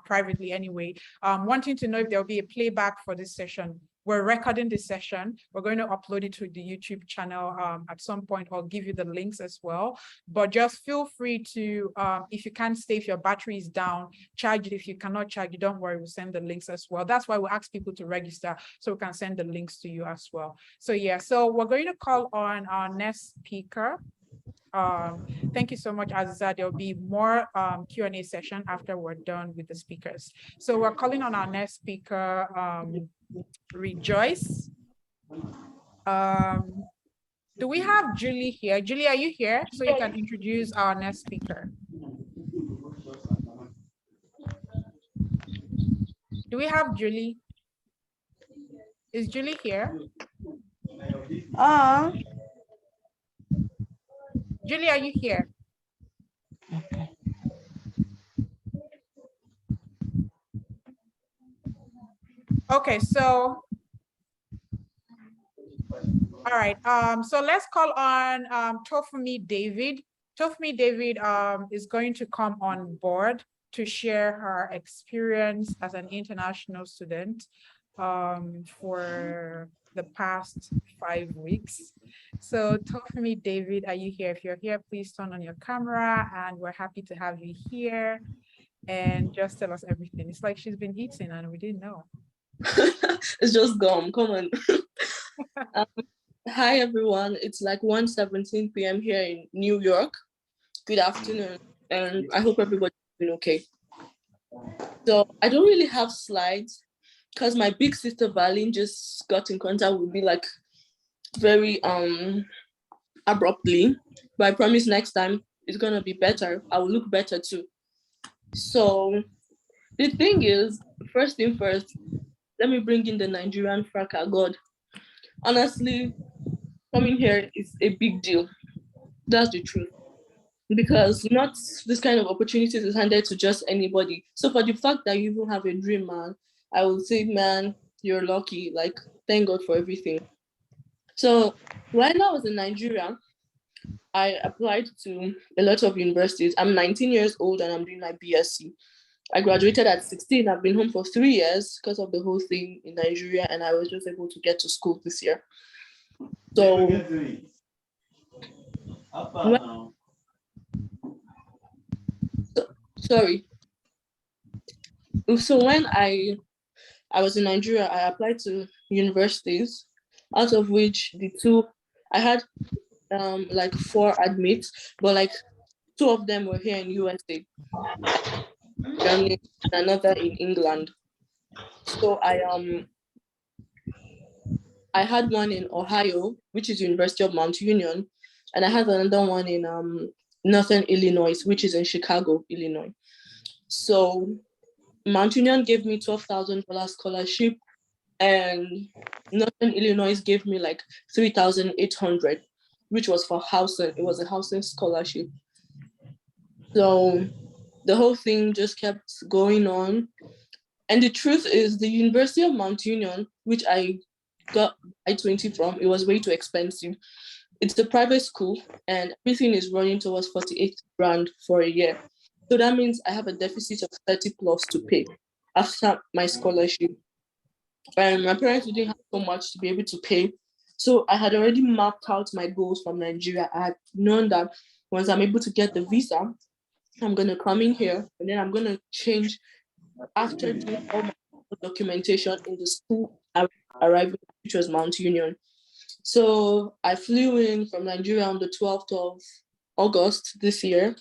privately anyway, wanting to know if there'll be a playback for this session. We're recording this session. We're going to upload it to the YouTube channel at some point. I'll give you the links as well. But just feel free to, if you can't stay, if your battery is down, charge it. If you cannot charge it, don't worry, we'll send the links as well. That's why we ask people to register so we can send the links to you as well. So yeah, so we're going to call on our next speaker. Thank you so much, Aziza. There'll be more Q&A session after we're done with the speakers. So we're calling on our next speaker, Rejoice. Do we have Julie here? Julie, are you here? So you can introduce our next speaker. Do we have Julie? Is Julie here? Julie, are you here? Okay, so all right, so let's call on Tofumi David. Tofumi David is going to come on board to share her experience as an international student for the past 5 weeks. So Tofumi David, are you here? If you're here, please turn on your camera, and we're happy to have you here. And just tell us everything. It's like she's been eating and we didn't know. It's just gum, come on. Hi everyone, it's like 1:17 p.m. here in New York. Good afternoon, and I hope everybody's doing okay. So I don't really have slides because my big sister Valine just got in contact with me like very abruptly, but I promise next time it's gonna be better. I will look better too. So the thing is, first thing first, let me bring in the Nigerian fracas. God, honestly, coming here is a big deal. That's the truth. Because not this kind of opportunities is handed to just anybody. So for the fact that you even have a dream, man, I would say, man, you're lucky. Like, thank God for everything. So when I was in Nigeria, I applied to a lot of universities. I'm 19 years old and I'm doing my BSc. I graduated at 16. I've been home for 3 years because of the whole thing in Nigeria, and I was just able to get to school this year. So, sorry. So when I was in Nigeria, I applied to universities, out of which the two, I had like 4 admits, but like 2 of them were here in USA, Germany, and another in England. So I had one in Ohio, which is University of Mount Union, and I had another one in Northern Illinois, which is in Chicago, Illinois. So Mount Union gave me $12,000 scholarship, and Northern Illinois gave me like $3,800, which was for housing. It was a housing scholarship. So the whole thing just kept going on. And the truth is, the University of Mount Union, which I got I-20 from, it was way too expensive. It's a private school, and everything is running towards 48 grand for a year. So that means I have a deficit of 30 plus to pay after my scholarship. And my parents didn't have so much to be able to pay. So I had already mapped out my goals from Nigeria. I had known that once I'm able to get the visa, I'm going to come in here, and then I'm going to change after doing all my documentation in the school I arrived, which was Mount Union. So I flew in from Nigeria on the 12th of August this year,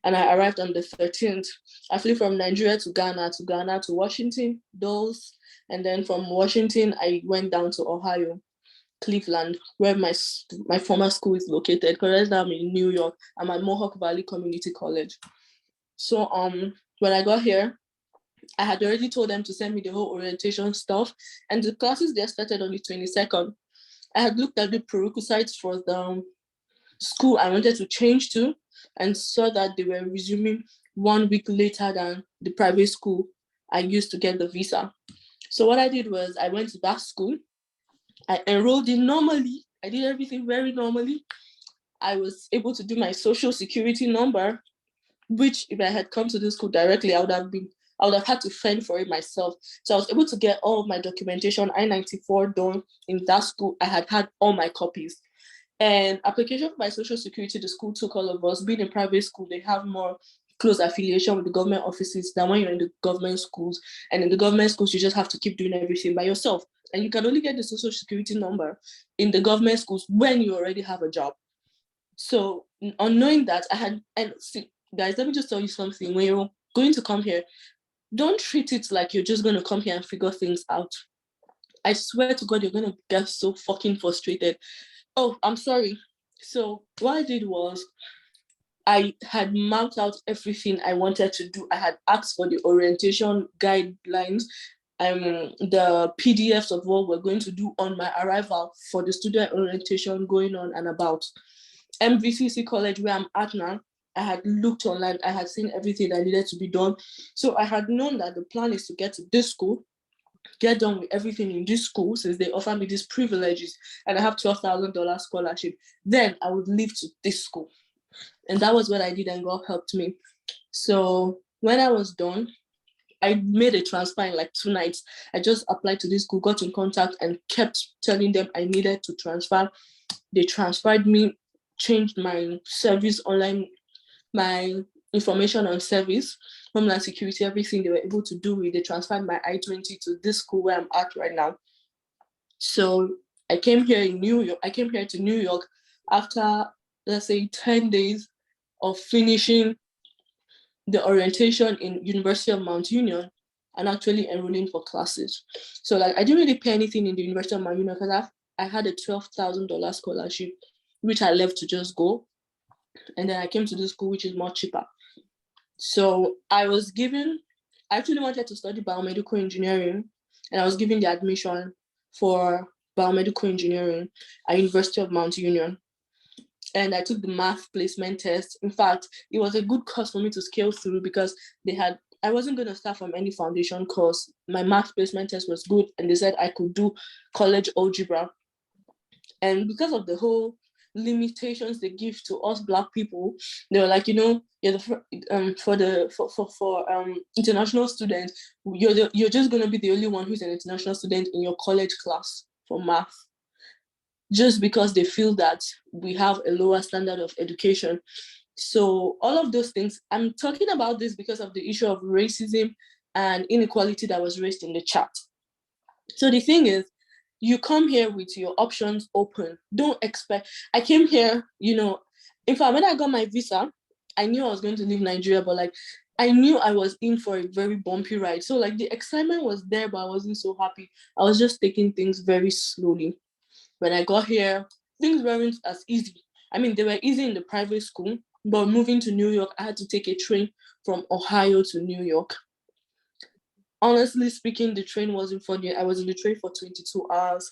and I arrived on the 13th. I flew from Nigeria to Ghana to Washington, Dulles, and then from Washington, I went down to Ohio, Cleveland, where my former school is located. Because right now I'm in New York. I'm at Mohawk Valley Community College. So when I got here, I had already told them to send me the whole orientation stuff, and the classes there started on the 22nd. I had looked at the prerequisites for the school I wanted to change to, and saw that they were resuming 1 week later than the private school I used to get the visa. So what I did was I went to that school. I enrolled in normally. I did everything very normally. I was able to do my social security number, which if I had come to this school directly, I I would have had to fend for it myself. So I was able to get all of my documentation, I-94 done in that school. I had all my copies. And application for my social security, the school took all of us. Being in private school, they have more close affiliation with the government offices than when you're in the government schools. And in the government schools, you just have to keep doing everything by yourself. And you can only get the social security number in the government schools when you already have a job. So on knowing that, guys, let me just tell you something. When you're going to come here, don't treat it like you're just going to come here and figure things out. I swear to God, you're going to get so fucking frustrated. Oh, I'm sorry. So what I did was I had mapped out everything I wanted to do. I had asked for the orientation guidelines, the PDFs of what we're going to do on my arrival for the student orientation going on and about. MVCC College, where I'm at now, I had looked online. I had seen everything that needed to be done. So I had known that the plan is to get to this school, get done with everything in this school since they offer me these privileges and I have $12,000 scholarship. Then I would leave to this school. And that was what I did, and God helped me. So when I was done, I made a transfer in like 2 nights. I just applied to this school, got in contact, and kept telling them I needed to transfer. They transferred me, changed my service online, my information on service, Homeland Security, everything they were able to do with. They transferred my I-20 to this school where I'm at right now. So I came here to New York after, let's say, 10 days of finishing the orientation in University of Mount Union and actually enrolling for classes. So like I didn't really pay anything in the University of Mount Union because I had a $12,000 scholarship, which I left to just go. And then I came to this school, which is more cheaper. So I actually wanted to study biomedical engineering, and I was given the admission for biomedical engineering at University of Mount Union. And I took the math placement test. In fact, it was a good course for me to scale through because I wasn't going to start from any foundation course. My math placement test was good, and they said I could do college algebra. And because of the whole limitations they give to us Black people, they were like, you're for international students, you're just going to be the only one who's an international student in your college class for math, just because they feel that we have a lower standard of education. So all of those things, I'm talking about this because of the issue of racism and inequality that was raised in the chat. So the thing is, you come here with your options open. Don't expect, I came here, in fact, when I got my visa, I knew I was going to leave Nigeria, but like, I knew I was in for a very bumpy ride. So like the excitement was there, but I wasn't so happy. I was just taking things very slowly. When I got here, things weren't as easy. I mean, they were easy in the private school, but moving to New York, I had to take a train from Ohio to New York. Honestly speaking, the train wasn't funny. I was in the train for 22 hours.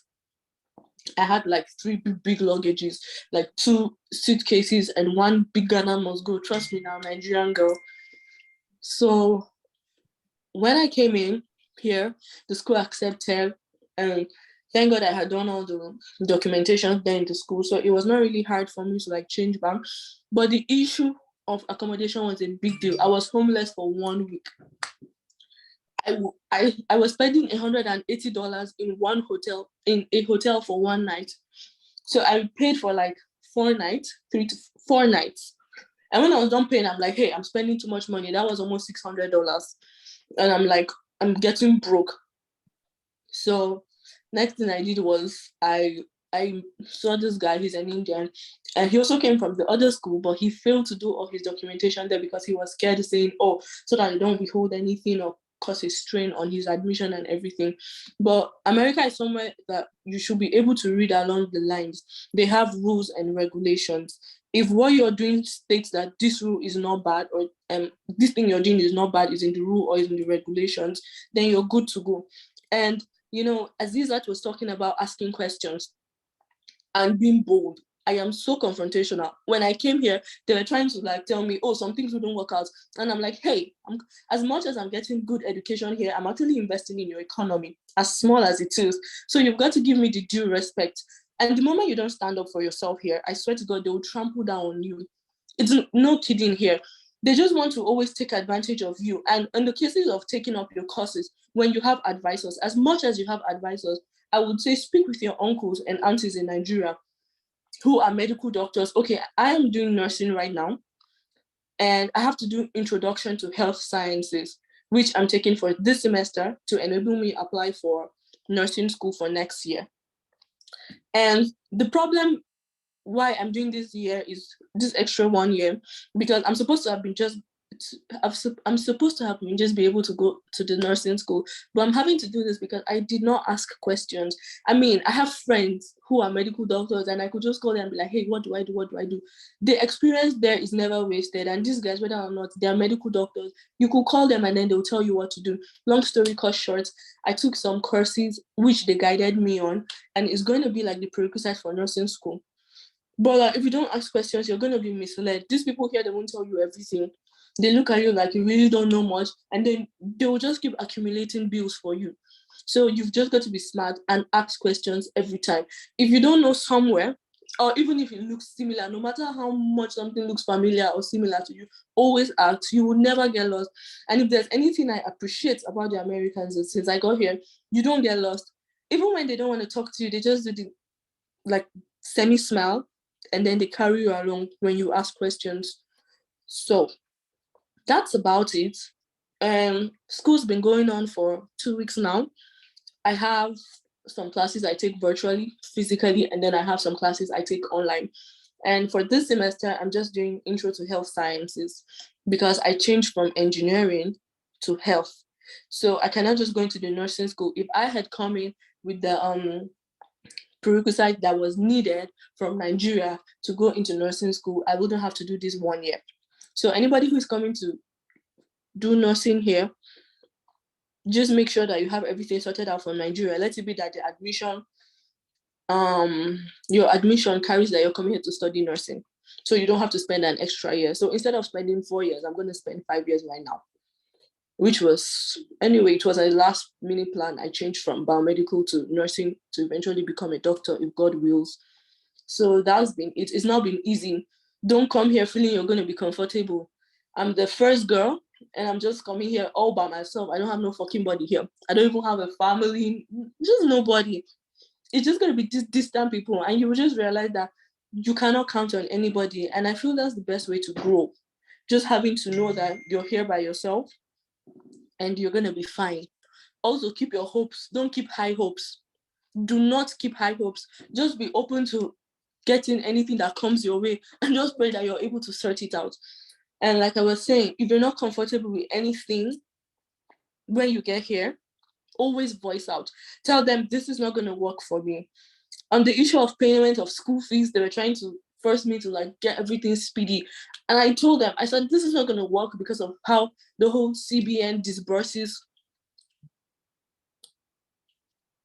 I had like 3 big luggages, like 2 suitcases and 1 big Ghana must go. Trust me now, Nigerian girl. So when I came in here, the school accepted, and thank God I had done all the documentation there in the school. So it was not really hard for me to like change back. But the issue of accommodation was a big deal. I was homeless for 1 week. I was spending $180 in a hotel for 1 night. So I paid for like 4 nights, 3 to 4 nights. And when I was done paying, I'm like, hey, I'm spending too much money. That was almost $600. And I'm like, I'm getting broke. So next thing I did was I saw this guy, he's an Indian, and he also came from the other school, but he failed to do all his documentation there because he was scared of saying, oh, so that I don't withhold anything or cause a strain on his admission and everything. But America is somewhere that you should be able to read along the lines. They have rules and regulations. If what you're doing states that this rule is not bad, or this thing you're doing is not bad, is in the rule or is in the regulations, then you're good to go. And Azizat was talking about asking questions and being bold. I am so confrontational. When I came here, they were trying to like tell me, oh, some things wouldn't work out. And I'm like, hey, as much as I'm getting good education here, I'm actually investing in your economy, as small as it is. So you've got to give me the due respect. And the moment you don't stand up for yourself here, I swear to God, they will trample down on you. It's no kidding here. They just want to always take advantage of you. And in the cases of taking up your courses, when you have advisors, as much as you have advisors, I would say speak with your uncles and aunties in Nigeria who are medical doctors. Okay, I am doing nursing right now, and I have to do introduction to health sciences, which I'm taking for this semester to enable me apply for nursing school for next year. And the problem why I'm doing this year is this extra 1 year, because I'm supposed to have been just I'm supposed to have been just be able to go to the nursing school, but I'm having to do this because I did not ask questions. I mean, I have friends who are medical doctors, and I could just call them and be like, hey, what do I do? What do I do? The experience there is never wasted. And these guys, whether or not they're medical doctors, you could call them and then they'll tell you what to do. Long story cut short, I took some courses which they guided me on, and it's going to be like the prerequisite for nursing school. But if you don't ask questions, you're going to be misled. These people here, they won't tell you everything. They look at you like you really don't know much, and then they will just keep accumulating bills for you. So you've just got to be smart and ask questions every time. If you don't know somewhere, or even if it looks similar, no matter how much something looks familiar or similar to you, always ask. You will never get lost. And if there's anything I appreciate about the Americans since I got here, you don't get lost. Even when they don't want to talk to you, they just do the like semi-smile, and then they carry you along when you ask questions. So that's about it. School's been going on for 2 weeks now. I have some classes I take virtually, physically, and then I have some classes I take online. And for this semester, I'm just doing intro to health sciences because I changed from engineering to health. So I cannot just go into the nursing school. If I had come in with the prerequisite that was needed from Nigeria to go into nursing school, I wouldn't have to do this 1 year. So anybody who's coming to do nursing here, just make sure that you have everything sorted out from Nigeria. Let it be that the admission, your admission carries that you're coming here to study nursing. So you don't have to spend an extra year. So instead of spending 4 years, I'm going to spend 5 years right now. Which was, anyway, it was a last minute plan. I changed from biomedical to nursing to eventually become a doctor if God wills. So that's been it. It's not been easy. Don't come here feeling you're going to be comfortable. I'm the first girl, and I'm just coming here all by myself. I don't have no fucking body here. I don't even have a family, just nobody. It's just going to be distant people, and you will just realize that you cannot count on anybody. And I feel that's the best way to grow. Just having to know that you're here by yourself, and you're going to be fine. Also, keep your hopes. Don't keep high hopes. Do not keep high hopes. Just be open to getting anything that comes your way, and just pray that you're able to sort it out. And like I was saying, if you're not comfortable with anything when you get here, always voice out. Tell them this is not going to work for me. On the issue of payment of school fees, they were trying to force me to like get everything speedy. And I told them, I said, this is not going to work because of how the whole CBN disburses,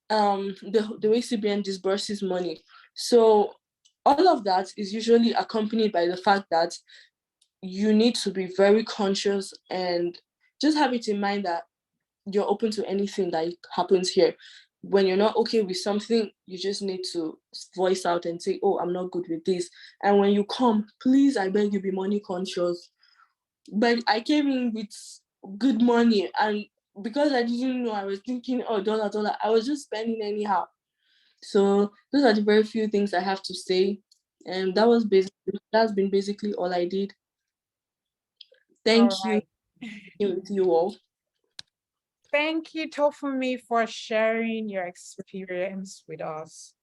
the way CBN disburses money. So all of that is usually accompanied by the fact that you need to be very conscious and just have it in mind that you're open to anything that happens here. When you're not okay with something, you just need to voice out and say, oh, I'm not good with this. And when you come, please, I beg you, be money conscious. But I came in with good money, and because I didn't know, I was thinking, oh, dollar, I was just spending anyhow. So those are the very few things I have to say. And that's been basically all I did. Thank you. With you all. Thank you, Tofumi, for sharing your experience with us.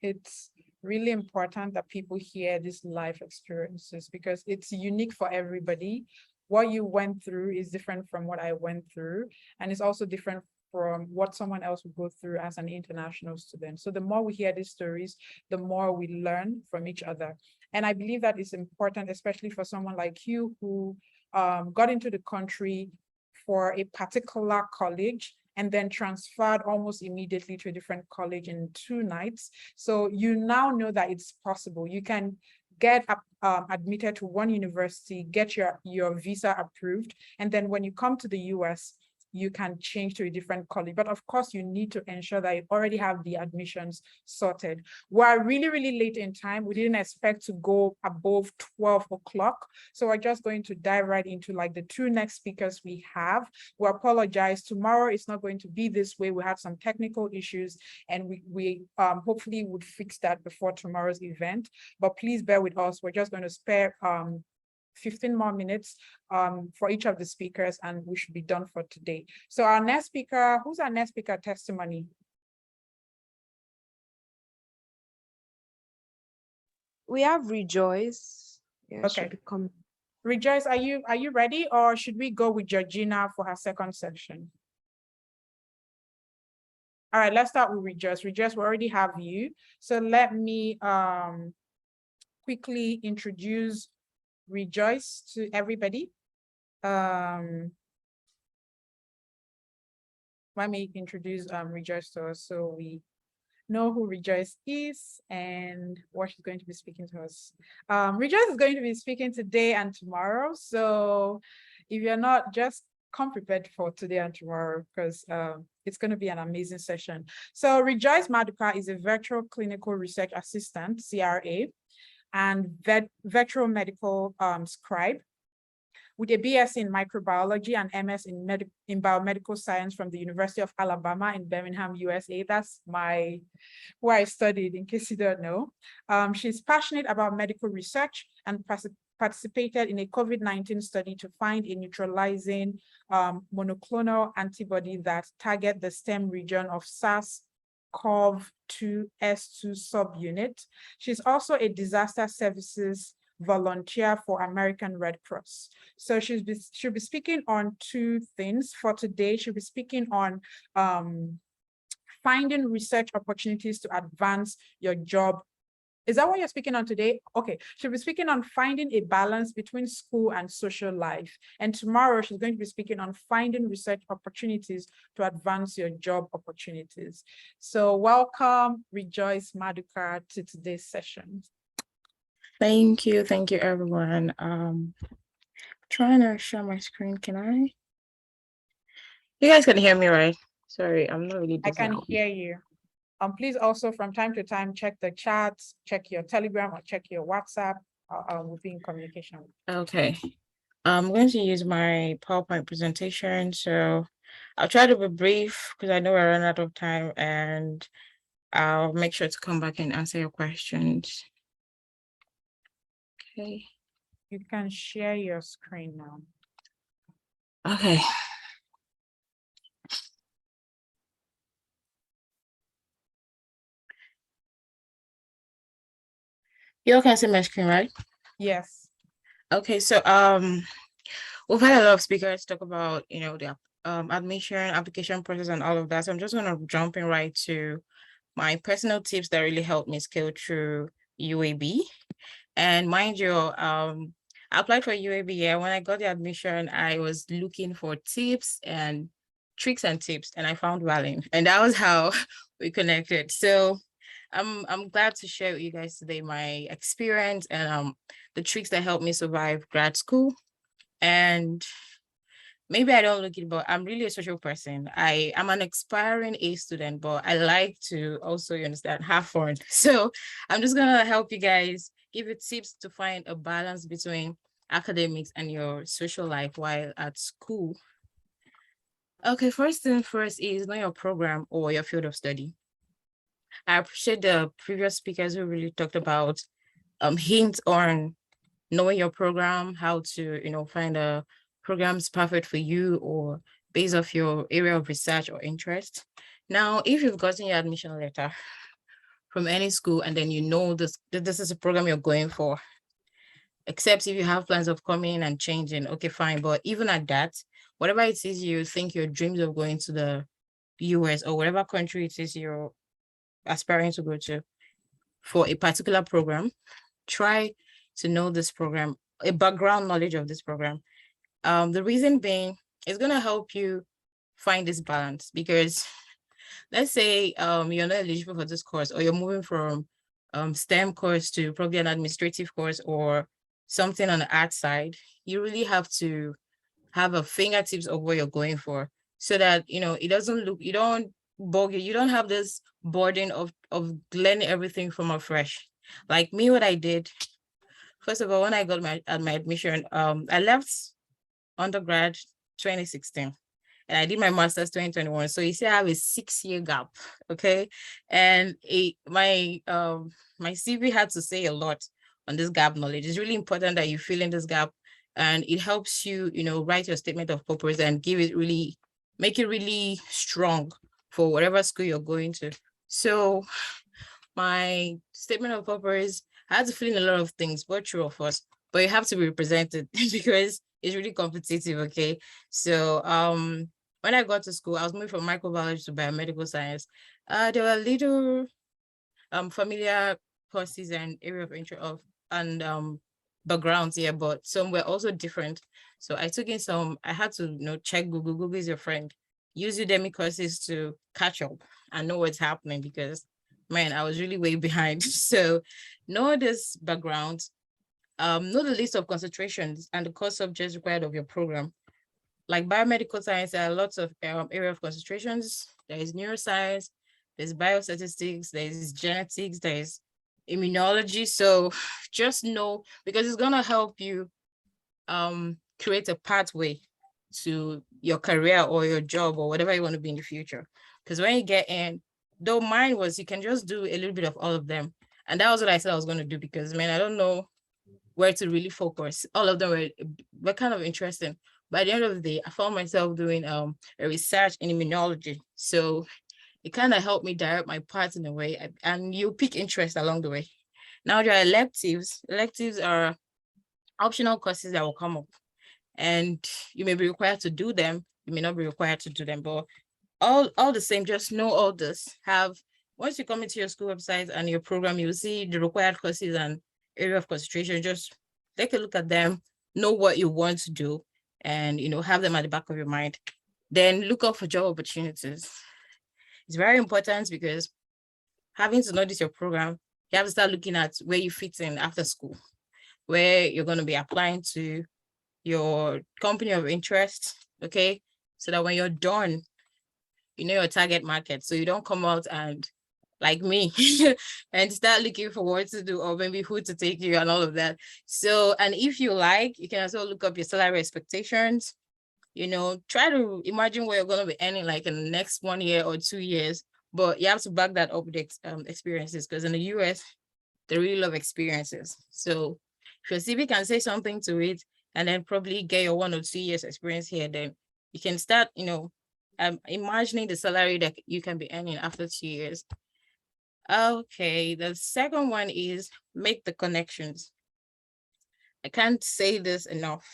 It's really important that people hear these life experiences because it's unique for everybody. What you went through is different from what I went through, and it's also different from what someone else would go through as an international student. So the more we hear these stories, the more we learn from each other. And I believe that is important, especially for someone like you who got into the country for a particular college and then transferred almost immediately to a different college in 2 nights. So you now know that it's possible. You can get admitted to one university, get your visa approved, and then when you come to the US, you can change to a different college. But of course, you need to ensure that you already have the admissions sorted. We're really, really late in time. We didn't expect to go above 12 o'clock. So we're just going to dive right into like the two next speakers we have. We apologize. Tomorrow it's not going to be this way. We have some technical issues, and we hopefully would fix that before tomorrow's event. But please bear with us. We're just going to spare 15 more minutes for each of the speakers, and we should be done for today. So our next speaker, who's our next speaker testimony? We have Rejoice. Yeah, Okay. Come. Rejoice, are you ready, or should we go with Georgina for her second section? All right, let's start with Rejoice. Rejoice, we already have you. So let me quickly introduce Rejoice to everybody. Let me introduce Rejoice to us so we know who Rejoice is and what she's going to be speaking to us. Rejoice is going to be speaking today and tomorrow. So if you're not, just come prepared for today and tomorrow, because it's going to be an amazing session. So Rejoice Maduka is a virtual clinical research assistant, CRA, and virtual medical scribe with a BS in microbiology and MS in biomedical science from the University of Alabama in Birmingham, USA. That's where I studied, in case you don't know. She's passionate about medical research and participated in a COVID-19 study to find a neutralizing monoclonal antibody that target the stem region of SARS-CoV-2 subunit. She's also a disaster services volunteer for American Red Cross. So she'll be speaking on two things for today. She'll be speaking on finding research opportunities to advance your job. Is that what you're speaking on today? Okay, she'll be speaking on finding a balance between school and social life. And tomorrow she's going to be speaking on finding research opportunities to advance your job opportunities. So welcome, Rejoice Maduka, to today's session. Thank you everyone. Trying to share my screen. Can I? You guys can hear me, right? Sorry, I'm not really. I can hear you. Please also from time to time check the chats, check your Telegram or check your WhatsApp. We'll be in communication. Okay. I'm going to use my PowerPoint presentation, so I'll try to be brief because I know we're running out of time, and I'll make sure to come back and answer your questions. Okay. You can share your screen now. Okay. You all can see my screen, right? Yes. Okay, so we've had a lot of speakers talk about, the admission, application process and all of that. So I'm just gonna jump in right to my personal tips that really helped me scale through UAB. And mind you, I applied for UAB. Yeah, when I got the admission, I was looking for tips and tricks and tips, and I found Valen, and that was how we connected. So I'm glad to share with you guys today my experience and the tricks that helped me survive grad school. And maybe I don't look it, but I'm really a social person. I'm an aspiring A student, but I like to also, you understand, have fun. So I'm just gonna help you guys, give you tips to find a balance between academics and your social life while at school. Okay, first thing first is know your program or your field of study. I appreciate the previous speakers who really talked about hints on knowing your program, how to, find a programs perfect for you or based off your area of research or interest. Now, if you've gotten your admission letter from any school and then this is a program you're going for, except if you have plans of coming and changing, okay, fine. But even at that, whatever it is you think your dreams of going to the US or whatever country it is you're aspiring to go to for a particular program, try to know this program, a background knowledge of this program. The reason being, it's going to help you find this balance, because let's say you're not eligible for this course, or you're moving from STEM course to probably an administrative course or something on the art side. You really have to have a fingertips of what you're going for. so that, it doesn't look, you don't bog you don't have this burden of learning everything from afresh. Like me, what I did, first of all, when I got my admission, I left undergrad 2016 and I did my master's 2021. So you see, I have a 6-year gap, okay? And my CV had to say a lot on this gap knowledge. It's really important that you fill in this gap, and it helps you, write your statement of purpose and make it really strong for whatever school you're going to. So my statement of purpose, I had to fill in a lot of things, but true of us, but you have to be represented because it's really competitive, okay? So when I got to school, I was moving from microbiology to biomedical science. There were little familiar courses and area of interest and backgrounds here, but some were also different. So I took in some, I had to check Google. Google is your friend. Use Udemy courses to catch up and know what's happening, because man, I was really way behind. So know this background, know the list of concentrations and the core subjects required of your program. Like biomedical science, there are lots of area of concentrations. There is neuroscience, there's biostatistics, there's genetics, there's immunology. So just know, because it's gonna help you create a pathway to your career or your job or whatever you want to be in the future. Because when you get in, though mine was, you can just do a little bit of all of them. And that was what I said I was going to do, because man, I don't know where to really focus. All of them were kind of interesting. By the end of the day, I found myself doing a research in immunology. So it kind of helped me direct my path in a way, and you pick interest along the way. Now there are electives. Electives are optional courses that will come up, and you may be required to do them. You may not be required to do them, but all the same, just know all this. Once you come into your school website and your program, you'll see the required courses and area of concentration. Just take a look at them, know what you want to do, and have them at the back of your mind. Then look out for job opportunities. It's very important, because having to notice your program, you have to start looking at where you fit in after school, where you're going to be applying to your company of interest, okay? So that when you're done, you know your target market, so you don't come out and like me and start looking for what to do, or maybe who to take you and all of that. So, and if you like, you can also look up your salary expectations, try to imagine what you're going to be earning like in the next 1 year or 2 years, but you have to back that up with experiences, because in the US, they really love experiences. So if your CV can say something to it, and then probably get your 1 or 2 years experience here, then you can start, imagining the salary that you can be earning after 2 years. Okay, the second one is make the connections. I can't say this enough.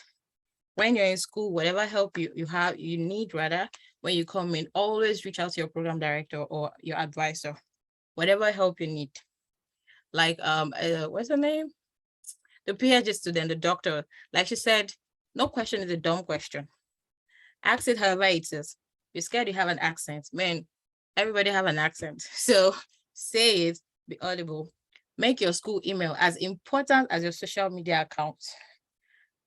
When you're in school, whatever help you need, when you come in, always reach out to your program director or your advisor, whatever help you need. Like, what's her name? The PhD student, the doctor, like she said, no question is a dumb question. Ask it however it is. You're scared you have an accent. Man, everybody have an accent. So say it, be audible. Make your school email as important as your social media account.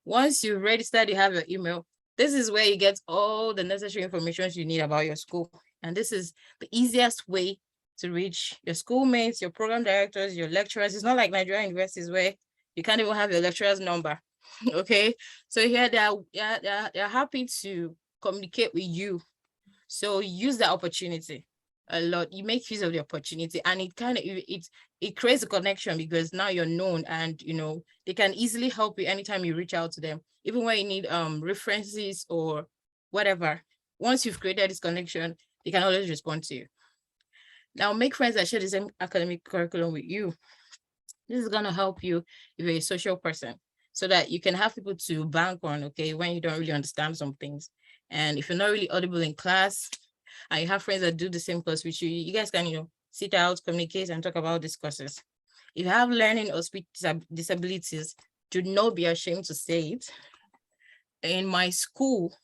Once you've registered, you have your email. This is where you get all the necessary information you need about your school. And this is the easiest way to reach your schoolmates, your program directors, your lecturers. It's not like Nigerian universities where you can't even have your lecturer's number. Okay, so here they're happy to communicate with you. So use the opportunity a lot. You make use of the opportunity, and it creates a connection, because now you're known, and they can easily help you anytime you reach out to them, even when you need references or whatever. Once you've created this connection, they can always respond to you. Now make friends that share the same academic curriculum with you. This is going to help you if you're a social person, so that you can have people to bank on, okay, when you don't really understand some things. And if you're not really audible in class, and you have friends that do the same course with you, you guys can, sit out, communicate, and talk about these courses. If you have learning or speech disabilities, do not be ashamed to say it. In my school,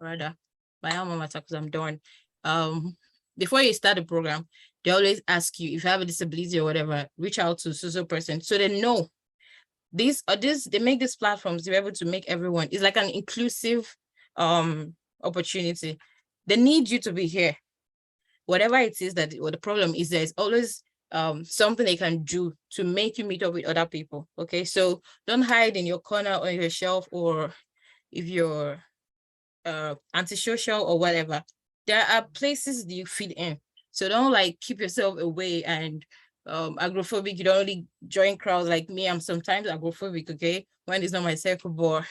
my alma mater, because I'm done, before you start the program, they always ask you if you have a disability or whatever, reach out to social person, so they know they make these platforms to be able to make everyone, it's like an inclusive opportunity. they need you to be here. Whatever it is that what the problem is, there's always something they can do to make you meet up with other people. Okay, so don't hide in your corner or your shelf, or if you're antisocial or whatever. There are places that you fit in. So don't like keep yourself away and agoraphobic. You don't really join crowds like me. I'm sometimes agoraphobic, okay, when it's not my circle, but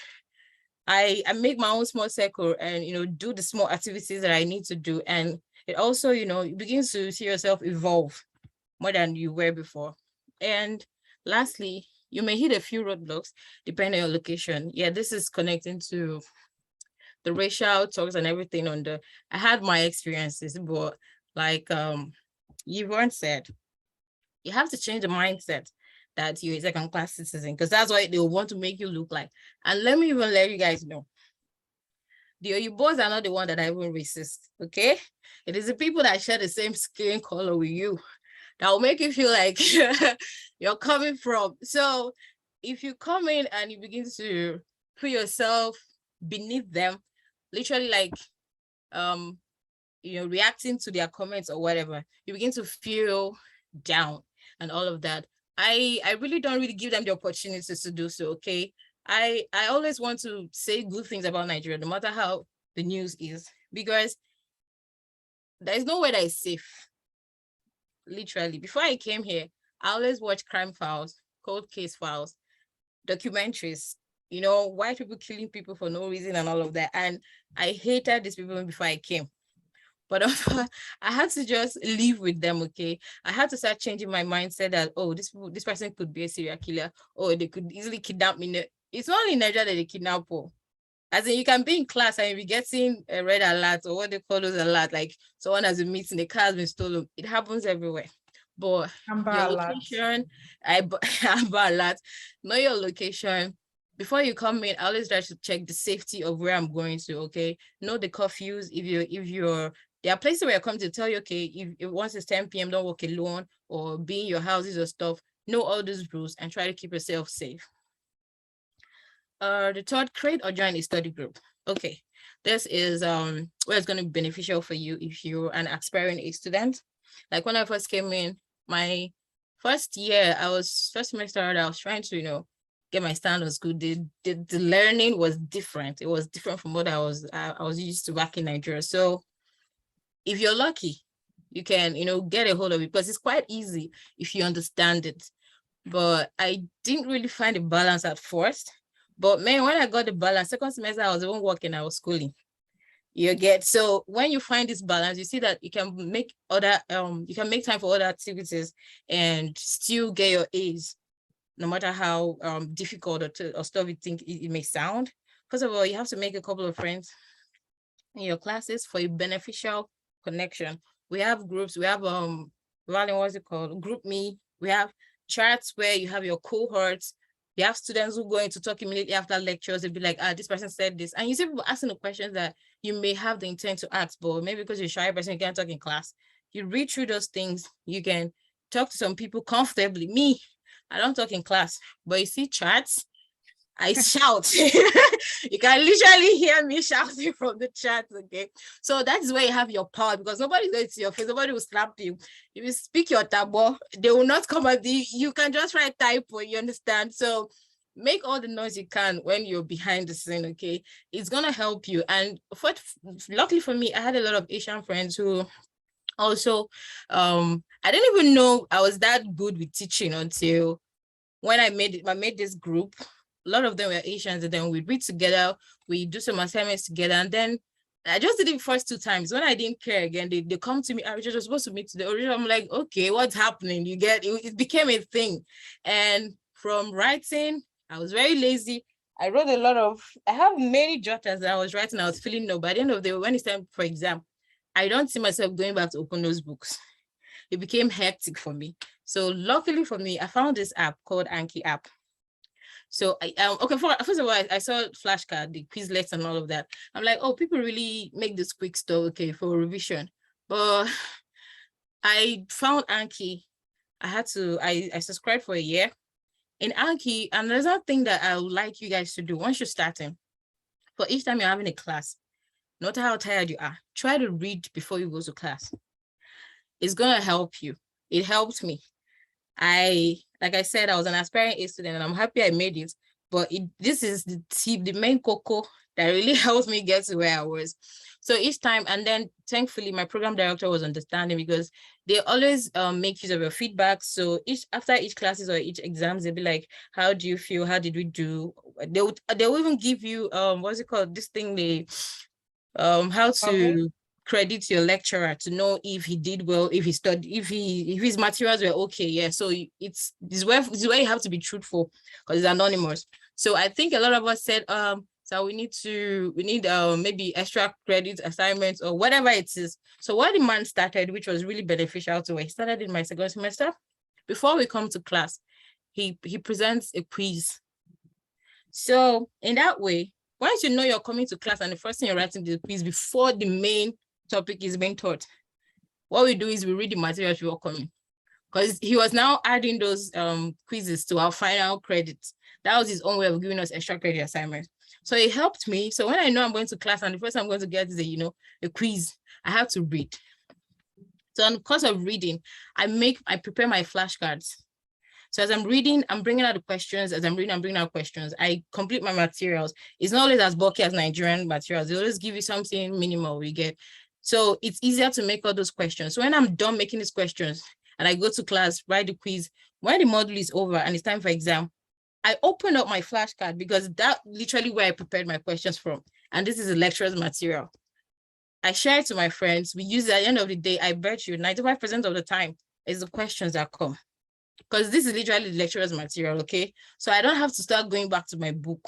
I make my own small circle and, do the small activities that I need to do. And it also, you begin to see yourself evolve more than you were before. And lastly, you may hit a few roadblocks depending on your location. Yeah, this is connecting to the racial talks and everything I had my experiences, but like Yvonne said, you have to change the mindset that you're a second-class citizen, because that's what they want to make you look like. And let me even let you guys know, the Oyibos are not the one that I even racist, okay? It is the people that share the same skin color with you that will make you feel like you're coming from. So if you come in and you begin to put yourself beneath them, literally like reacting to their comments or whatever, you begin to feel down and all of that. I really don't really give them the opportunities to do so, okay? I always want to say good things about Nigeria, no matter how the news is, because there is nowhere that is safe. Literally, before I came here, I always watch crime files, cold case files, documentaries, white people killing people for no reason and all of that. And I hated these people before I came. But I had to just live with them, okay? I had to start changing my mindset that, oh, this person could be a serial killer, or they could easily kidnap me. It's not only in Nigeria that they kidnap people. As in, you can be in class and you'll be getting a red alert, or what they call those alert, like someone has been meeting, the car has been stolen. It happens everywhere. But your location, Amber alert, know your location. Before you come in, I always try to check the safety of where I'm going to, okay? Know the curfews. If you're there are places where I come to tell you, okay, if once it's 10 p.m., don't walk alone or be in your houses or stuff. Know all those rules and try to keep yourself safe. The third, create or join a study group. Okay, this is where it's going to be beneficial for you if you're an aspiring A student. Like when I first came in, my first year, first semester, I was trying to, get my standards good. The learning was different. It was different from what I was used to back in Nigeria. So if you're lucky, you can, get a hold of it, because it's quite easy if you understand it. But I didn't really find a balance at first. But man, when I got the balance, second semester, I was even working, I was schooling. So when you find this balance, you see that you can make time for other activities and still get your A's, no matter how difficult or stuff you think it may sound. First of all, you have to make a couple of friends in your classes for a beneficial connection. We have groups, we have what's it called? Group Me. We have chats where you have your cohorts. You have students who go into talk immediately after lectures. They'll be like, this person said this. And you see people asking the questions that you may have the intent to ask, but maybe because you're a shy person, you can't talk in class. You read through those things, you can talk to some people comfortably. Me, I don't talk in class, but you see chats, I shout. You can literally hear me shouting from the chat, okay? So that's where you have your power, because nobody's going to see your face, nobody will slap you. If you speak your tabo, they will not come at you. You can just write typo, you understand? So make all the noise you can when you're behind the scene, okay? It's gonna help you. And luckily for me, I had a lot of Asian friends who also, I didn't even know I was that good with teaching until when I made this group. A lot of them were Asians, and then we read together, we do some assignments together, and then I just did it first 2 times. When I didn't care again, they come to me, I was just supposed to meet today. I'm like, okay, what's happening? You get it, it became a thing. And from writing, I was very lazy. I have many jotters that I was writing, I was feeling no, by the end of the day, when it's time for exam, I don't see myself going back to open those books. It became hectic for me. So luckily for me, I found this app called Anki app. So first of all, I saw flashcard, the Quizlets and all of that. I'm like, oh, people really make this quick stuff, okay, for revision. But I found Anki. I subscribed for a year in Anki, and there's one thing that I would like you guys to do once you're starting. For each time you're having a class, no matter how tired you are, try to read before you go to class. It's gonna help you. It helped me. Like I said, I was an aspiring A student and I'm happy I made it, but this is the tip, the main cocoa that really helped me get to where I was. So each time, and then thankfully my program director was understanding because they always make use of your feedback. So after each classes or each exams, they'll be like, how do you feel? How did we do? They'll even give you, what's it called? This thing how to credit your lecturer to know if he did well, if he studied, if his materials were okay. Yeah, so this is where you have to be truthful because it's anonymous. So I think a lot of us said so we need maybe extra credit assignments or whatever it is. So what the man started, which was really beneficial to me, he started in my second semester. Before we come to class, he presents a quiz. So in that way, once you know you're coming to class and the first thing you're writing the quiz before the main topic is being taught, what we do is we read the materials before coming. Because he was now adding those quizzes to our final credits. That was his own way of giving us extra credit assignments. So it helped me. So when I know I'm going to class and the first thing I'm going to get is a quiz, I have to read. So because of reading, I prepare my flashcards. So as I'm reading, I'm bringing out the questions. As I'm reading, I'm bringing out questions. I complete my materials. It's not always as bulky as Nigerian materials. They always give you something minimal we get. So it's easier to make all those questions. So when I'm done making these questions and I go to class, write the quiz, when the module is over and it's time for exam, I open up my flashcard because that's literally where I prepared my questions from. And this is a lecturer's material. I share it to my friends. We use it at the end of the day. I bet you 95% of the time is the questions that come. Because this is literally the lecturer's material, okay? So I don't have to start going back to my book.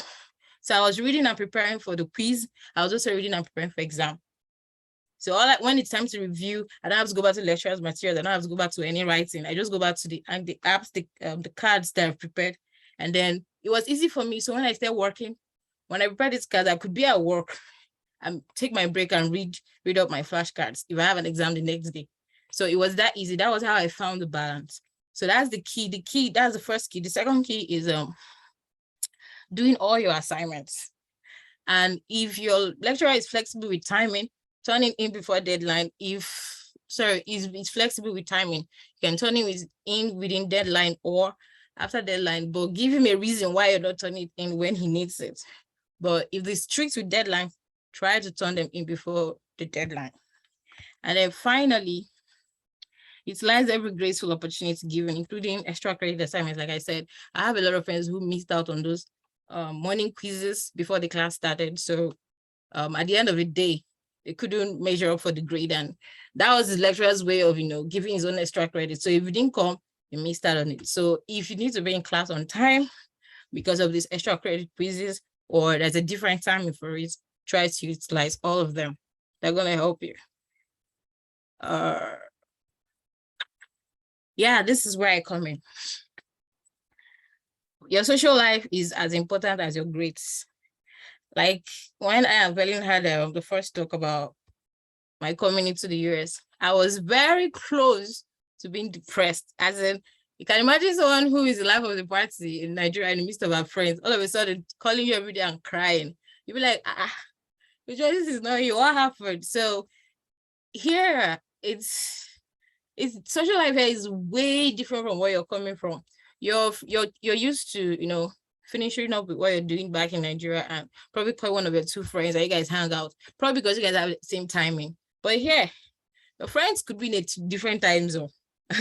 So I was reading and preparing for the quiz. I was also reading and preparing for exam. So when it's time to review, I don't have to go back to the lecturer's material. I don't have to go back to any writing. I just go back to the apps, the cards that I've prepared. And then it was easy for me. So when I started working, when I prepared these cards, I could be at work and take my break and read up my flashcards if I have an exam the next day. So it was that easy. That was how I found the balance. So that's the key. That's the first key. The second key is doing all your assignments. And if your lecturer is flexible with timing, turning in before deadline. Is flexible with timing, you can turn him in within deadline or after deadline, but give him a reason why you're not turning it in when he needs it. But if they're strict with deadline, try to turn them in before the deadline. And then finally, utilize every graceful opportunity given, including extra credit assignments. Like I said, I have a lot of friends who missed out on those morning quizzes before the class started. So at the end of the day, they couldn't measure up for the grade. And that was the lecturer's way of, giving his own extra credit. So if you didn't come, you missed out on it. So if you need to be in class on time because of these extra credit quizzes, or there's a different timing for it, try to utilize all of them. They're gonna help you. Yeah, this is where I come in. Your social life is as important as your grades. Like when I and Valen had the first talk about my coming into the US, I was very close to being depressed. As in, you can imagine someone who is the life of the party in Nigeria in the midst of our friends, all of a sudden calling you every day and crying. You'll be like, this is not you, what happened? So here, it's social life here is way different from where you're coming from. You're used to, finishing up with what you're doing back in Nigeria and probably call one of your two friends that you guys hang out, probably because you guys have the same timing. But here, your friends could be in a different time zone,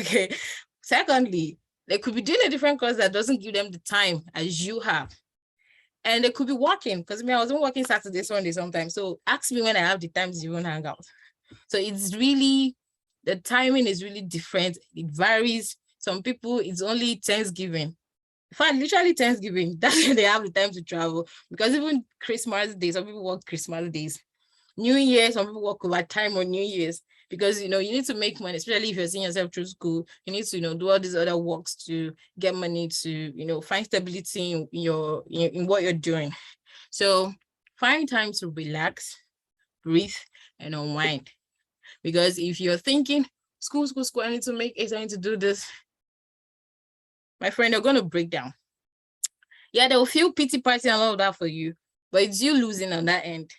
okay? Secondly, they could be doing a different course that doesn't give them the time as you have. And they could be working, because I wasn't working Saturday, Sunday sometimes. So ask me when I have the time to even hang out. So it's really, the timing is really different. It varies. Some people, it's only Thanksgiving. In fact, literally Thanksgiving, that's when they have the time to travel. Because even Christmas Day, some people work Christmas days. New Year, some people work overtime on New Year's. Because, you need to make money, especially if you're seeing yourself through school. You need to, do all these other works to get money to, find stability in what you're doing. So find time to relax, breathe, and unwind. Because if you're thinking, school, I need to make it, I need to do this, my friend, you're going to break down. Yeah, they will feel pity party and all of that for you, but it's you losing on that end.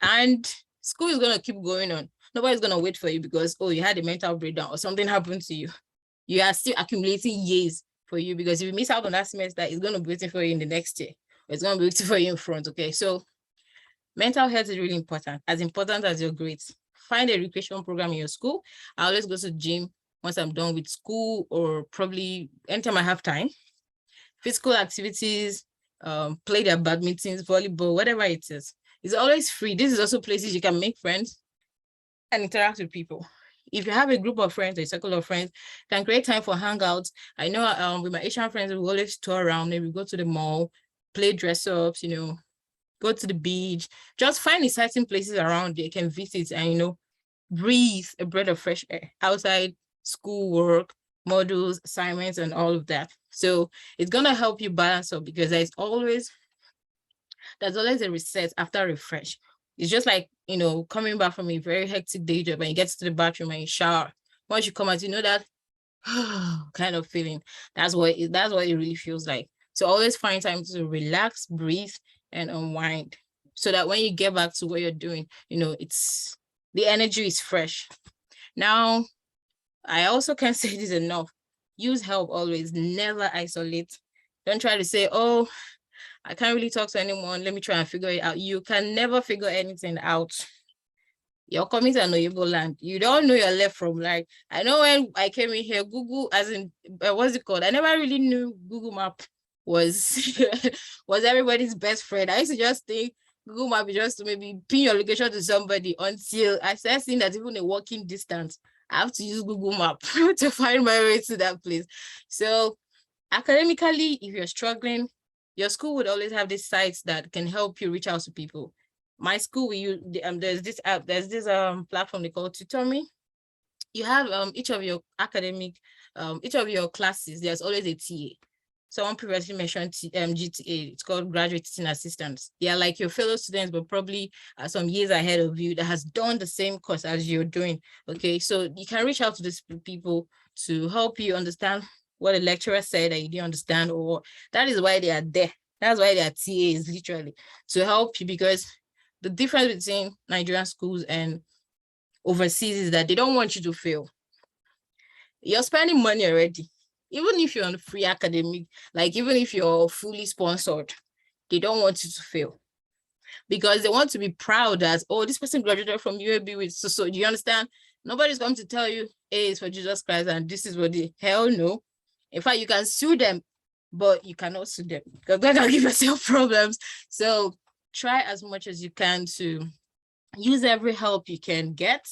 And school is going to keep going on. Nobody's going to wait for you because, oh, you had a mental breakdown or something happened to you. You are still accumulating years for you, because if you miss out on that semester, it's going to be waiting for you in the next year. Or it's going to be waiting for you in front, okay? So mental health is really important as your grades. Find a recreation program in your school. I always go to gym once I'm done with school, or probably anytime I have time. Physical activities, play their badminton, volleyball, whatever it is. It's always free. This is also places you can make friends and interact with people. If you have a group of friends, a circle of friends, can create time for hangouts. I know with my Asian friends, we always tour around. Maybe we go to the mall, play dress ups, go to the beach. Just find exciting places around you can visit and, breathe a breath of fresh air outside school work, modules, assignments, and all of that. So it's going to help you balance up, because there's always a reset after refresh. It's just like, coming back from a very hectic day job and you get to the bathroom and you shower. Once you come out, that kind of feeling. That's what it really feels like. So always find time to relax, breathe, and unwind, so that when you get back to what you're doing, it's the energy is fresh. Now, I also can't say this enough. Use help always, never isolate. Don't try to say, oh, I can't really talk to anyone, let me try and figure it out. You can never figure anything out. You're coming to an Oyibo land. You don't know your left from right. I know when I came in here, Google, as in, what's it called? I never really knew Google Map was was everybody's best friend. I used to just think Google Map is just to maybe pin your location to somebody, until I started seeing that even a walking distance, I have to use Google Map to find my way to that place. So academically, if you're struggling, your school would always have these sites that can help you reach out to people. My school, we use there's this app, there's this platform they call TutorMe. You have each of your classes, there's always a TA. Someone previously mentioned GTA, it's called graduate teaching assistants. They are like your fellow students, but probably some years ahead of you, that has done the same course as you're doing. Okay, so you can reach out to these people to help you understand what a lecturer said that you didn't understand, or that is why they are there. That's why they are TAs, literally, to help you, because the difference between Nigerian schools and overseas is that they don't want you to fail. You're spending money already. Even if you're on free academic, like even if you're fully sponsored, they don't want you to fail, because they want to be proud that, oh, this person graduated from UAB with so. Do you understand? Nobody's going to tell you A is for Jesus Christ and this is what the hell no. In fact, you can sue them, but you cannot sue them, because they're going to give yourself problems. So try as much as you can to use every help you can get,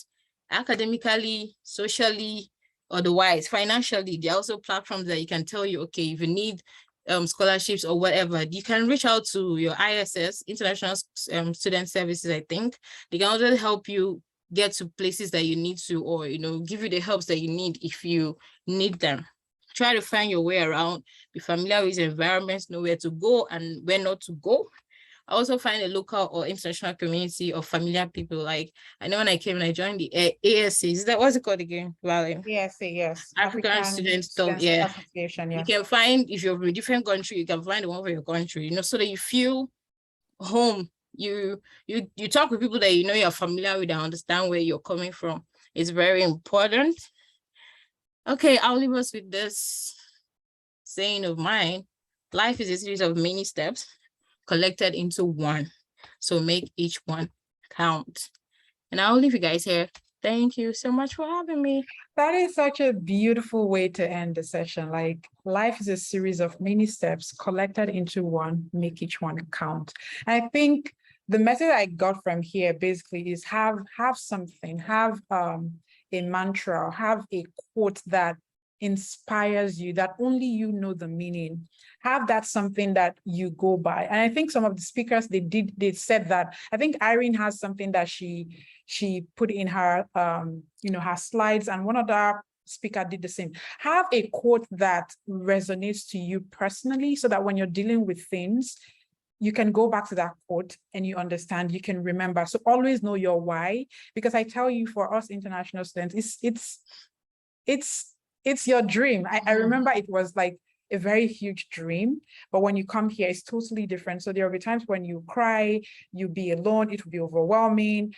academically, socially, otherwise, financially. There are also platforms that you can tell you, okay, if you need scholarships or whatever, you can reach out to your ISS, International Student Services, I think. They can also help you get to places that you need to, or, give you the helps that you need if you need them. Try to find your way around, be familiar with the environments, know where to go and where not to go. I also find a local or international community of familiar people. Like, I know when I came and I joined the ASA, is that, what's it called again, Vale? ASA, yes. African Students Association, yeah. You can find, if you're from a different country, you can find the one for your country, so that you feel home. You talk with people that you're familiar with and understand where you're coming from. It's very important. Okay, I'll leave us with this saying of mine. Life is a series of many steps collected into one. So make each one count. And I'll leave you guys here. Thank you so much for having me. That is such a beautiful way to end the session. Like, life is a series of many steps collected into one, make each one count. I think the message I got from here basically is have something, have a mantra, have a quote that inspires you, that only you know the meaning. Have that something that you go by. And I think some of the speakers, they said that. I think Irene has something that she put in her her slides, and one other speaker did the same. Have a quote that resonates to you personally, so that when you're dealing with things, you can go back to that quote and you understand, you can remember. So always know your why, because I tell you, for us international students, it's your dream. I remember it was a very huge dream, but when you come here, it's totally different. So there will be times when you cry, you'll be alone, it will be overwhelming.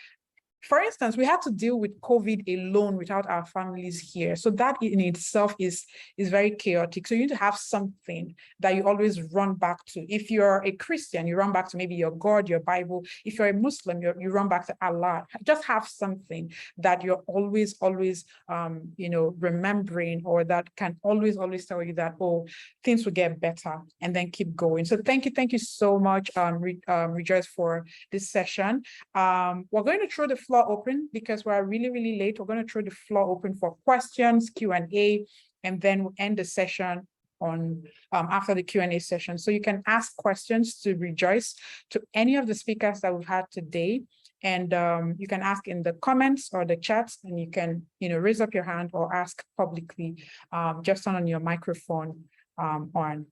For instance, we had to deal with COVID alone without our families here. So that in itself is very chaotic. So you need to have something that you always run back to. If you're a Christian, you run back to maybe your God, your Bible. If you're a Muslim, you run back to Allah. Just have something that you're always, remembering, or that can always tell you that, oh, things will get better, and then keep going. So thank you so much, Rejoice, for this session. We're going to throw the floor open because we're really late. We're going to throw the floor open for questions, Q&A, and then we'll end the session on after the Q&A session. So you can ask questions to Rejoice, to any of the speakers that we've had today. And you can ask in the comments or the chats, and you can raise up your hand or ask publicly. Just turn on your microphone on.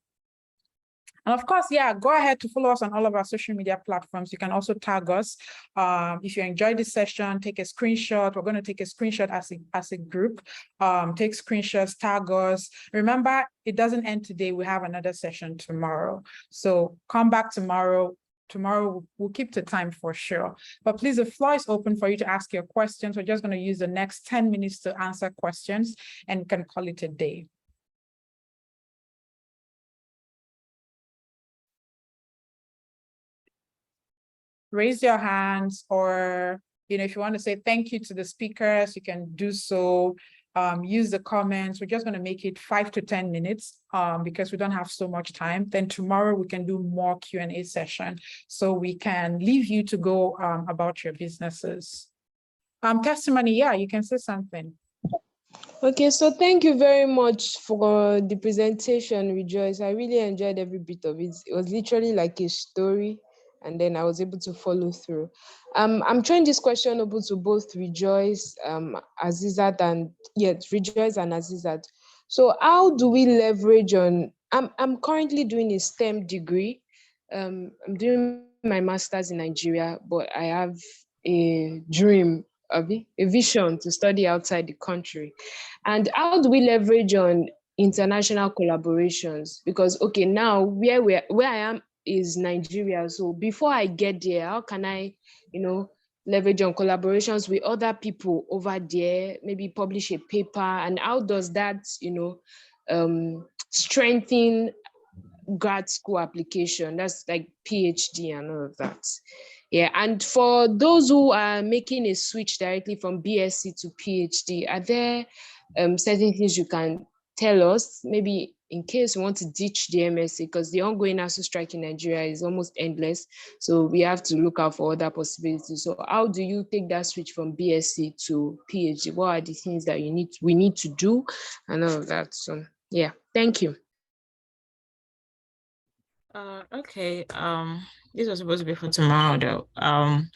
And of course, yeah, go ahead to follow us on all of our social media platforms. You can also tag us. If you enjoyed this session, take a screenshot. We're going to take a screenshot as a group. Take screenshots, tag us. Remember, it doesn't end today. We have another session tomorrow. So come back tomorrow. Tomorrow, we'll keep the time for sure. But please, the floor is open for you to ask your questions. We're just going to use the next 10 minutes to answer questions, and you can call it a day. Raise your hands, or if you want to say thank you to the speakers, you can do so. Use the comments. We're just going to make it 5 to 10 minutes because we don't have so much time. Then tomorrow we can do more Q&A session, so we can leave you to go about your businesses. Testimony, yeah, you can say something. Okay, so thank you very much for the presentation, Rejoice. I really enjoyed every bit of it. It was literally like a story, and then I was able to follow through. I'm throwing this question open to both Rejoice, Azizat, and Rejoice and Azizat. So how do we leverage on, I'm currently doing a STEM degree. I'm doing my master's in Nigeria, but I have a dream, a vision to study outside the country. And how do we leverage on international collaborations? Because, okay, now where I am is Nigeria. So before I get there, how can I, leverage on collaborations with other people over there, maybe publish a paper? And how does that, strengthen grad school application? That's like PhD and all of that. Yeah, and for those who are making a switch directly from BSc to PhD, are there certain things you can tell us, maybe in case we want to ditch the MSc, because the ongoing ASU strike in Nigeria is almost endless. So we have to look out for other possibilities. So how do you take that switch from BSc to PhD? What are the things that we need to do and all of that? So yeah, thank you. Okay. This was supposed to be for tomorrow, though.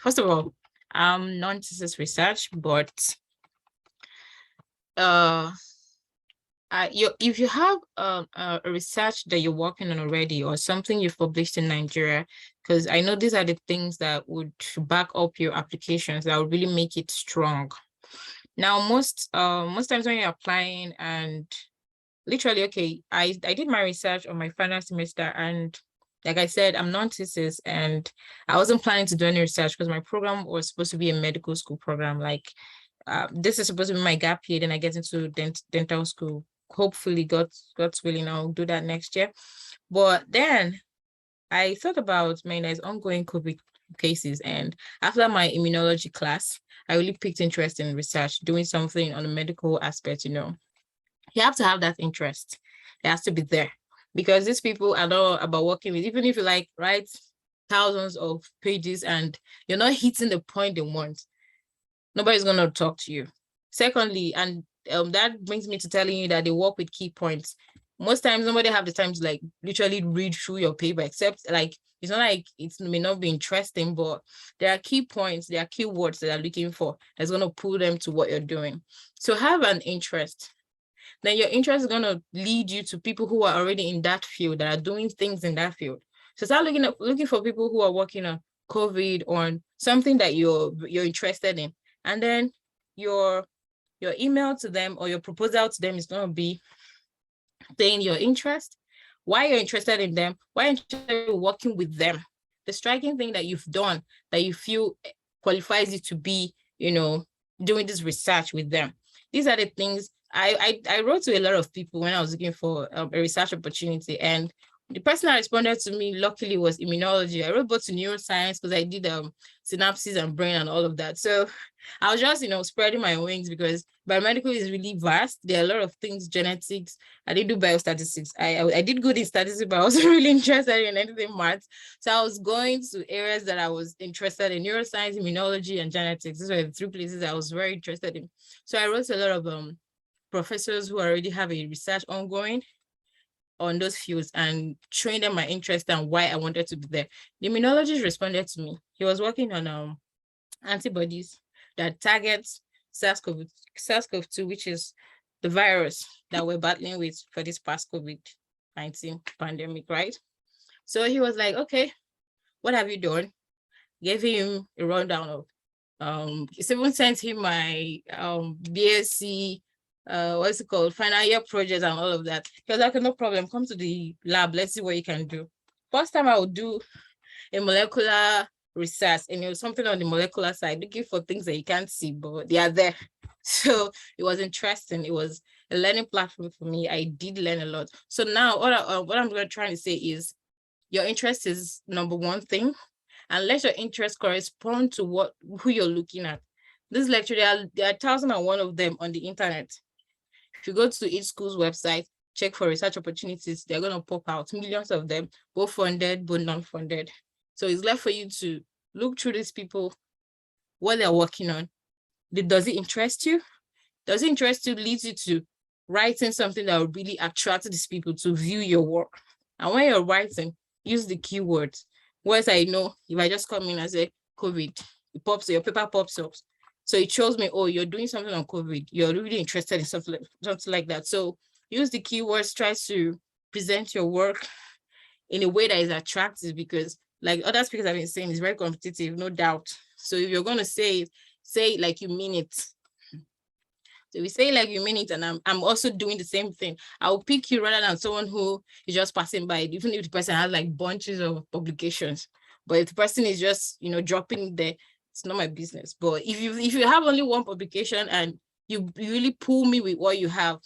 First of all, non-thesis research, but if you have a research that you're working on already, or something you've published in Nigeria, because I know these are the things that would back up your applications, that would really make it strong. Now, most times when you're applying, and literally, okay, I did my research on my final semester, and like I said, I'm non-thesis, and I wasn't planning to do any research because my program was supposed to be a medical school program. Like, this is supposed to be my gap year, then I get into dental school. Hopefully, God's willing, I'll do that next year. But then I thought about, there's ongoing COVID cases, and after my immunology class, I really picked interest in research, doing something on the medical aspect. You have to have that interest. It has to be there, because these people are not about working with, even if you write thousands of pages and you're not hitting the point they want, nobody's going to talk to you. Secondly, and that brings me to telling you that they work with key points. Most times, nobody have the time to literally read through your paper, except it's not like it may not be interesting, but there are key points, there are keywords that they're looking for that's going to pull them to what you're doing. So have an interest. Then your interest is going to lead you to people who are already in that field, that are doing things in that field. So start looking for people who are working on COVID or on something that you're interested in. And then your email to them or your proposal to them is going to be saying your interest why you're interested in them, why you're interested in working with them, the striking thing that you've done that you feel qualifies you to be, doing this research with them. These are the things I wrote to a lot of people when I was looking for a research opportunity, and the person that responded to me, luckily, was immunology. I wrote both to neuroscience because I did SYNOPSIS and brain and all of that. So I was just, spreading my wings because biomedical is really vast. There are a lot of things, genetics. I didn't do biostatistics. I did good in statistics, but I wasn't really interested in anything maths. So I was going to areas that I was interested in: neuroscience, immunology, and genetics. These were the three places I was very interested in. So I wrote to a lot of professors who already have a research ongoing on those fields and trained them my interest and why I wanted to be there. The immunologist responded to me. He was working on antibodies that target SARS-CoV-2, which is the virus that we're battling with for this past COVID-19 pandemic, right? So he was like, okay, what have you done? Gave him a rundown of, even sent him my BSc, what's it called, final year project and all of that. He was like, no problem, come to the lab, let's see what you can do. First time I would do a molecular research, and it was something on the molecular side, looking for things that you can't see, but they are there. So it was interesting. It was a learning platform for me. I did learn a lot. So now what I'm trying to say is your interest is number one thing, and let your interest correspond to who you're looking at. This lecture, there are 1,001 of them on the internet. If you go to each school's website, check for research opportunities, they're going to pop out, millions of them, both funded, both non-funded. So it's left for you to look through these people, what they're working on. Does it interest you? Does it interest you leads you to writing something that will really attract these people to view your work? And when you're writing, use the keywords. Whereas I know if I just come in and say COVID, it pops, your paper pops up. So it shows me, oh, you're doing something on COVID. You're really interested in something like that. So use the keywords, try to present your work in a way that is attractive, because like other speakers have been saying, it's very competitive, no doubt. So if you're going to say it like you mean it. So we say like you mean it, and I'm also doing the same thing. I'll pick you rather than someone who is just passing by, even if the person has like bunches of publications. But if the person is just, dropping there, it's not my business. But if you have only one publication and you really pull me with what you have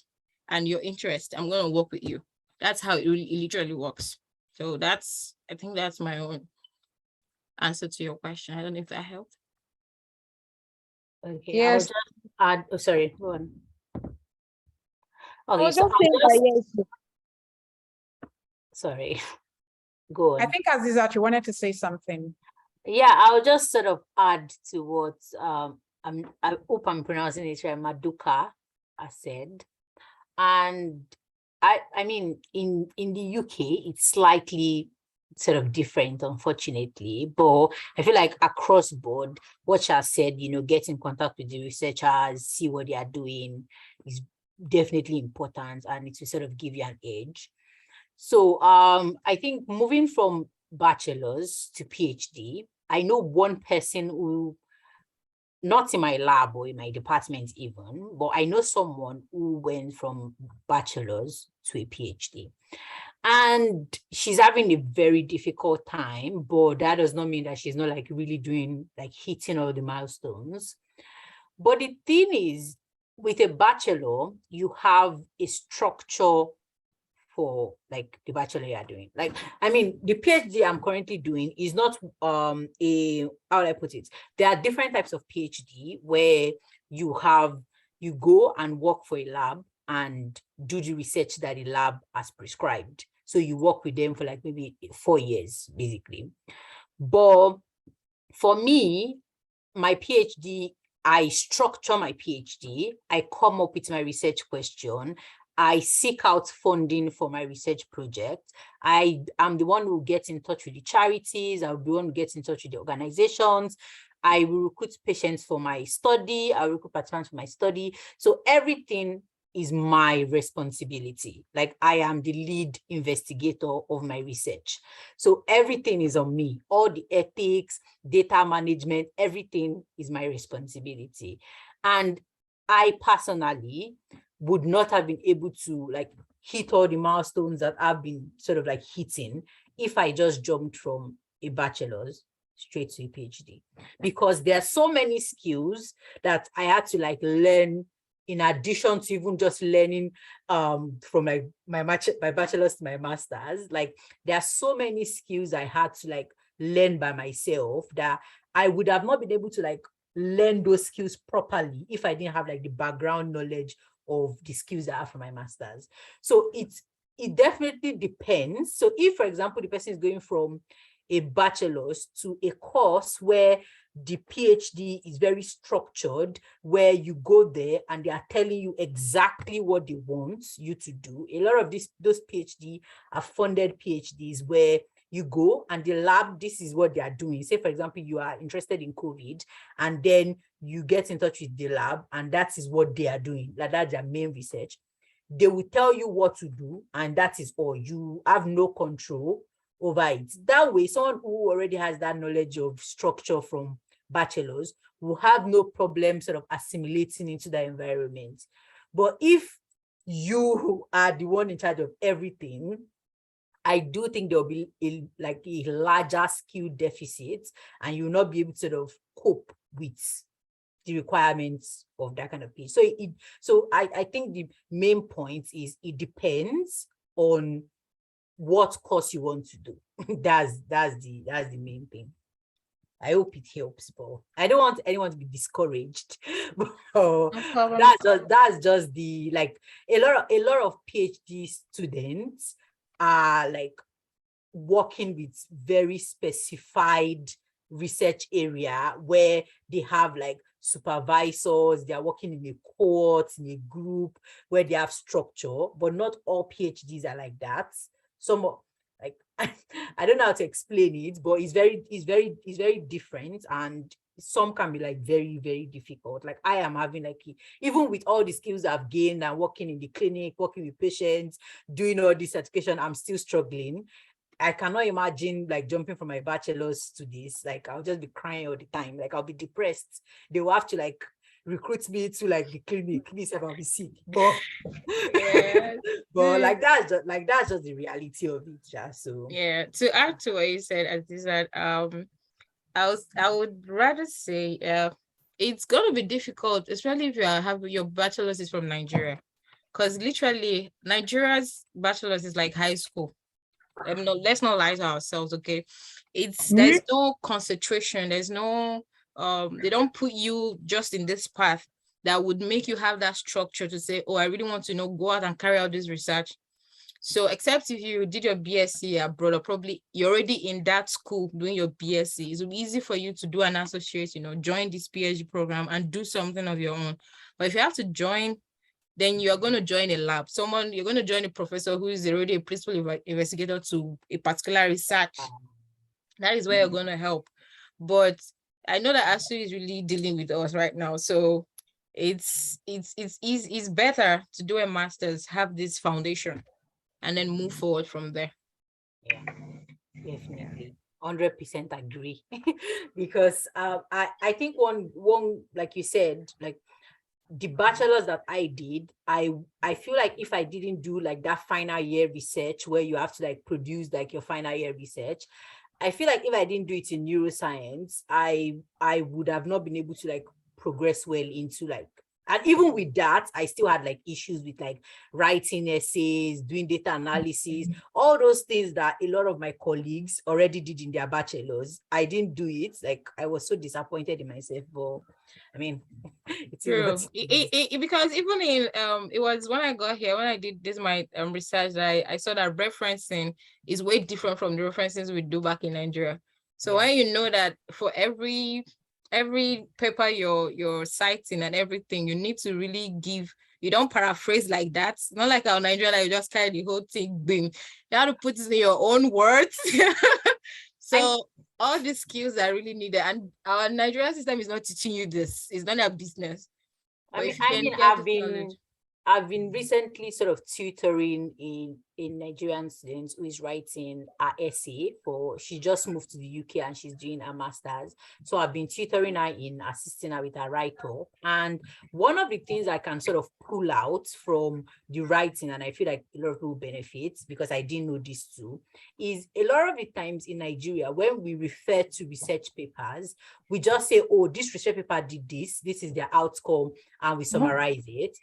and your interest, I'm going to work with you. That's how it literally works. So I think that's my own answer to your question. I don't know if that helped. Okay, Yes. I'll just add, oh, sorry, go on. I Okay, was so just saying that yes. sorry, go on. I think Azizat, you wanted to say something. Yeah, I'll just sort of add to what I hope I'm pronouncing it right, Maduka has said. And I mean, in the UK, it's slightly sort of different, unfortunately, but I feel like across board, what she has said, get in contact with the researchers, see what they are doing is definitely important, and it will sort of give you an edge. So I think moving from bachelor's to PhD, I know one person who, not in my lab or in my department even, but I know someone who went from bachelor's to a PhD. And she's having a very difficult time, but that does not mean that she's not like really doing, like hitting all the milestones. But the thing is, with a bachelor, you have a structure for like the bachelor you are doing. Like, I mean, the PhD I'm currently doing is not how do I put it? There are different types of PhD where you go and work for a lab and do the research that the lab has prescribed. So you work with them for like maybe 4 years, basically. But for me, my PhD, I structure my PhD, I come up with my research question, I seek out funding for my research project. I am the one who gets in touch with the charities. I'll be the one who gets in touch with the organizations. I will recruit patients for my study. I will recruit participants for my study. So everything is my responsibility. Like, I am the lead investigator of my research. So everything is on me. All the ethics, data management, everything is my responsibility. And I personally would not have been able to like hit all the milestones that I've been sort of like hitting if I just jumped from a bachelor's straight to a PhD, because there are so many skills that I had to like learn in addition to even just learning from like my bachelor's to my master's. Like there are so many skills I had to like learn by myself that I would have not been able to like learn those skills properly if I didn't have like the background knowledge of the skills that I have from my master's. So it definitely depends. So if, for example, the person is going from a bachelor's to a course where the PhD is very structured, where you go there and they are telling you exactly what they want you to do. A lot of those PhD are funded PhDs where you go and the lab, this is what they are doing. Say, for example, you are interested in COVID and then you get in touch with the lab and that is what they are doing. Like that's their main research. They will tell you what to do and that is all. You have no control over it. That way, someone who already has that knowledge of structure from bachelor's will have no problem sort of assimilating into the environment. But if you are the one in charge of everything, I do think there'll be a larger skill deficit and you'll not be able to sort of cope with the requirements of that kind of piece. So I think the main point is it depends on what course you want to do. that's the main thing. I hope it helps, but I don't want anyone to be discouraged. That's just the like a lot of PhD students are like working with very specified research area where they have like supervisors, they are working in a cohort, in a group where they have structure, but not all PhDs are like that. Some like I don't know how to explain it, but it's very different, and some can be like very, very difficult. Like I am having like, even with all the skills I've gained and working in the clinic, working with patients, doing all this certification, I'm still struggling. I cannot imagine like jumping from my bachelor's to this. Like I'll just be crying all the time. Like I'll be depressed. They will have to like recruit me to like the clinic. Me if I'll be sick. But Yeah. but like that's just the reality of it. Just so yeah. To add to what you said, is that I would rather say it's gonna be difficult, especially if you have your bachelor's is from Nigeria, because literally Nigeria's bachelor's is like high school. Let's not lie to ourselves, okay? There's no concentration, there's no they don't put you just in this path that would make you have that structure to say, oh, I really want to go out and carry out this research. So except if you did your BSc abroad, or probably you're already in that school doing your BSc, it will be easy for you to do an associate, join this PhD program and do something of your own. But if you have to join, then you are going to join a lab. You're going to join a professor who is already a principal investigator to a particular research. That is where you're going to help. But I know that ASU is really dealing with us right now. So it's better to do a master's, have this foundation, and then move forward from there. Yeah, definitely. 100% agree. Because I think one like you said, like the bachelor's that I did, I feel like if I didn't do like that final year research where you have to like produce like your final year research, I feel like if I didn't do it in neuroscience, I would have not been able to like progress well into like, and even with that, I still had like issues with like writing essays, doing data analysis, all those things that a lot of my colleagues already did in their bachelors. I didn't do it. Like I was so disappointed in myself, but I mean, it's true. Because even in it was when I got here, when I did this my research, I saw that referencing is way different from the references we do back in Nigeria. So when you know that for every paper you're citing and everything, you need to really give, you don't paraphrase like that. It's not like our Nigeria, like you just carry the whole thing, boom. You have to put it in your own words. So all these skills are really needed, and our Nigerian system is not teaching you this. It's not a business. I've I've been recently sort of tutoring a Nigerian student who is writing her essay she just moved to the UK and she's doing her master's. So I've been tutoring her in assisting her with her write-up. And one of the things I can sort of pull out from the writing, and I feel like a lot of people benefit because I didn't know this too, is a lot of the times in Nigeria, when we refer to research papers, we just say, oh, this research paper did this is their outcome, and we summarize it.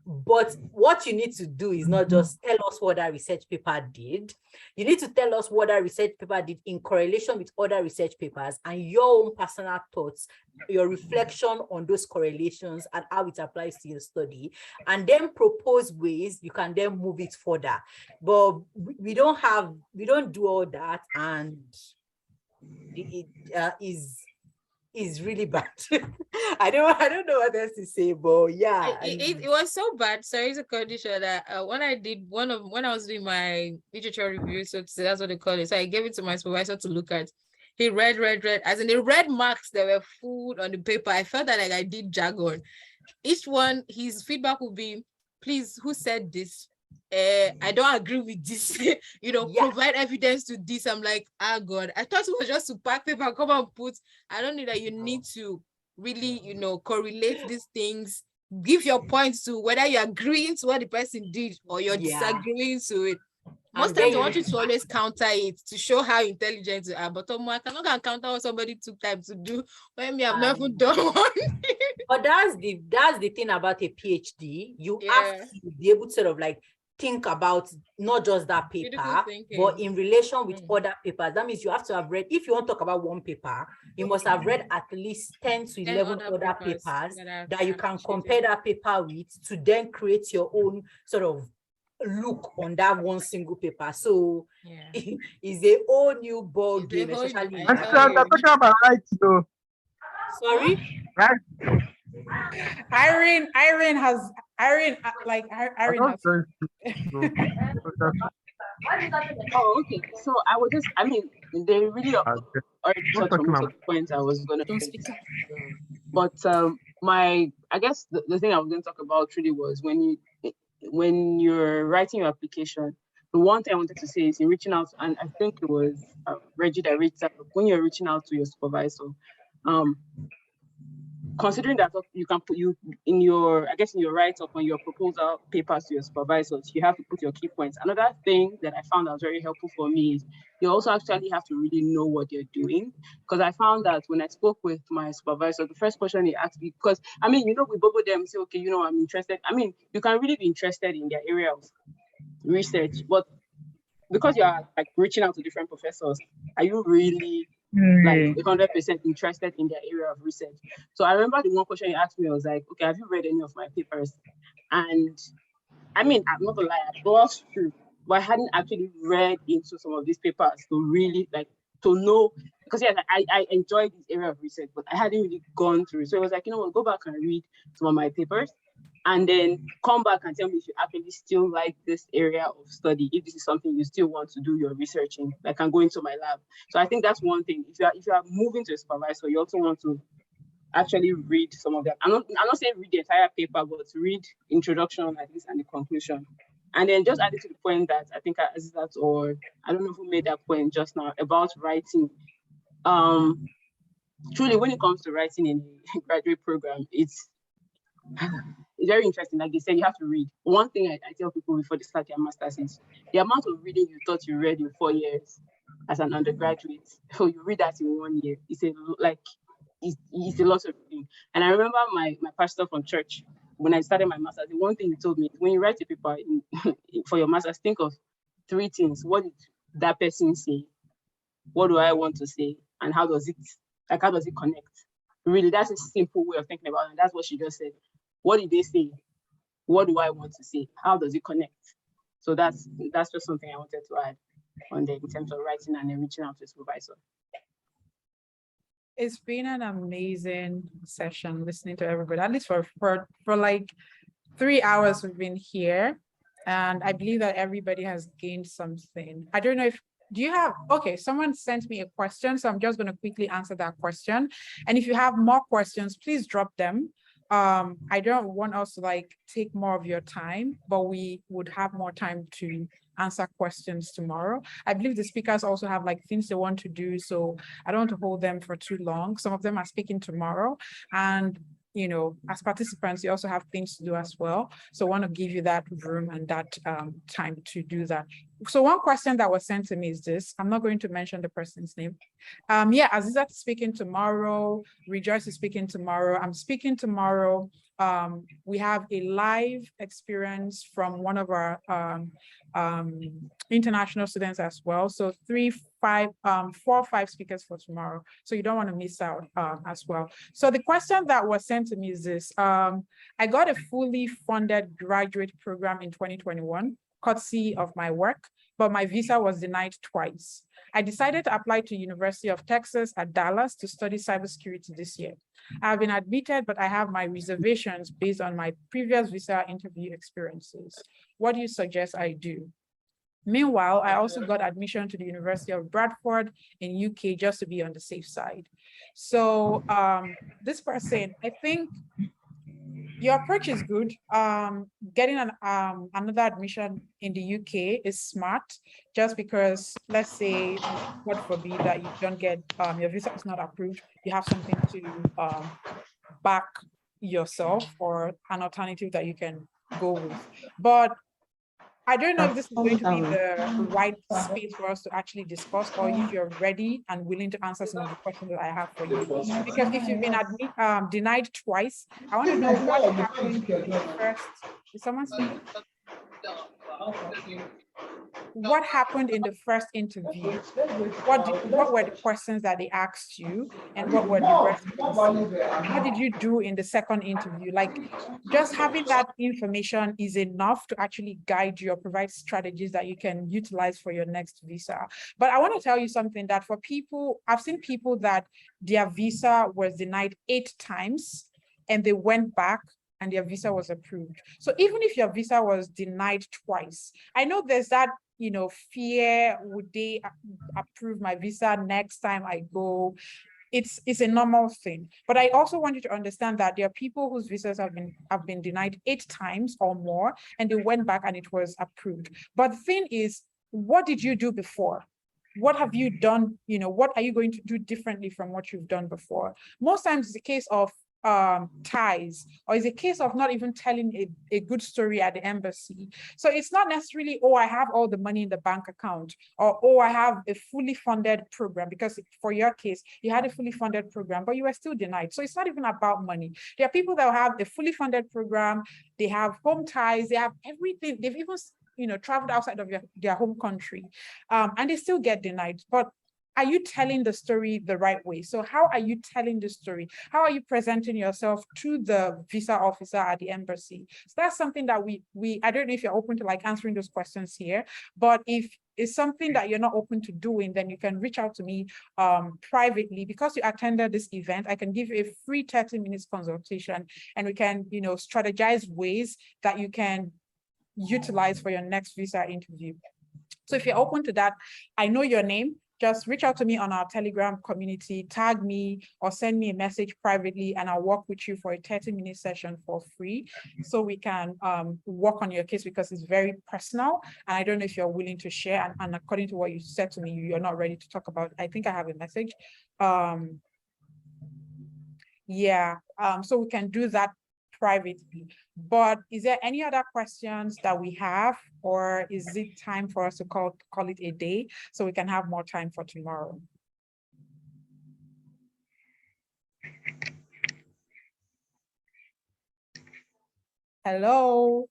But what you need to do is not just tell us what that research paper did. You need to tell us what that research paper did in correlation with other research papers and your own personal thoughts, your reflection on those correlations and how it applies to your study, and then propose ways you can then move it further. But we don't do all that, and it is really bad. I don't know what else to say, but yeah, it was so bad. Sorry to condition that when I was doing my literature review, so that's what they call it. So I gave it to my supervisor to look at. He read, as in the red marks that were full on the paper. I felt that like I did jargon. Each one, his feedback would be, please, who said this? I don't agree with this. Provide evidence to this. I'm like, God, I thought it was just to pack paper, come and put. I don't know that you need to really, correlate these things, give your points to whether you're agreeing to what the person did or you're disagreeing to it. Most times I want you to always counter it to show how intelligent you are, but I cannot counter what somebody took time to do when me have never done one. But that's the thing about a PhD. You have to be able to sort of like think about not just that paper, but in relation with other papers. That means you have to have read, if you want to talk about one paper, you must have read at least 10 to 11 other papers that you can compare that paper with to then create your own sort of look on that one single paper. So it's a whole new ball game, especially. Sorry? Irene has. Oh, okay. So they really already touched on most of the points I was going to make. But I guess the thing I was going to talk about really was when you're writing your application, the one thing I wanted to say is in reaching out, and I think it was Reggie that reached out, when you're reaching out to your supervisor, considering that you can put in your write-up on your proposal papers to your supervisors, you have to put your key points. Another thing that I found that was very helpful for me is you also actually have to really know what you're doing. Because I found that when I spoke with my supervisor, the first question he asked me, because we bubble them, say, okay, I'm interested. You can really be interested in their area of research, but because you are like reaching out to different professors, are you really like 100% interested in their area of research? So I remember the one question he asked me, I was like, okay, have you read any of my papers? And I'm not gonna lie, I browsed through, but I hadn't actually read into some of these papers to really to know, because I enjoyed this area of research, but I hadn't really gone through. So it was like, go back and read some of my papers and then come back and tell me if you actually still like this area of study, if this is something you still want to do your research in, I can go into my lab. So I think that's one thing. If you are moving to a supervisor, you also want to actually read some of them. I'm not saying read the entire paper, but read introduction at least and the conclusion. And then just adding to the point that I think Azizat, or I don't know who made that point just now about writing. Truly, when it comes to writing in a graduate program, it's very interesting. Like they said, you have to read. One thing I tell people before they start their masters is the amount of reading you thought you read in 4 years as an undergraduate, so you read that in 1 year. It's a lot of reading. And I remember my pastor from church, when I started my master's, the one thing he told me, when you write a paper for your master's, think of 3 things. What did that person say? What do I want to say? And how does it connect? Really, that's a simple way of thinking about it. And that's what she just said. What did they say? What do I want to say? How does it connect? So that's just something I wanted to add on there in terms of writing and then reaching out to a supervisor. It's been an amazing session listening to everybody. At least for like 3 hours we've been here, and I believe that everybody has gained something. I don't know if someone sent me a question, so I'm just going to quickly answer that question. And if you have more questions, please drop them I don't want us to like take more of your time, but we would have more time to answer questions tomorrow. I believe the speakers also have like things they want to do, so I don't want to hold them for too long. Some of them are speaking tomorrow, and you know, as participants, you also have things to do as well. So I want to give you that room and that time to do that. So one question that was sent to me is this. I'm not going to mention the person's name. Yeah, Azizat is speaking tomorrow. Rejoice is speaking tomorrow. I'm speaking tomorrow. We have a live experience from one of our international students as well. So 4 or 5 speakers for tomorrow. So you don't want to miss out as well. So the question that was sent to me is this. I got a fully funded graduate program in 2021, courtesy of my work, but my visa was denied twice. I decided to apply to University of Texas at Dallas to study cybersecurity this year. I have been admitted, but I have my reservations based on my previous visa interview experiences. What do you suggest I do? Meanwhile, I also got admission to the University of Bradford in UK just to be on the safe side. So this person, I think your approach is good. Getting another admission in the UK is smart, just because let's say, God forbid, that you don't get, your visa is not approved, you have something to back yourself or an alternative that you can go with. But I don't know if this is going to be the right space for us to actually discuss, or if you're ready and willing to answer some of the questions that I have for you. Because if you've been denied twice, I want to know what happened in the first. Did someone speak? What happened in the first interview? What were the questions that they asked you, and what were the responses? What did you do in the second interview? Like, just having that information is enough to actually guide you or provide strategies that you can utilize for your next visa. But I want to tell you something, that for people, I've seen people that their visa was denied 8 times and they went back and their visa was approved. So even if your visa was denied twice, I know there's that, you know, fear, would they approve my visa next time I go? It's a normal thing. But I also want you to understand that there are people whose visas have been denied 8 times or more, and they went back and it was approved. But the thing is, what did you do before? What have you done? You know, what are you going to do differently from what you've done before? Most times it's a case of ties, or is a case of not even telling a good story at the embassy. So it's not necessarily, oh, I have all the money in the bank account, or oh, I have a fully funded program, because for your case, you had a fully funded program, but you were still denied. So it's not even about money. There are people that have a fully funded program, they have home ties, they have everything, they've even, you know, traveled outside of their home country, and they still get denied. But are you telling the story the right way? So how are you telling the story? How are you presenting yourself to the visa officer at the embassy? So that's something that we I don't know if you're open to like answering those questions here, but if it's something that you're not open to doing, then you can reach out to me privately. Because you attended this event, I can give you a free 30 minutes consultation, and we can, you know, strategize ways that you can utilize for your next visa interview. So if you're open to that, I know your name. Just reach out to me on our Telegram community, tag me, or send me a message privately, and I'll work with you for a 30-minute session for free, so we can work on your case, because it's very personal. And I don't know if you're willing to share. And according to what you said to me, you're not ready to talk about. I think I have a message. Yeah, so we can do that privately. But is there any other questions that we have, or is it time for us to call it a day, so we can have more time for tomorrow? Hello.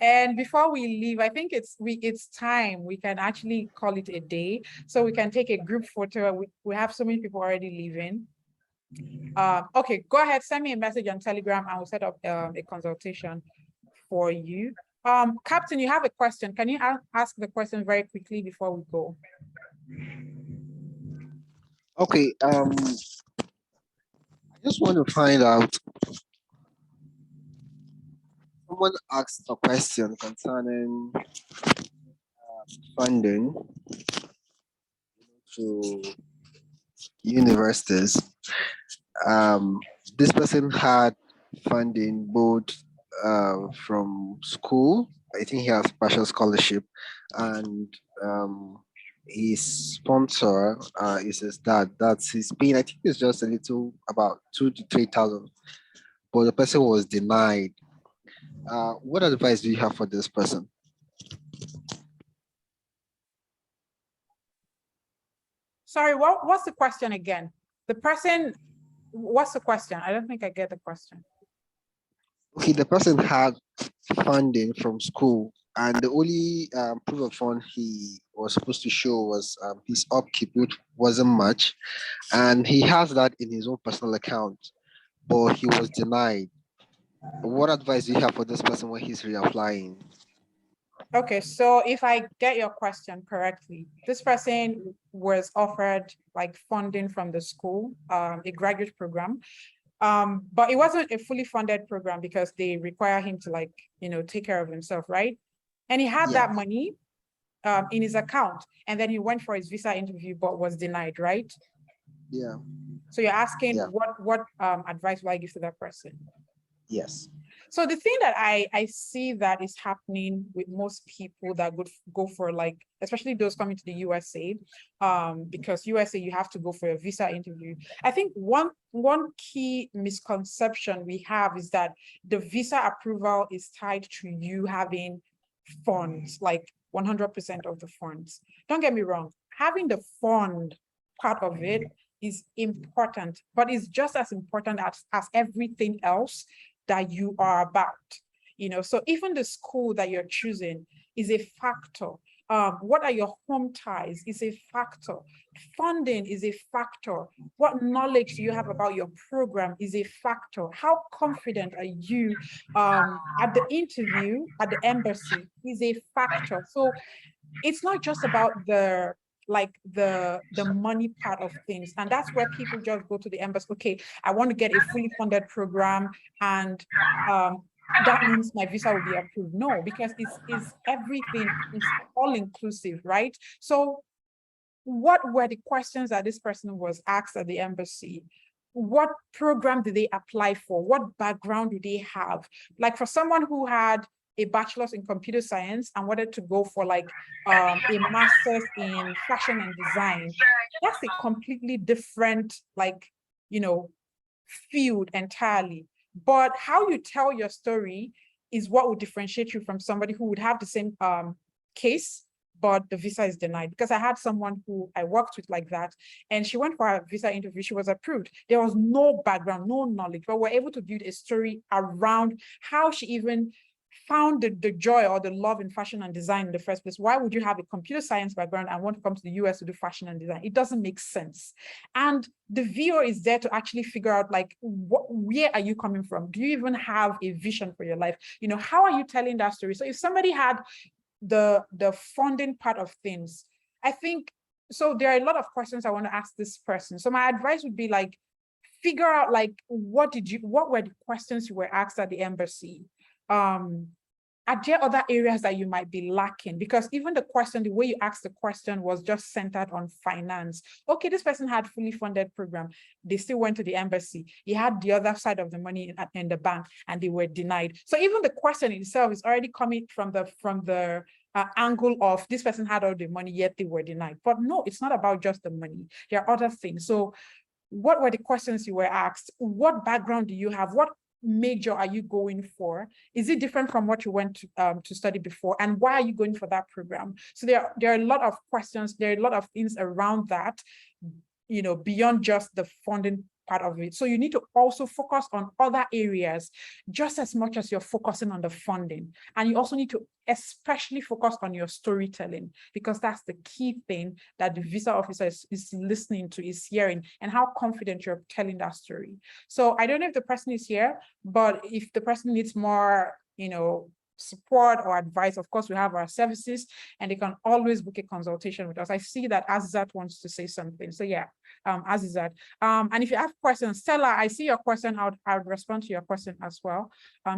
And before we leave, I think it's time we can actually call it a day, so we can take a group photo. We have so many people already leaving. Okay, go ahead, send me a message on Telegram, and we'll set up a consultation for you. Captain, you have a question. Can you ask the question very quickly before we go? Okay, I just want to find out, someone asked a question concerning funding to universities. This person had funding both from school. I think he has partial scholarship, and his sponsor is his dad. That's his paying. I think it's just a little about 2 to 3 thousand, but the person was denied. What advice do you have for this person? Sorry, what's the question again? The person, what's the question? I don't think I get the question. Okay, the person had funding from school, and the only proof of fund he was supposed to show was his upkeep, which wasn't much, and he has that in his own personal account, but he was denied. What advice do you have for this person when he's reapplying? Okay, so if I get your question correctly, this person was offered like funding from the school, a graduate program, but it wasn't a fully funded program because they require him to like, take care of himself, right? And he had that money in his account, and then he went for his visa interview, but was denied, right? Yeah. So you're asking what advice will I give to that person? Yes. So the thing that I see that is happening with most people that go for like, especially those coming to the USA, because USA, you have to go for a visa interview. I think one key misconception we have is that the visa approval is tied to you having funds, like 100% of the funds. Don't get me wrong, having the fund part of it is important, but it's just as important as everything else that you are about, so even the school that you're choosing is a factor. What are your home ties is a factor. Funding is a factor. What knowledge do you have about your program is a factor. How confident are you at the interview at the embassy is a factor. So it's not just about the money part of things. And that's where people just go to the embassy. Okay, I want to get a fully funded program, and that means my visa will be approved. No, because it's everything, it's all inclusive, right? So what were the questions that this person was asked at the embassy? What program did they apply for? What background do they have? Like for someone who had a bachelor's in computer science and wanted to go for like a master's in fashion and design, that's a completely different field entirely. But how you tell your story is what would differentiate you from somebody who would have the same case, but the visa is denied. Because I had someone who I worked with like that, and she went for a visa interview, she was approved. There was no background, no knowledge, but we're able to build a story around how she even found the joy or the love in fashion and design in the first place. Why would you have a computer science background and want to come to the US to do fashion and design? It doesn't make sense. And the viewer is there to actually figure out like, where are you coming from? Do you even have a vision for your life? How are you telling that story? So if somebody had the funding part of things, I think, so there are a lot of questions I want to ask this person. So my advice would be like, figure out like, what were the questions you were asked at the embassy? Are there other areas that you might be lacking? Because even the way you asked the question was just centered on finance. Okay, this person had fully funded program. They still went to the embassy. He had the other side of the money in the bank and they were denied. So even the question itself is already coming from the angle of this person had all the money, yet they were denied. But no, it's not about just the money. There are other things. So what were the questions you were asked? What background do you have? What major are you going for? Is it different from what you went to study before? And why are you going for that program? So there are a lot of questions, there are a lot of things around that, beyond just the funding part of it. So you need to also focus on other areas just as much as you're focusing on the funding. And you also need to especially focus on your storytelling, because that's the key thing that the visa officer is listening to, is hearing, and how confident you're telling that story. So I don't know if the person is here, but if the person needs more, support or advice, of course, we have our services and they can always book a consultation with us. I see that Azizat wants to say something. So yeah, Azizat. And if you have questions, Stella, I see your question. I would respond to your question as well.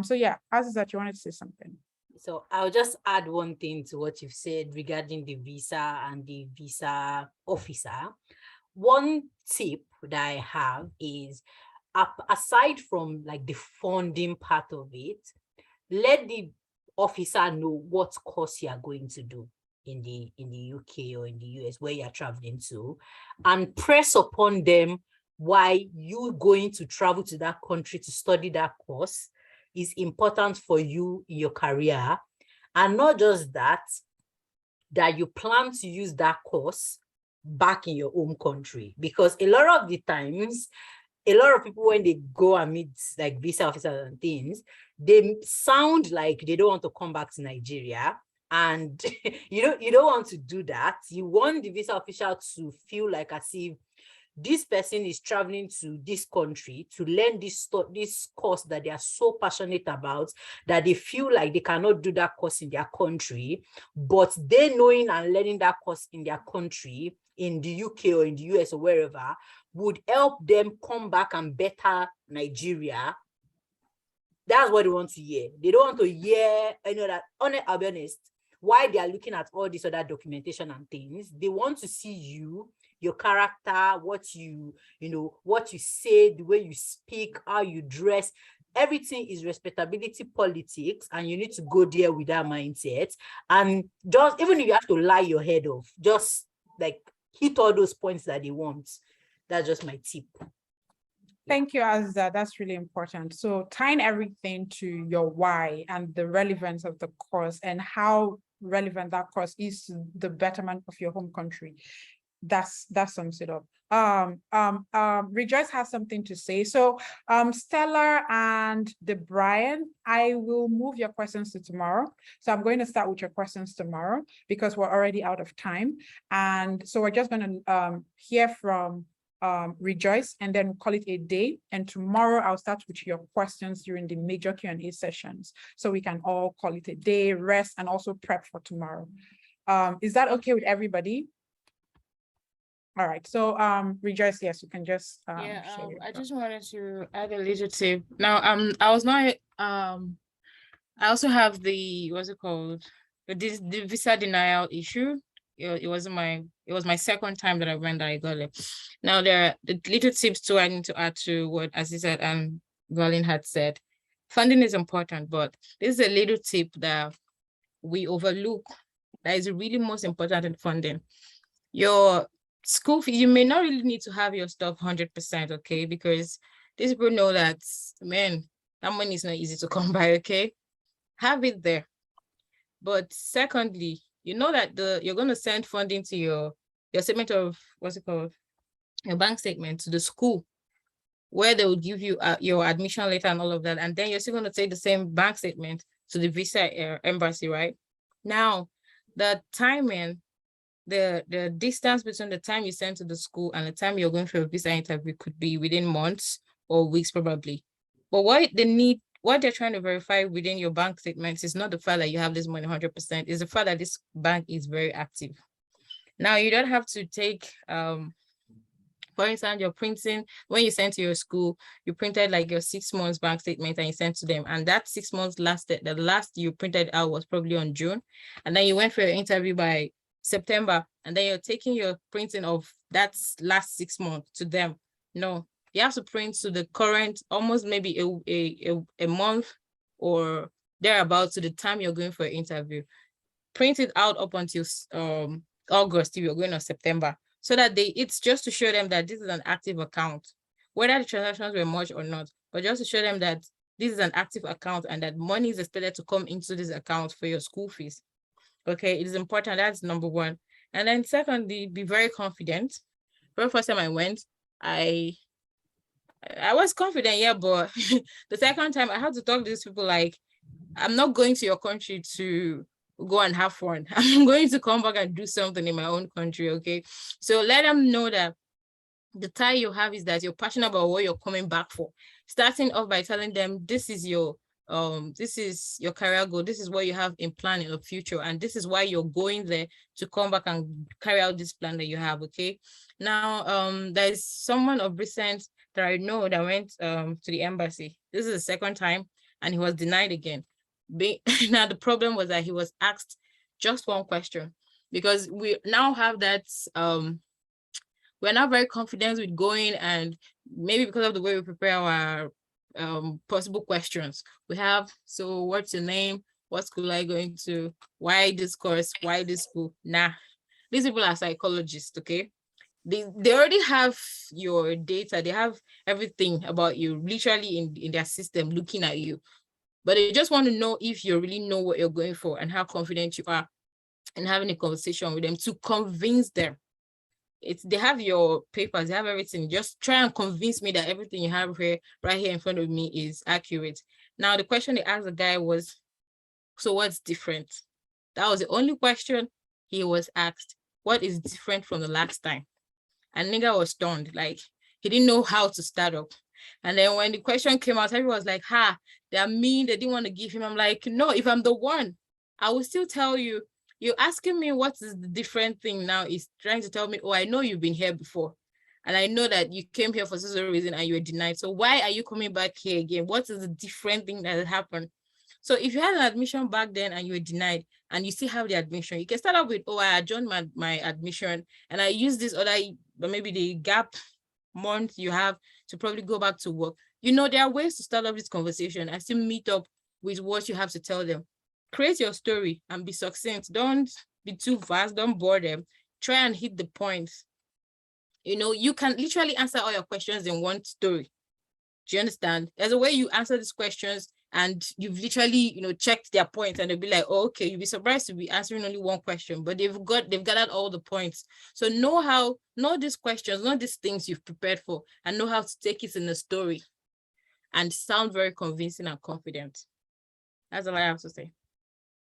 So yeah, Azizat, you wanted to say something. So I'll just add one thing to what you've said regarding the visa and the visa officer. One tip that I have is aside from like the funding part of it, let the officer know what course you are going to do in the UK or in the US where you're traveling to, and press upon them why you going to travel to that country to study that course is important for you in your career. And not just that you plan to use that course back in your home country. Because a lot of the times, a lot of people, when they go and meet like visa officers and things, they sound like they don't want to come back to Nigeria. And you don't want to do that. You want the visa official to feel like as if this person is traveling to this country to learn this course that they are so passionate about, that they feel like they cannot do that course in their country, but they knowing and learning that course in their country, in the UK or in the US or wherever, would help them come back and better Nigeria. That's what they want to hear. They don't want to hear any of that. I'll be honest, while they are looking at all this other documentation and things, they want to see you, your character, what you say, the way you speak, how you dress. Everything is respectability politics, and you need to go there with that mindset. And just, even if you have to lie your head off, just like hit all those points that they want. That's just my tip. Thank you, Azza. That's really important. So tying everything to your why and the relevance of the course and how relevant that course is to the betterment of your home country. That sums it up. Rejoice has something to say. So Stella and Brian, I will move your questions to tomorrow. So I'm going to start with your questions tomorrow because we're already out of time. And so we're just going to hear from Rejoice, and then we'll call it a day. And tomorrow I'll start with your questions during the major Q&A sessions, so we can all call it a day, rest, and also prep for tomorrow. Is that okay with everybody? All right. So Rejoice, yes, you can just I just wanted to add a little tip. Now I was not I also have the, what's it called, the visa denial issue. It was my second time that I went that I got it. Now there are the little tips too I need to add to what Azizat and Valin had said. Funding is important, but this is a little tip that we overlook that is really most important in funding. Your school fee, you may not really need to have your stuff 100%, okay? Because these people know that, man, that money is not easy to come by, okay? Have it there. But secondly, you know that you're going to send funding to your statement of, what's it called, your bank statement to the school, where they will give you your admission letter and all of that. And then you're still going to take the same bank statement to the visa embassy, right? Now, the timing, the distance between the time you send to the school and the time you're going for a visa interview could be within months or weeks probably. But what they're trying to verify within your bank statements is not the fact that you have this money 100%, is the fact that this bank is very active. Now, you don't have to take, for instance, you're printing, when you sent to your school, you printed like your 6 months bank statement and you sent to them. And that 6 months lasted, the last you printed out was probably on June. And then you went for your interview by September, and then you're taking your printing of that last 6 months to them. No, you have to print to the current, almost maybe a month or thereabouts to the time you're going for an interview. Print it out up until August if you're going on September, so that it's just to show them that this is an active account, whether the transactions were much or not, but just to show them that this is an active account and that money is expected to come into this account for your school fees. Okay, it is important. That's number one. And then secondly, be very confident. Very first time I went, I was confident, yeah, but the second time I had to talk to these people like, I'm not going to your country to go and have fun. I'm going to come back and do something in my own country, okay? So let them know that the tie you have is that you're passionate about what you're coming back for. Starting off by telling them this is your career goal, this is what you have in plan in the future, and this is why you're going there to come back and carry out this plan that you have, okay? Now, there's someone of recent that I know that went to the embassy. This is the second time, and he was denied again. Now, the problem was that he was asked just one question, because we now have that, we're not very confident with going, and maybe because of the way we prepare our possible questions. We have, so what's your name? What school are you going to? Why this course? Why this school? Nah, these people are psychologists, okay? They already have your data. They have everything about you literally in their system looking at you. But they just want to know if you really know what you're going for and how confident you are in having a conversation with them to convince them. They have your papers, they have everything. Just try and convince me that everything you have here, right here in front of me, is accurate. Now, the question they asked the guy was, so what's different? That was the only question he was asked. What is different from the last time? And nigga was stunned, like he didn't know how to start up. And then when the question came out, everyone was like, ha, they're mean, they didn't want to give him. I'm like, no, if I'm the one, I will still tell you. You're asking me what is the different thing now is trying to tell me, oh, I know you've been here before. And I know that you came here for such a reason and you were denied. So why are you coming back here again? What is the different thing that happened? So if you had an admission back then and you were denied and you still have the admission, you can start up with, oh, I adjourned my admission and I use this other, but maybe the gap month you have to probably go back to work. You know, there are ways to start up this conversation and still meet up with what you have to tell them. Create your story and be succinct. Don't be too vast, don't bore them. Try and hit the points. You know, you can literally answer all your questions in one story. Do you understand? There's a way you answer these questions and you've literally, you know, checked their points and they'll be like, oh, okay, you'll be surprised to be answering only one question, but they've gathered all the points. So know these questions, know these things you've prepared for, and know how to take it in a story and sound very convincing and confident. That's all I have to say.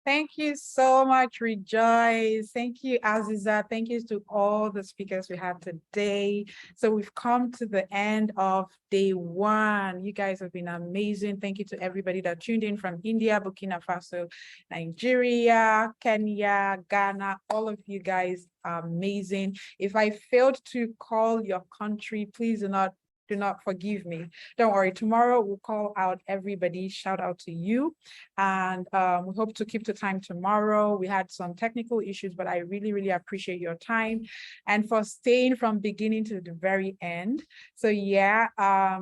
Thank you so much, Rejoice. Thank you, Aziza. Thank you to all the speakers we have today. So we've come to the end of day one. You guys have been amazing. Thank you to everybody that tuned in from India, Burkina Faso, Nigeria, Kenya, Ghana. All of you guys are amazing. If I failed to call your country, please do not forgive me. Don't worry, tomorrow we'll call out everybody. Shout out to you. And we hope to keep to time tomorrow. We had some technical issues, but I really, really appreciate your time and for staying from beginning to the very end. So yeah,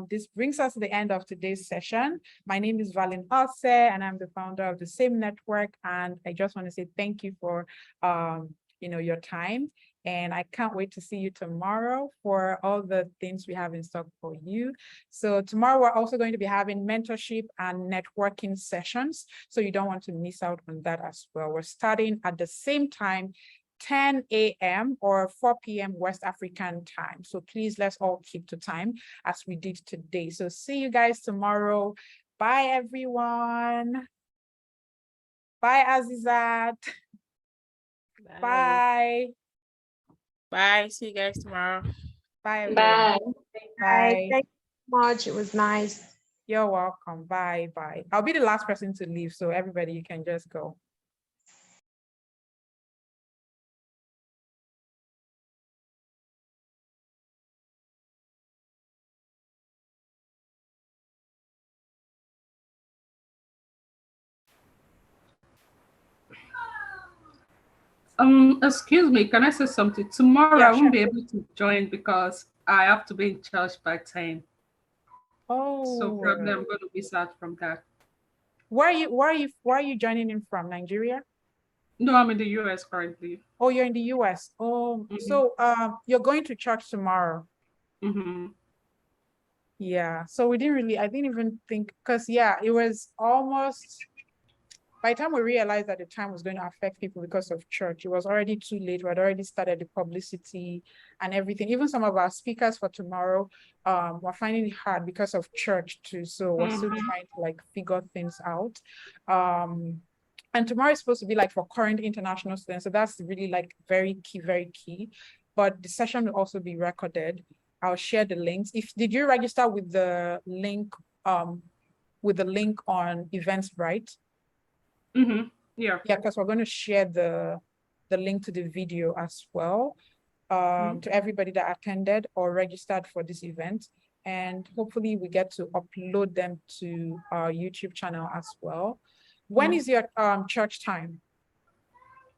this brings us to the end of today's session. My name is valeenovarah, and I'm the founder of the Same Network. And I just want to say thank you for your time. And I can't wait to see you tomorrow for all the things we have in stock for you. So tomorrow we're also going to be having mentorship and networking sessions. So you don't want to miss out on that as well. We're starting at the same time, 10 a.m. or 4 p.m. West African time. So please, let's all keep to time as we did today. So see you guys tomorrow. Bye, everyone. Bye, Azizat. Bye. Bye. See you guys tomorrow. Bye, everyone. Bye. Bye. Thank you so much. It was nice. You're welcome. Bye. Bye. I'll be the last person to leave, so everybody, you can just go. Excuse me, can I say something? Tomorrow Yeah, I won't sure. be able to join because I have to be in church by 10. So probably I'm going to miss out from that. Where are you joining in from? Nigeria? No, I'm in the US currently. Oh, you're in the US. Oh, so you're going to church tomorrow. Yeah. So I didn't even think, because yeah, it was almost, by the time we realized that the time was going to affect people because of church, it was already too late. We had already started the publicity and everything. Even some of our speakers for tomorrow were finding it hard because of church too. So we're still trying to figure things out. And tomorrow is supposed to be for current international students. So that's really very key. But the session will also be recorded. I'll share the links. Did you register with the link on Eventbrite? Yeah, because we're going to share the link to the video as well to everybody that attended or registered for this event. And hopefully we get to upload them to our YouTube channel as well. When is your church time?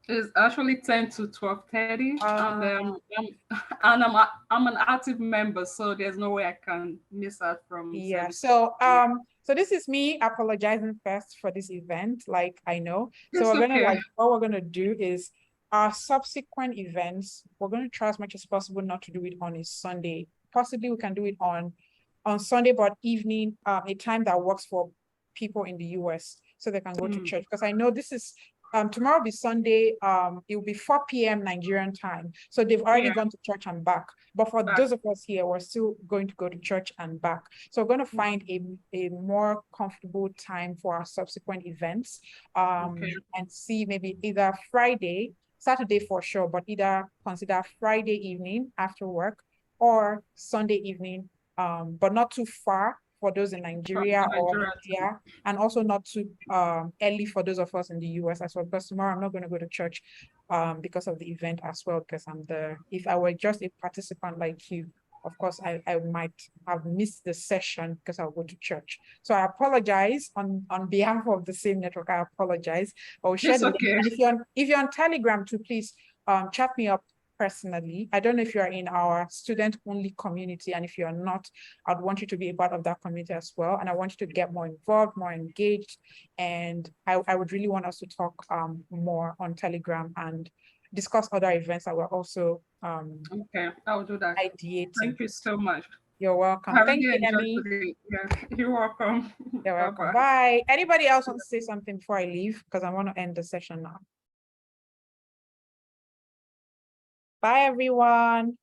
It's actually 10 to 12:30, and I'm an active member, so there's no way I can miss out from. Yeah. service. So this is me apologizing first for this event. Like I know. So It's we're gonna okay. what we're gonna do is our subsequent events. We're gonna try as much as possible not to do it on a Sunday. Possibly we can do it on Sunday, but evening, a time that works for people in the US, so they can go to church. Because I know this is tomorrow will be Sunday. It will be 4 p.m. Nigerian time. So they've already gone to church and back. But for those of us here, we're still going to go to church and back. So we're going to find a more comfortable time for our subsequent events. And see maybe either Saturday for sure, but either consider Friday evening after work or Sunday evening, but not too far for those in Nigeria or India, and also not too early for those of us in the US as well, because tomorrow I'm not going to go to church because of the event as well, because if I were just a participant like you, of course, I might have missed the session because I'll go to church. So I apologize on behalf of the same network. I apologize. I will share the link. And if you're on Telegram too, please chat me up personally. I don't know if you're in our student-only community, and if you're not, I'd want you to be a part of that community as well. And I want you to get more involved, more engaged. And I would really want us to talk more on Telegram and discuss other events that we're also okay, I'll do that. ideating. Thank you so much. You're welcome. Thank you, Emmy. Yeah, you're welcome. You're welcome. Bye. Anybody else want to say something before I leave? Because I want to end the session now. Bye, everyone.